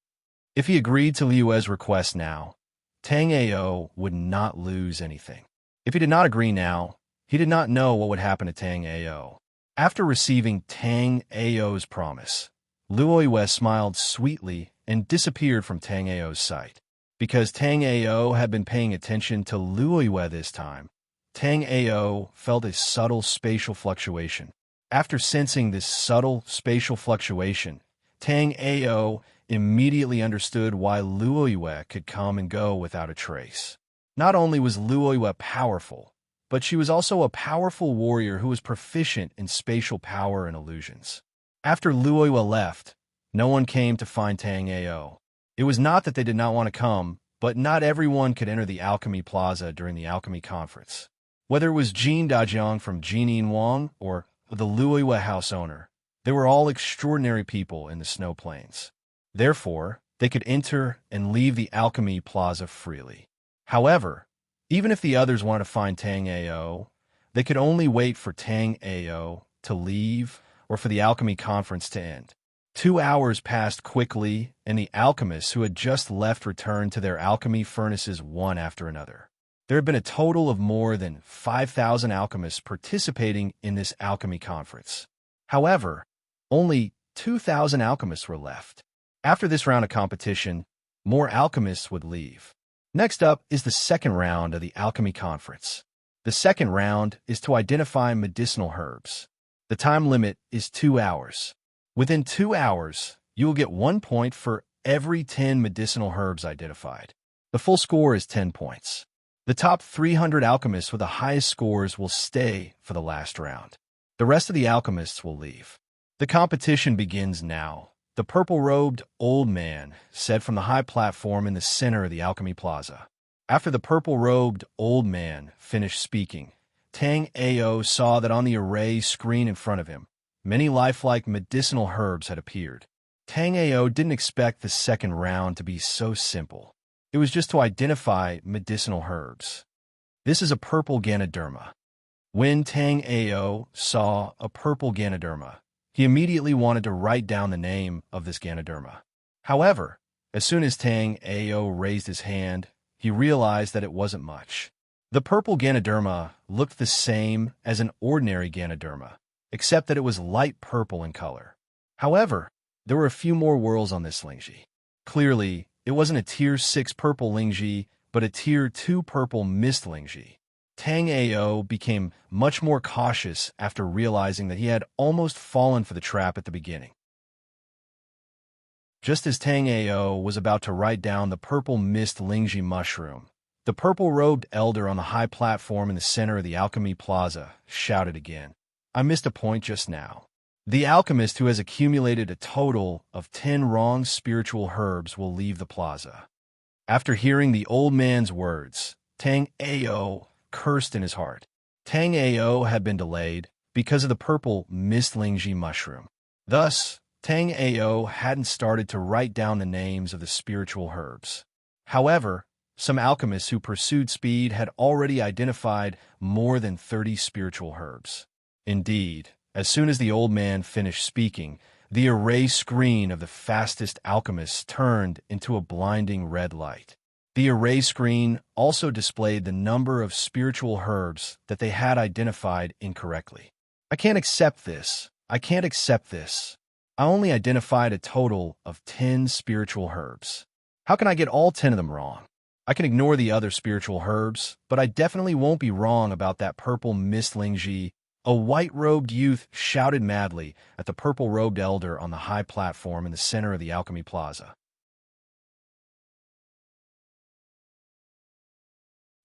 If he agreed to Liue's request now, Tang Ao would not lose anything. If he did not agree now, he did not know what would happen to Tang Ao. After receiving Tang Ao's promise, Luoyue smiled sweetly and disappeared from Tang Ao's sight. Because Tang Ao had been paying attention to Luoyue this time, Tang Ao felt a subtle spatial fluctuation. After sensing this subtle spatial fluctuation, Tang Ao immediately understood why Luoyue could come and go without a trace. Not only was Luoyue powerful, but she was also a powerful warrior who was proficient in spatial power and illusions. After Luoyue left, no one came to find Tang Ao. It was not that they did not want to come, but not everyone could enter the Alchemy Plaza during the Alchemy Conference. Whether it was Jin Dajiang from Jinin Wang or the Luoyue house owner, they were all extraordinary people in the Snow Plains. Therefore, they could enter and leave the Alchemy Plaza freely. However, even if the others wanted to find Tang Ao, they could only wait for Tang Ao to leave or for the Alchemy Conference to end. 2 hours passed quickly, and the alchemists who had just left returned to their alchemy furnaces one after another. There had been a total of more than 5,000 alchemists participating in this alchemy conference. However, only 2,000 alchemists were left. After this round of competition, more alchemists would leave. Next up is the second round of the alchemy conference. The second round is to identify medicinal herbs. The time limit is 2 hours. Within 2 hours, you will get 1 point for every 10 medicinal herbs identified. The full score is 10 points. The top 300 alchemists with the highest scores will stay for the last round. The rest of the alchemists will leave. The competition begins now. The purple-robed old man said from the high platform in the center of the Alchemy Plaza. After the purple-robed old man finished speaking, Tang Ao saw that on the array screen in front of him, many lifelike medicinal herbs had appeared. Tang Ao didn't expect the second round to be so simple. It was just to identify medicinal herbs. This is a purple Ganoderma. When Tang Ao saw a purple Ganoderma, he immediately wanted to write down the name of this Ganoderma. However, as soon as Tang Ao raised his hand, he realized that it wasn't much. The purple Ganoderma looked the same as an ordinary Ganoderma, except that it was light purple in color. However, there were a few more whorls on this Lingji. Clearly, it wasn't a Tier 6 purple Lingji, but a Tier 2 purple mist Lingji. Tang Ao became much more cautious after realizing that he had almost fallen for the trap at the beginning. Just as Tang Ao was about to write down the purple mist Lingji mushroom, the purple-robed elder on the high platform in the center of the Alchemy Plaza shouted again, "I missed a point just now." The alchemist who has accumulated a total of 10 wrong spiritual herbs will leave the plaza. After hearing the old man's words, Tang Ao cursed in his heart. Tang Ao had been delayed because of the purple mist Lingji mushroom. Thus, Tang Ao hadn't started to write down the names of the spiritual herbs. However, some alchemists who pursued speed had already identified more than 30 spiritual herbs. Indeed, as soon as the old man finished speaking, the array screen of the fastest alchemists turned into a blinding red light. The array screen also displayed the number of spiritual herbs that they had identified incorrectly. I can't accept this. I can't accept this. I only identified a total of 10 spiritual herbs. How can I get all 10 of them wrong? I can ignore the other spiritual herbs, but I definitely won't be wrong about that purple mist Lingji. A white-robed youth shouted madly at the purple-robed elder on the high platform in the center of the Alchemy Plaza.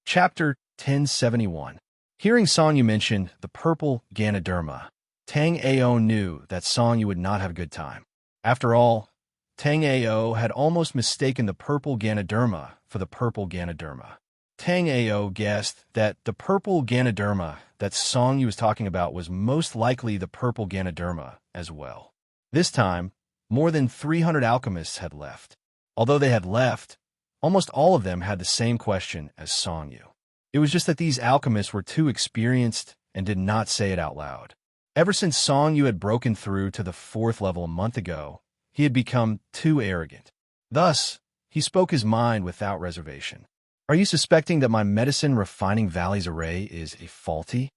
Chapter 1071. Hearing Song Yu mention the purple Ganoderma, Tang Ao knew that Song Yu would not have a good time. After all, Tang Ao had almost mistaken the purple Ganoderma for the purple Ganoderma. Tang Ao guessed that the purple Ganoderma that Song Yu was talking about was most likely the purple Ganoderma as well. This time, more than 300 alchemists had left. Although they had left, almost all of them had the same question as Song Yu. It was just that these alchemists were too experienced and did not say it out loud. Ever since Song Yu had broken through to the 4th level a month ago, he had become too arrogant. Thus, he spoke his mind without reservation. Are you suspecting that my medicine refining Valley's array is a faulty?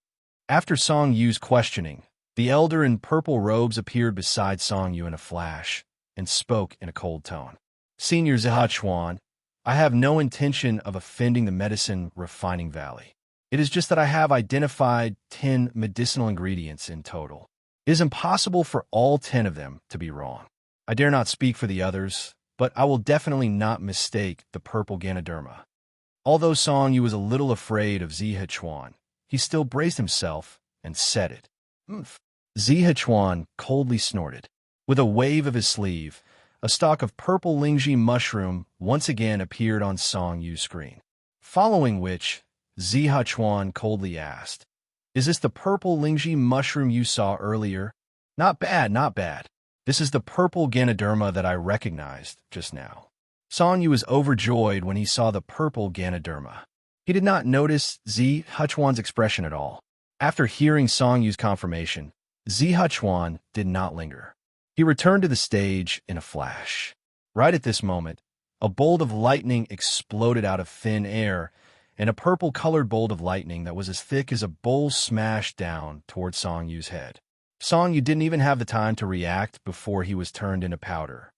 After Song Yu's questioning, the elder in purple robes appeared beside Song Yu in a flash and spoke in a cold tone. Senior Zihachuan, I have no intention of offending the medicine refining Valley. It is just that I have identified 10 medicinal ingredients in total. It is impossible for all 10 of them to be wrong. I dare not speak for the others, but I will definitely not mistake the purple Ganoderma. Although Song Yu was a little afraid of Zihachuan, he still braced himself and said it. Oomph. Zihachuan coldly snorted. With a wave of his sleeve, a stalk of purple Lingji mushroom once again appeared on Song Yu's screen. Following which, Zihachuan coldly asked, "Is this the purple Lingji mushroom you saw earlier?" "Not bad, not bad. This is the purple Ganoderma that I recognized just now." Song Yu was overjoyed when he saw the purple Ganoderma. He did not notice Zihachuan's expression at all. After hearing Song Yu's confirmation, Zihachuan did not linger. He returned to the stage in a flash. Right at this moment, a bolt of lightning exploded out of thin air, and a purple-colored bolt of lightning that was as thick as a bowl smashed down toward Song Yu's head. Song Yu didn't even have the time to react before he was turned into powder.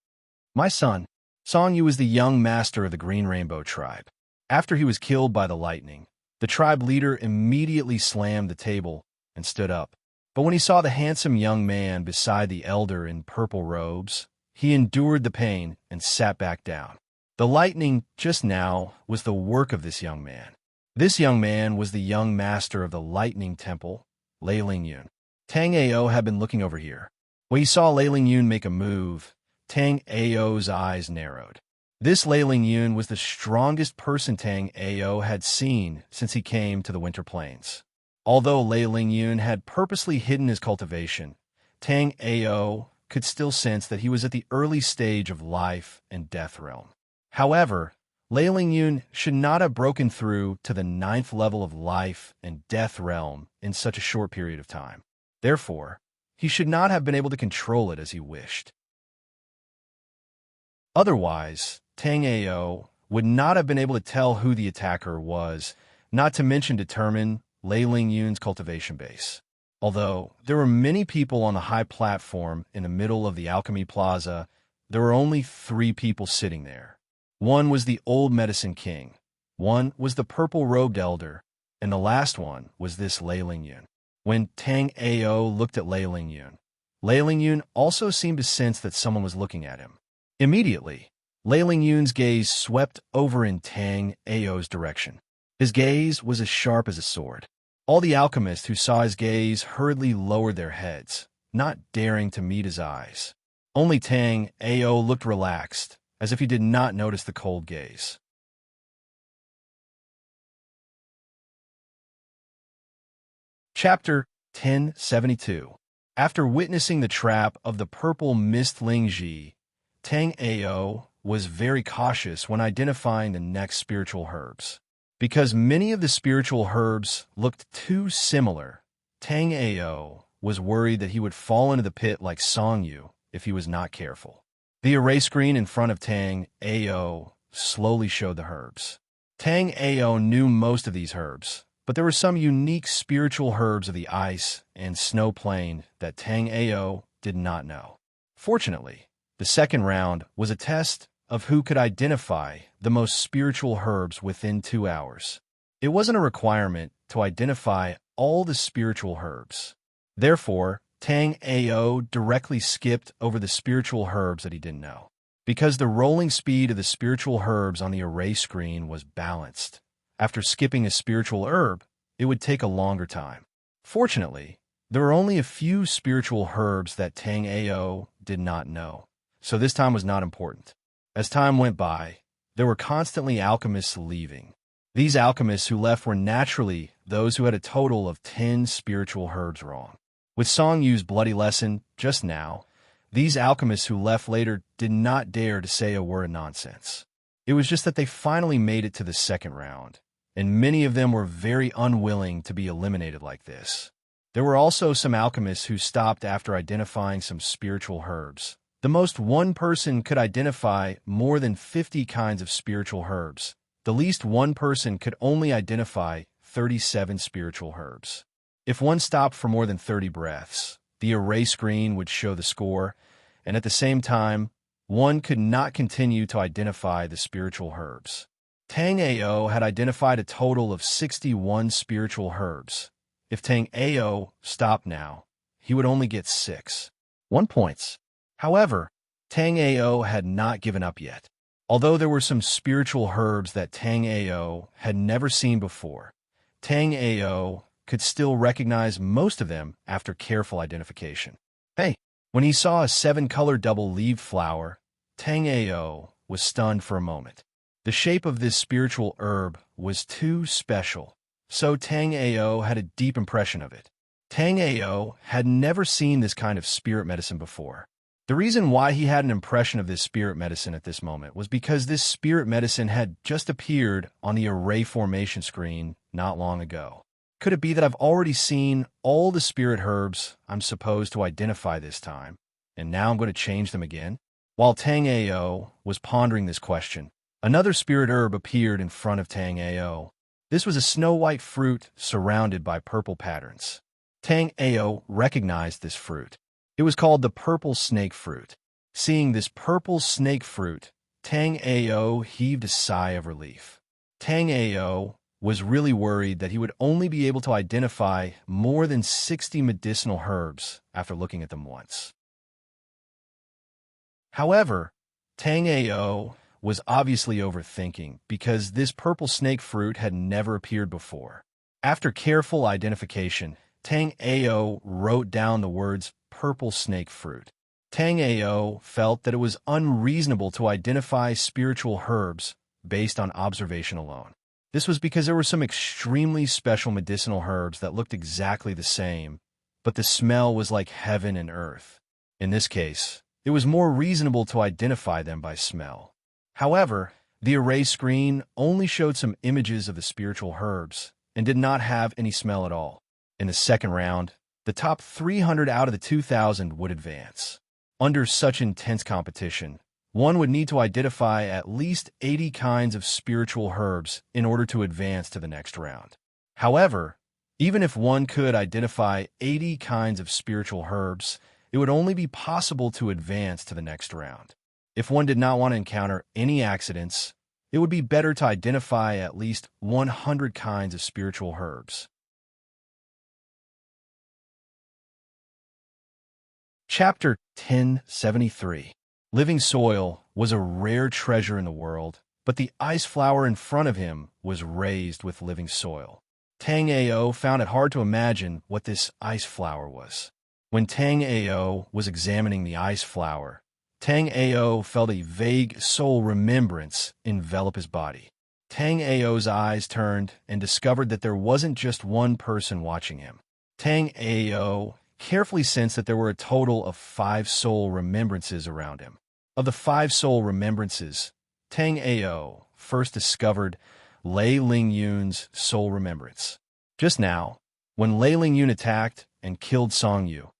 My son, Song Yu was the young master of the Green Rainbow tribe. After he was killed by the lightning, the tribe leader immediately slammed the table and stood up. But when he saw the handsome young man beside the elder in purple robes, he endured the pain and sat back down. The lightning just now was the work of this young man. This young man was the young master of the Lightning Temple, Lei Lingyun. Tang Ao had been looking over here. When he saw Lei Lingyun make a move, Tang Ao's eyes narrowed. This Lei Lingyun was the strongest person Tang Ao had seen since he came to the Winter Plains. Although Lei Lingyun had purposely hidden his cultivation, Tang Ao could still sense that he was at the early stage of life and death realm. However, Lei Lingyun should not have broken through to the 9th level of life and death realm in such a short period of time. Therefore, he should not have been able to control it as he wished. Otherwise, Tang Ao would not have been able to tell who the attacker was, not to mention determine Lei Lingyun's cultivation base. Although there were many people on the high platform in the middle of the Alchemy Plaza, there were only 3 people sitting there. One was the old medicine king, one was the purple-robed elder, and the last one was this Lei Lingyun. When Tang Ao looked at Lei Lingyun also seemed to sense that someone was looking at him. Immediately, Lei Lingyun's gaze swept over in Tang Ao's direction. His gaze was as sharp as a sword. All the alchemists who saw his gaze hurriedly lowered their heads, not daring to meet his eyes. Only Tang Ao looked relaxed, as if he did not notice the cold gaze. Chapter 1072. After witnessing the trap of the purple mist Lingji, Tang Ao was very cautious when identifying the next spiritual herbs. Because many of the spiritual herbs looked too similar, Tang Ao was worried that he would fall into the pit like Song Yu if he was not careful. The array screen in front of Tang Ao slowly showed the herbs. Tang Ao knew most of these herbs, but there were some unique spiritual herbs of the ice and snow plane that Tang Ao did not know. Fortunately, the second round was a test of who could identify the most spiritual herbs within 2 hours. It wasn't a requirement to identify all the spiritual herbs. Therefore, Tang Ao directly skipped over the spiritual herbs that he didn't know. Because the rolling speed of the spiritual herbs on the array screen was balanced. After skipping a spiritual herb, it would take a longer time. Fortunately, there were only a few spiritual herbs that Tang Ao did not know, so this time was not important. As time went by, there were constantly alchemists leaving. These alchemists who left were naturally those who had a total of 10 spiritual herbs wrong. With Song Yu's bloody lesson just now, these alchemists who left later did not dare to say a word of nonsense. It was just that they finally made it to the second round, and many of them were very unwilling to be eliminated like this. There were also some alchemists who stopped after identifying some spiritual herbs. The most one person could identify more than 50 kinds of spiritual herbs. The least one person could only identify 37 spiritual herbs. If one stopped for more than 30 breaths, the array screen would show the score, and at the same time, one could not continue to identify the spiritual herbs. Tang Ao had identified a total of 61 spiritual herbs. If Tang Ao stopped now, he would only get 1 points. However, Tang Ao had not given up yet. Although there were some spiritual herbs that Tang Ao had never seen before, Tang Ao could still recognize most of them after careful identification. Hey, when he saw a 7-color double-leaved flower, Tang Ao was stunned for a moment. The shape of this spiritual herb was too special, so Tang Ao had a deep impression of it. Tang Ao had never seen this kind of spirit medicine before. The reason why he had an impression of this spirit medicine at this moment was because this spirit medicine had just appeared on the array formation screen not long ago. Could it be that I've already seen all the spirit herbs I'm supposed to identify this time, and now I'm going to change them again? While Tang Ao was pondering this question, another spirit herb appeared in front of Tang Ao. This was a snow-white fruit surrounded by purple patterns. Tang Ao recognized this fruit. It was called the purple snake fruit. Seeing this purple snake fruit, Tang Ao heaved a sigh of relief. Tang Ao was really worried that he would only be able to identify more than 60 medicinal herbs after looking at them once. However, Tang Ao was obviously overthinking because this purple snake fruit had never appeared before. After careful identification, Tang Ao wrote down the words purple snake fruit. Tang Ao felt that it was unreasonable to identify spiritual herbs based on observation alone. This was because there were some extremely special medicinal herbs that looked exactly the same, but the smell was like heaven and earth. In this case, it was more reasonable to identify them by smell. However, the array screen only showed some images of the spiritual herbs and did not have any smell at all. In the second round, the top 300 out of the 2,000 would advance. Under such intense competition, one would need to identify at least 80 kinds of spiritual herbs in order to advance to the next round. However, even if one could identify 80 kinds of spiritual herbs, it would only be possible to advance to the next round. If one did not want to encounter any accidents, it would be better to identify at least 100 kinds of spiritual herbs. Chapter 1073. Living soil was a rare treasure in the world, but the ice flower in front of him was raised with living soil. Tang Ao found it hard to imagine what this ice flower was. When Tang Ao was examining the ice flower, Tang Ao felt a vague soul remembrance envelop his body. Tang Ao's eyes turned and discovered that there wasn't just one person watching him. Tang Ao carefully sensed that there were a total of 5 soul remembrances around him. Of the 5 soul remembrances, Tang Ao first discovered Lei Ling Yun's soul remembrance. Just now, when Lei Ling Yun attacked and killed Song Yu,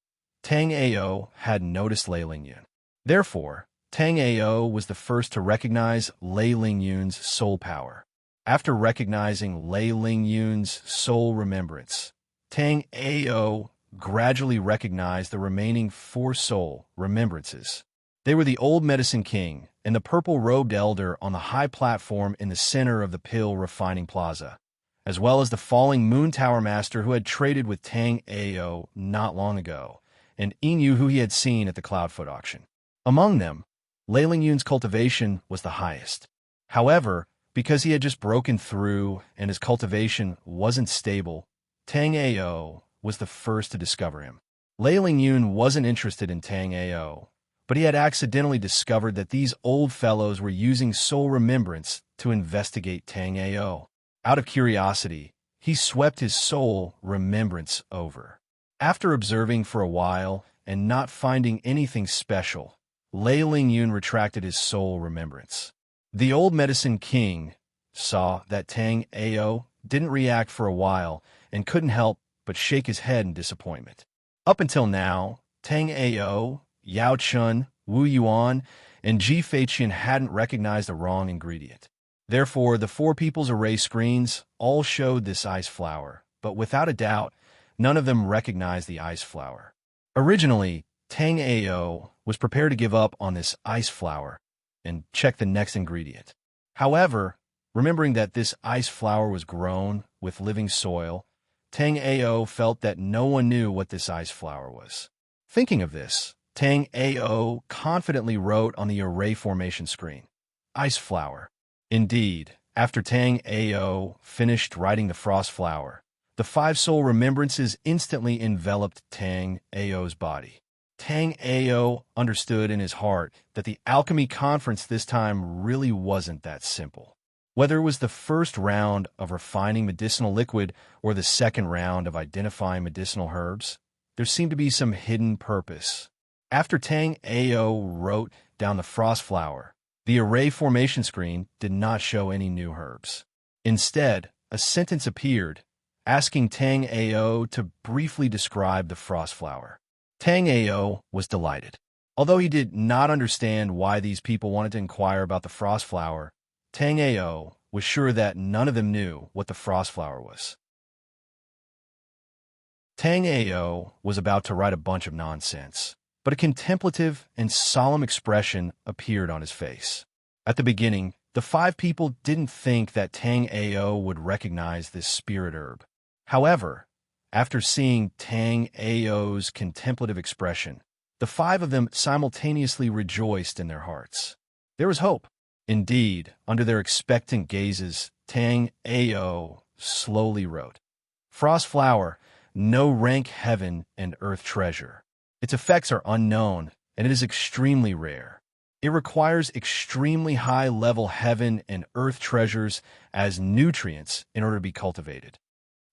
Tang Ao had noticed Lei Ling Yun. Therefore, Tang Ao was the first to recognize Lei Ling Yun's soul power. After recognizing Lei Ling Yun's soul remembrance, Tang Ao gradually recognized the remaining 4 soul remembrances. They were the Old Medicine King and the purple-robed elder on the high platform in the center of the pill refining plaza, as well as the falling Moon Tower Master who had traded with Tang Ao not long ago, and Inu who he had seen at the Cloudfoot auction. Among them, Lei Ling Yun's cultivation was the highest. However, because he had just broken through and his cultivation wasn't stable, Tang Ao was the first to discover him. Lei Ling Yun wasn't interested in Tang Ao, but he had accidentally discovered that these old fellows were using soul remembrance to investigate Tang Ao. Out of curiosity, he swept his soul remembrance over. After observing for a while and not finding anything special, Lei Ling Yun retracted his soul remembrance. The old medicine king saw that Tang Ao didn't react for a while and couldn't help but shake his head in disappointment. Up until now, Tang Ao, Yao Chun, Wu Yuan, and Ji Feiqian hadn't recognized the wrong ingredient. Therefore, the four people's array screens all showed this ice flower, but without a doubt, none of them recognized the ice flower. Originally, Tang Ao was prepared to give up on this ice flower and check the next ingredient. However, remembering that this ice flower was grown with living soil, Tang Ao felt that no one knew what this ice flower was. Thinking of this, Tang Ao confidently wrote on the array formation screen, "Ice flower." Indeed, after Tang Ao finished writing the frost flower, the five soul remembrances instantly enveloped Tang Ao's body. Tang Ao understood in his heart that the alchemy conference this time really wasn't that simple. Whether it was the first round of refining medicinal liquid or the second round of identifying medicinal herbs, there seemed to be some hidden purpose. After Tang Ao wrote down the frost flower, the array formation screen did not show any new herbs. Instead, a sentence appeared, asking Tang Ao to briefly describe the frost flower. Tang Ao was delighted. Although he did not understand why these people wanted to inquire about the frost flower, Tang Ao was sure that none of them knew what the frost flower was. Tang Ao was about to write a bunch of nonsense, but a contemplative and solemn expression appeared on his face. At the beginning, the five people didn't think that Tang Ao would recognize this spirit herb. However, after seeing Tang Ao's contemplative expression, the five of them simultaneously rejoiced in their hearts. There was hope. Indeed, under their expectant gazes, Tang Ao slowly wrote, "Frost flower, no rank heaven and earth treasure. Its effects are unknown, and it is extremely rare. It requires extremely high-level heaven and earth treasures as nutrients in order to be cultivated."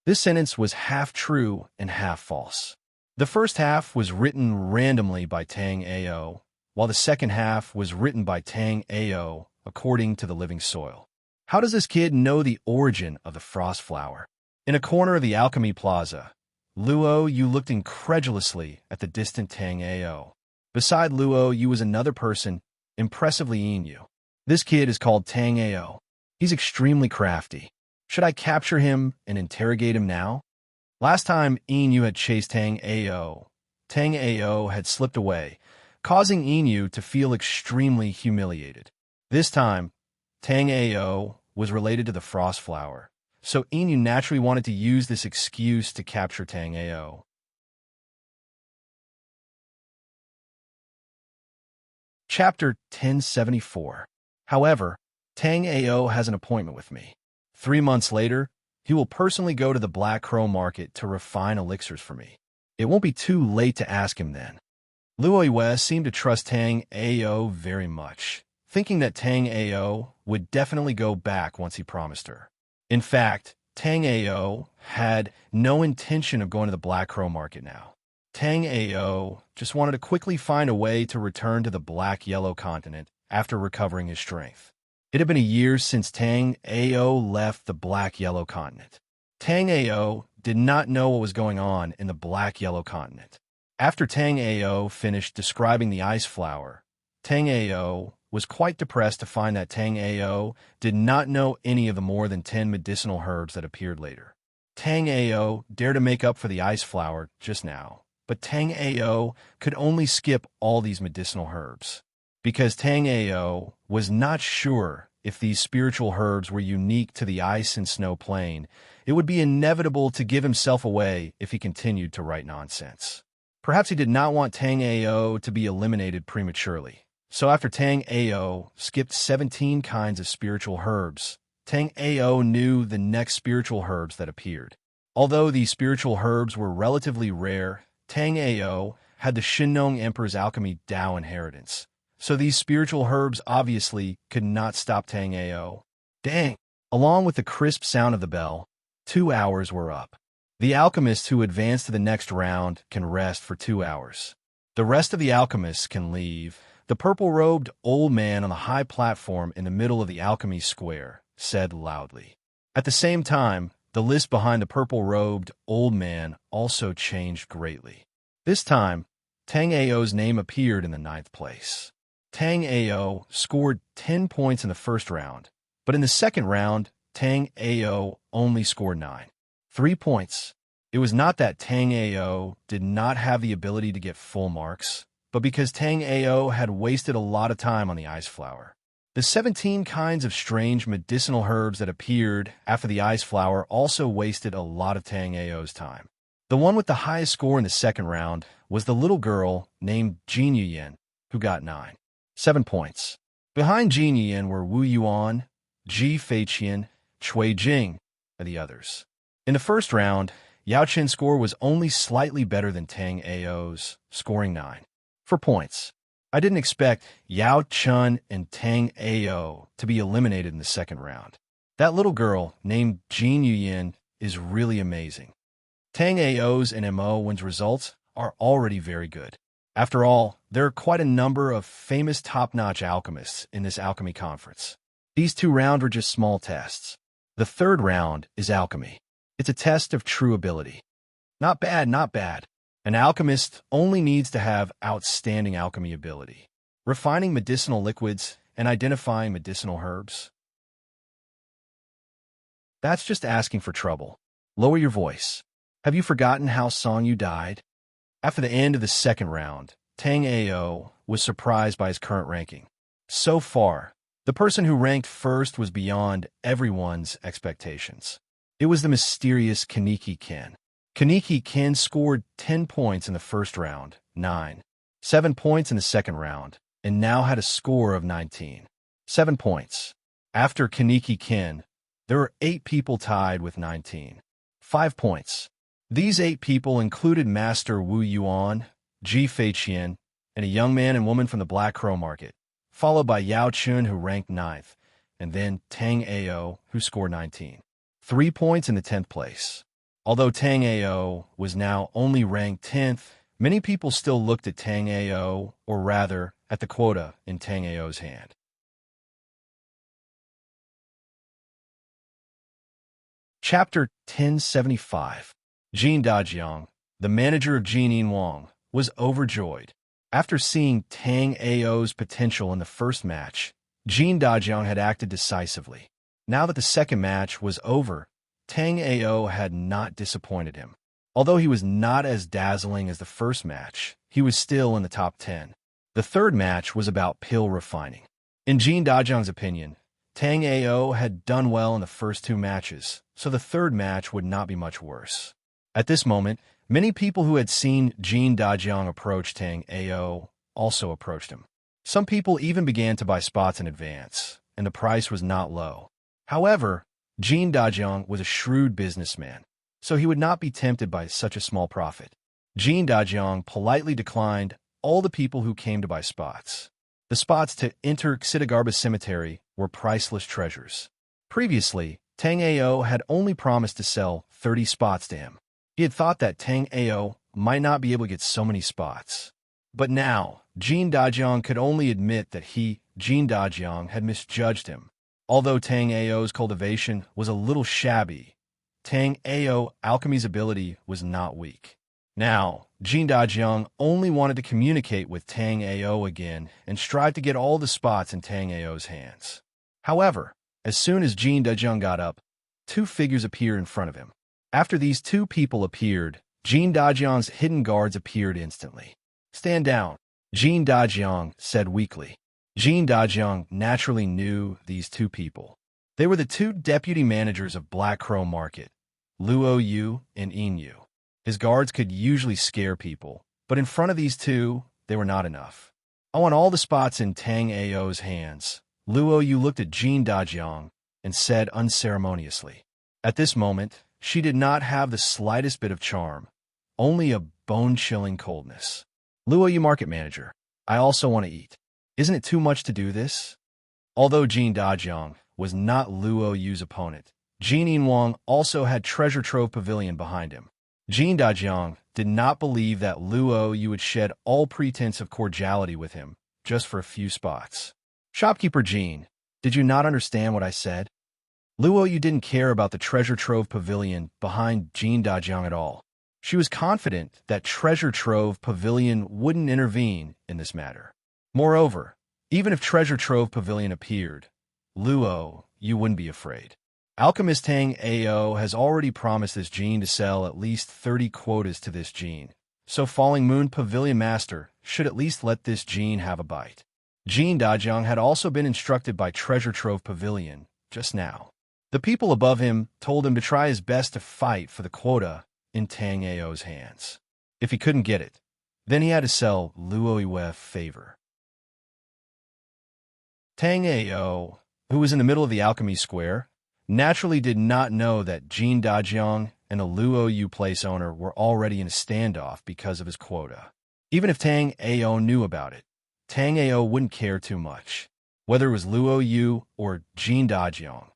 This sentence was half true and half false. The first half was written randomly by Tang Ao, while the second half was written by Tang Ao according to the living soil. How does this kid know the origin of the frost flower? In a corner of the alchemy plaza, Luo Yu looked incredulously at the distant Tang Ao. Beside Luo Yu was another person, impressively Yin. This kid is called Tang Ao. He's extremely crafty. Should I capture him and interrogate him now? Last time Yin had chased Tang Ao had slipped away, causing Yin to feel extremely humiliated. This time, Tang Ao was related to the frost flower, so Yin naturally wanted to use this excuse to capture Tang Ao. Chapter 1074. However, Tang Ao has an appointment with me. 3 months later, he will personally go to the Black Crow Market to refine elixirs for me. It won't be too late to ask him then. Luo Yue seemed to trust Tang Ao very much, thinking that Tang Ao would definitely go back once he promised her. In fact, Tang Ao had no intention of going to the Black Crow Market now. Tang Ao just wanted to quickly find a way to return to the Black-Yellow continent after recovering his strength. It had been a year since Tang Ao left the Black-Yellow continent. Tang Ao did not know what was going on in the Black-Yellow continent. After Tang Ao finished describing the ice flower, Tang Ao was quite depressed to find that Tang Ao did not know any of the more than 10 medicinal herbs that appeared later. Tang Ao dared to make up for the ice flower just now, but Tang Ao could only skip all these medicinal herbs. Because Tang Ao was not sure if these spiritual herbs were unique to the ice and snow plane, it would be inevitable to give himself away if he continued to write nonsense. Perhaps he did not want Tang Ao to be eliminated prematurely. So after Tang Ao skipped 17 kinds of spiritual herbs, Tang Ao knew the next spiritual herbs that appeared. Although these spiritual herbs were relatively rare, Tang Ao had the Shinnong Emperor's alchemy Dao inheritance. So these spiritual herbs obviously could not stop Tang Ao. Dang! Along with the crisp sound of the bell, 2 hours were up. The alchemists who advance to the next round can rest for 2 hours. The rest of the alchemists can leave. The purple-robed old man on the high platform in the middle of the alchemy square said loudly. At the same time, the list behind the purple-robed old man also changed greatly. This time, Tang Ao's name appeared in the 9th place. Tang Ao scored 10 points in the first round, but in the second round, Tang Ao only scored 9. 3 points. It was not that Tang Ao did not have the ability to get full marks, but because Tang Ao had wasted a lot of time on the ice flower. The 17 kinds of strange medicinal herbs that appeared after the ice flower also wasted a lot of Tang Ao's time. The one with the highest score in the second round was the little girl named Jin Yuyan, who got 7 points. Behind Jin Yuyan were Wu Yuan, Ji Feiqian, Cui Jing, and the others. In the first round, Yao Qin's score was only slightly better than Tang Ao's, scoring 9. For points, I didn't expect Yao Chun and Tang Ao to be eliminated in the second round. That little girl named Jin Yuyan is really amazing. Tang Ao's and Mo Wen's results are already very good. After all, there are quite a number of famous top-notch alchemists in this alchemy conference. These 2 rounds were just small tests. The third round is alchemy. It's a test of true ability. Not bad, not bad. An alchemist only needs to have outstanding alchemy ability, refining medicinal liquids and identifying medicinal herbs. That's just asking for trouble. Lower your voice. Have you forgotten how Song Yu died? After the end of the second round, Tang Ao was surprised by his current ranking. So far, the person who ranked first was beyond everyone's expectations. It was the mysterious Kaneki Ken. Kaneki Ken scored 10 points in the first round, 7 points in the second round, and now had a score of 19. 7 points. After Kaneki Ken, there were 8 people tied with 19. 5 points. These 8 people included Master Wu Yuan, Ji Feiqian, and a young man and woman from the Black Crow Market, followed by Yao Chun, who ranked 9th, and then Tang Ao, who scored 19. 3 points in the 10th place. Although Tang Ao was now only ranked 10th, many people still looked at Tang Ao, or rather, at the quota in Tang Ao's hand. Chapter 1075. Jin Dajiang, the manager of Jin Wang, was overjoyed. After seeing Tang Ao's potential in the first match, Jin Dajiang had acted decisively. Now that the second match was over, Tang Ao had not disappointed him. Although he was not as dazzling as the first match, he was still in the top 10. The third match was about pill refining. In Jin Dajiang's opinion, Tang Ao had done well in the first 2 matches, so the third match would not be much worse. At this moment, many people who had seen Jin Dajiang approach Tang Ao also approached him. Some people even began to buy spots in advance, and the price was not low. However, Jin Dajiang was a shrewd businessman, so he would not be tempted by such a small profit. Jin Dajiang politely declined all the people who came to buy spots. The spots to enter Xidagarba Cemetery were priceless treasures. Previously, Tang Ao had only promised to sell 30 spots to him. He had thought that Tang Ao might not be able to get so many spots. But now, Jin Dajiang could only admit that he, Jin Dajiang, had misjudged him. Although Tang Ao's cultivation was a little shabby, Tang Ao alchemy's ability was not weak. Now, Jin Dajiang only wanted to communicate with Tang Ao again and strive to get all the spots in Tang Ao's hands. However, as soon as Jin Dajiang got up, 2 figures appeared in front of him. After these 2 people appeared, Jin Dajiang's hidden guards appeared instantly. "Stand down," Jin Dajiang said weakly. Jin Dajiang naturally knew these 2 people. They were the 2 deputy managers of Black Crow Market, Luo Yu and Yin Yu. His guards could usually scare people, but in front of these 2, they were not enough. "I want all the spots in Tang Ao's hands." Luo Yu looked at Jin Dajiang and said unceremoniously. At this moment, she did not have the slightest bit of charm, only a bone-chilling coldness. Luo Yu market manager, I also want to eat. Isn't it too much to do this? Although Jin Dajiang was not Luo Yu's opponent, Jin Yinwang also had Treasure Trove Pavilion behind him. Jin Dajiang did not believe that Luo Yu would shed all pretense of cordiality with him just for a few spots. Shopkeeper Jin, did you not understand what I said? Luo Yu didn't care about the Treasure Trove Pavilion behind Jin Dajiang at all. She was confident that Treasure Trove Pavilion wouldn't intervene in this matter. Moreover, even if Treasure Trove Pavilion appeared, Luo Yu wouldn't be afraid. Alchemist Tang Ao has already promised this gene to sell at least 30 quotas to this gene, so Falling Moon Pavilion Master should at least let this gene have a bite. Jin Dajiang had also been instructed by Treasure Trove Pavilion just now. The people above him told him to try his best to fight for the quota in Tang Ao's hands. If he couldn't get it, then he had to sell Luo Yu a favor. Tang Ao, who was in the middle of the alchemy square, naturally did not know that Jin Dajiang and a Luo Yu place owner were already in a standoff because of his quota. Even if Tang Ao knew about it, Tang Ao wouldn't care too much. Whether it was Luo Yu or Jin Dajiang,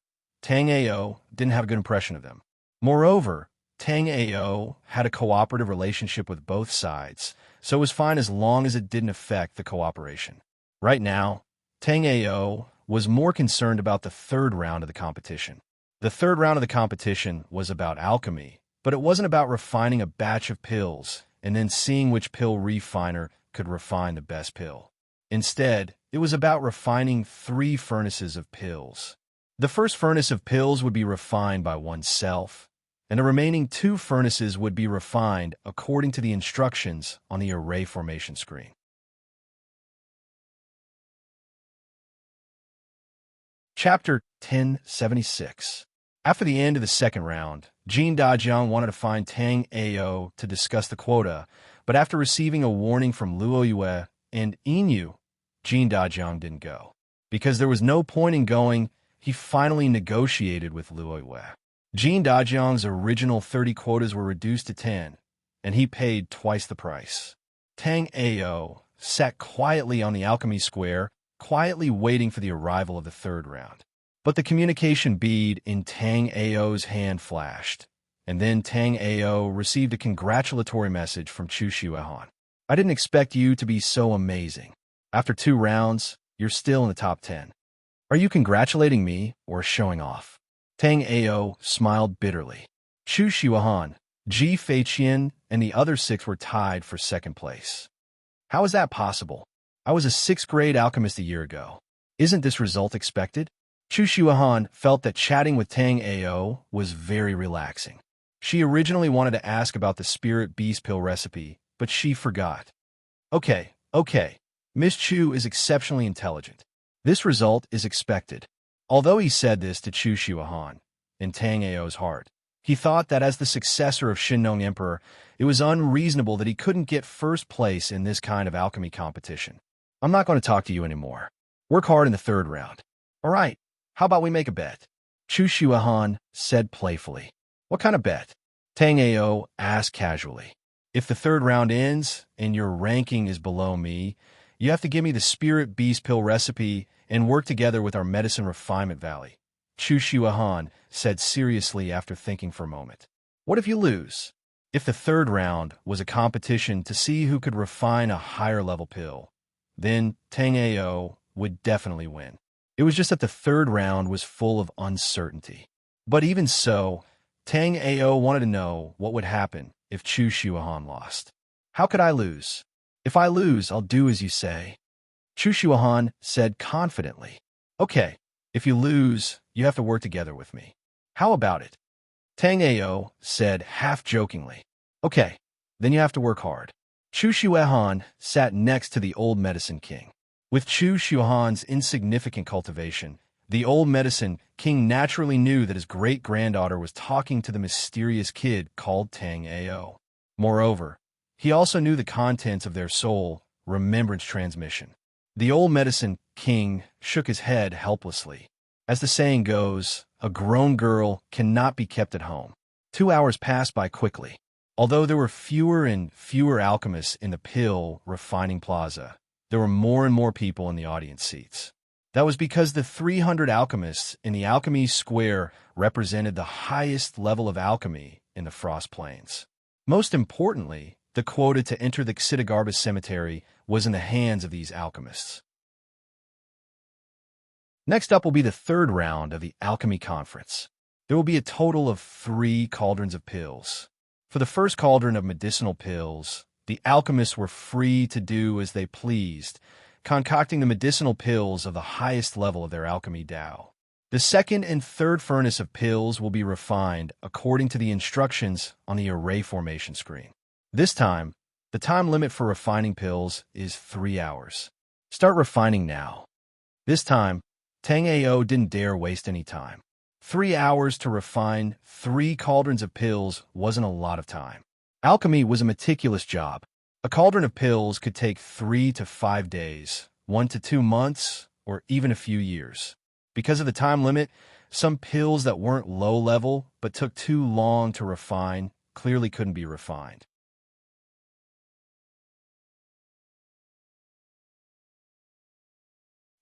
Tang Ao didn't have a good impression of them. Moreover, Tang Ao had a cooperative relationship with both sides, so it was fine as long as it didn't affect the cooperation. Right now, Tang Ao was more concerned about the third round of the competition. The third round of the competition was about alchemy, but it wasn't about refining a batch of pills and then seeing which pill refiner could refine the best pill. Instead, it was about refining 3 furnaces of pills. The first furnace of pills would be refined by oneself, and the remaining 2 furnaces would be refined according to the instructions on the array formation screen. Chapter 1076. After the end of the second round, Jin Dajiang wanted to find Tang Ao to discuss the quota, but after receiving a warning from Luo Yue and Inyu, Jin Dajiang didn't go. Because there was no point in going, he finally negotiated with Luo Yue. Jin Dajiang's original 30 quotas were reduced to 10, and he paid twice the price. Tang Ao sat quietly on the alchemy square, quietly waiting for the arrival of the third round. But the communication bead in Tang Ao's hand flashed, and then Tang Ao received a congratulatory message from Chu Xuehan. I didn't expect you to be so amazing. After 2 rounds, you're still in the top 10. Are you congratulating me or showing off? Tang Ao smiled bitterly. Chu Xuehan, Ji Feiqian, and the other 6 were tied for second place. How is that possible? I was a 6th grade alchemist a year ago. Isn't this result expected? Chu Xuehan felt that chatting with Tang Ao was very relaxing. She originally wanted to ask about the spirit beast pill recipe, but she forgot. Okay. Miss Chu is exceptionally intelligent. This result is expected. Although he said this to Chu Xuehan, in Tang Ao's heart, he thought that as the successor of Shinnong Emperor, it was unreasonable that he couldn't get first place in this kind of alchemy competition. I'm not going to talk to you anymore. Work hard in the third round. All right, how about we make a bet? Chu Xuehan said playfully. What kind of bet? Tang Ao asked casually. If the third round ends and your ranking is below me, you have to give me the spirit beast pill recipe and work together with our medicine refinement valley. Chu Xuehan said seriously after thinking for a moment. What if you lose? If the third round was a competition to see who could refine a higher level pill, then Tang Ao would definitely win. It was just that the third round was full of uncertainty. But even so, Tang Ao wanted to know what would happen if Chu Xuehan lost. How could I lose? If I lose, I'll do as you say. Chu Xuehan said confidently. Okay, if you lose, you have to work together with me. How about it? Tang Ao said half-jokingly. Okay, then you have to work hard. Chu Xuehan sat next to the old medicine king. With Chu Xuehan's insignificant cultivation, the old medicine king naturally knew that his great-granddaughter was talking to the mysterious kid called Tang Ao. Moreover, he also knew the contents of their soul remembrance transmission. The old medicine king shook his head helplessly. As the saying goes, a grown girl cannot be kept at home. 2 hours passed by quickly. Although there were fewer and fewer alchemists in the pill refining plaza, there were more and more people in the audience seats. That was because the 300 alchemists in the alchemy square represented the highest level of alchemy in the Frost Plains. Most importantly, the quota to enter the Xitigarbus cemetery was in the hands of these alchemists. Next up will be the third round of the alchemy conference. There will be a total of 3 cauldrons of pills. For the first cauldron of medicinal pills, the alchemists were free to do as they pleased, concocting the medicinal pills of the highest level of their alchemy Tao. The second and third furnace of pills will be refined according to the instructions on the array formation screen. This time, the time limit for refining pills is 3 hours. Start refining now. This time, Tang Ao didn't dare waste any time. 3 hours to refine 3 cauldrons of pills wasn't a lot of time. Alchemy was a meticulous job. A cauldron of pills could take 3 to 5 days, 1 to 2 months, or even a few years. Because of the time limit, some pills that weren't low-level but took too long to refine clearly couldn't be refined.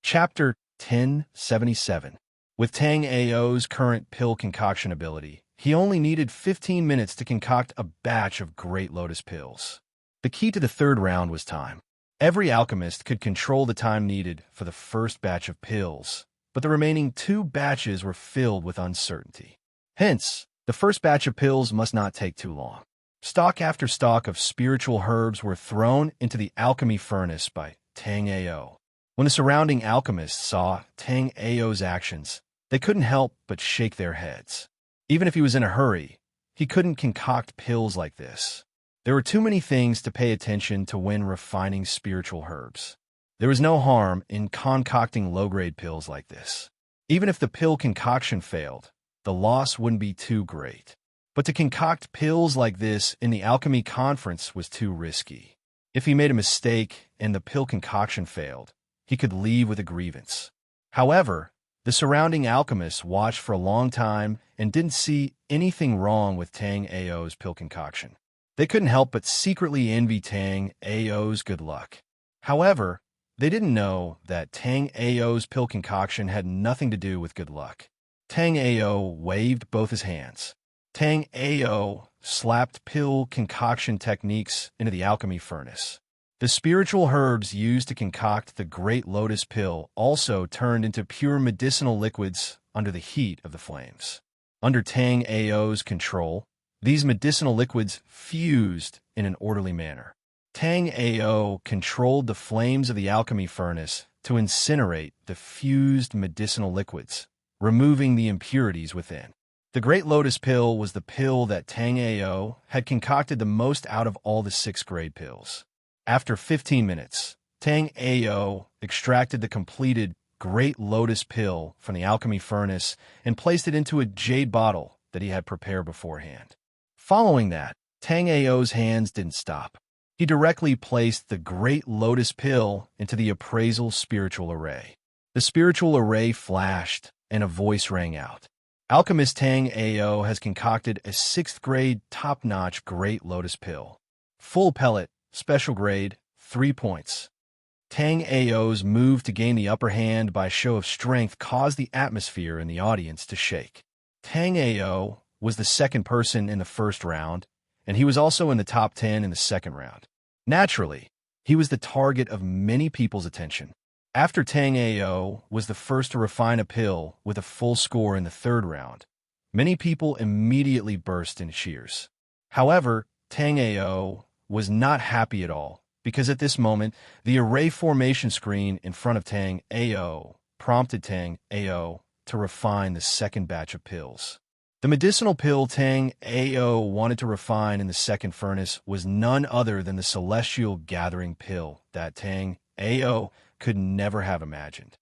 Chapter 1077. With Tang Ao's current pill concoction ability, he only needed 15 minutes to concoct a batch of Great Lotus pills. The key to the third round was time. Every alchemist could control the time needed for the first batch of pills, but the remaining 2 batches were filled with uncertainty. Hence, the first batch of pills must not take too long. Stalk after stalk of spiritual herbs were thrown into the alchemy furnace by Tang Ao. When the surrounding alchemists saw Tang Ao's actions, they couldn't help but shake their heads. Even if he was in a hurry, he couldn't concoct pills like this. There were too many things to pay attention to when refining spiritual herbs. There was no harm in concocting low-grade pills like this. Even if the pill concoction failed, the loss wouldn't be too great. But to concoct pills like this in the alchemy conference was too risky. If he made a mistake and the pill concoction failed, he could leave with a grievance. However, the surrounding alchemists watched for a long time and didn't see anything wrong with Tang Ao's pill concoction. They couldn't help but secretly envy Tang Ao's good luck. However, they didn't know that Tang Ao's pill concoction had nothing to do with good luck. Tang Ao waved both his hands. Tang Ao slapped pill concoction techniques into the alchemy furnace. The spiritual herbs used to concoct the Great Lotus pill also turned into pure medicinal liquids under the heat of the flames. Under Tang Ao's control, these medicinal liquids fused in an orderly manner. Tang Ao controlled the flames of the alchemy furnace to incinerate the fused medicinal liquids, removing the impurities within. The Great Lotus pill was the pill that Tang Ao had concocted the most out of all the 6th-grade pills. After 15 minutes, Tang Ao extracted the completed Great Lotus pill from the alchemy furnace and placed it into a jade bottle that he had prepared beforehand. Following that, Tang Ao's hands didn't stop. He directly placed the Great Lotus pill into the appraisal spiritual array. The spiritual array flashed, and a voice rang out. Alchemist Tang Ao has concocted a 6th-grade top-notch Great Lotus pill. Full pellet, special grade, 3 points. Tang Ao's move to gain the upper hand by show of strength caused the atmosphere in the audience to shake. Tang Ao was the second person in the first round, and he was also in the top 10 in the second round. Naturally, he was the target of many people's attention. After Tang Ao was the first to refine a pill with a full score in the third round, many people immediately burst into cheers. However, Tang Ao was not happy at all, because at this moment, the array formation screen in front of Tang Ao prompted Tang Ao to refine the second batch of pills. The medicinal pill Tang Ao wanted to refine in the second furnace was none other than the celestial gathering pill that Tang Ao could never have imagined.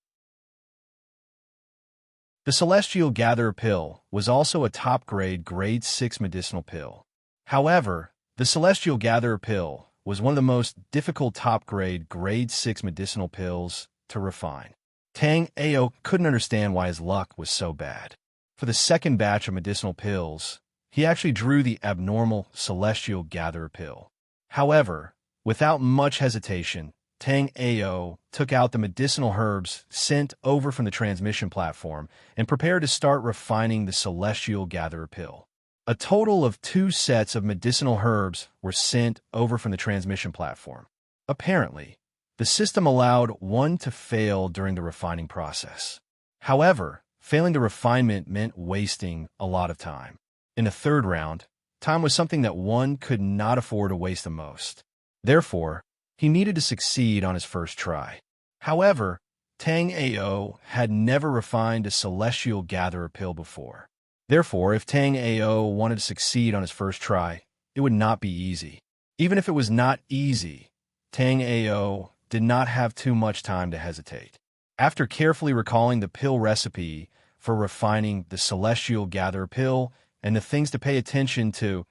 The celestial gatherer pill was also a top-grade grade 6 medicinal pill. However, the celestial gatherer pill was one of the most difficult top-grade grade 6 medicinal pills to refine. Tang Ao couldn't understand why his luck was so bad. For the second batch of medicinal pills, he actually drew the abnormal celestial gatherer pill. However, without much hesitation, Tang Ao took out the medicinal herbs sent over from the transmission platform and prepared to start refining the celestial gatherer pill. A total of 2 sets of medicinal herbs were sent over from the transmission platform. Apparently, the system allowed one to fail during the refining process. However, failing the refinement meant wasting a lot of time. In the third round, time was something that one could not afford to waste the most. Therefore, he needed to succeed on his first try. However, Tang Ao had never refined a celestial gatherer pill before. Therefore, if Tang Ao wanted to succeed on his first try, it would not be easy. Even if it was not easy, Tang Ao did not have too much time to hesitate. After carefully recalling the pill recipe for refining the celestial gatherer pill and the things to pay attention to,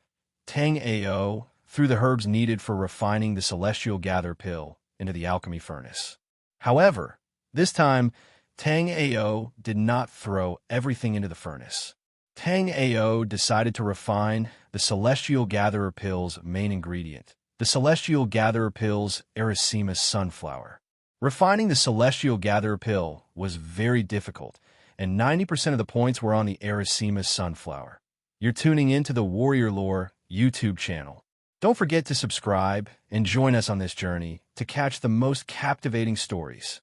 Tang Ao threw the herbs needed for refining the celestial gatherer pill into the alchemy furnace. However, this time, Tang Ao did not throw everything into the furnace. Tang Ao decided to refine the celestial gatherer pill's main ingredient, the celestial gatherer pill's erysimas sunflower. Refining the celestial gatherer pill was very difficult, and 90% of the points were on the erysimas sunflower. You're tuning into the Warrior Lore YouTube channel. Don't forget to subscribe and join us on this journey to catch the most captivating stories.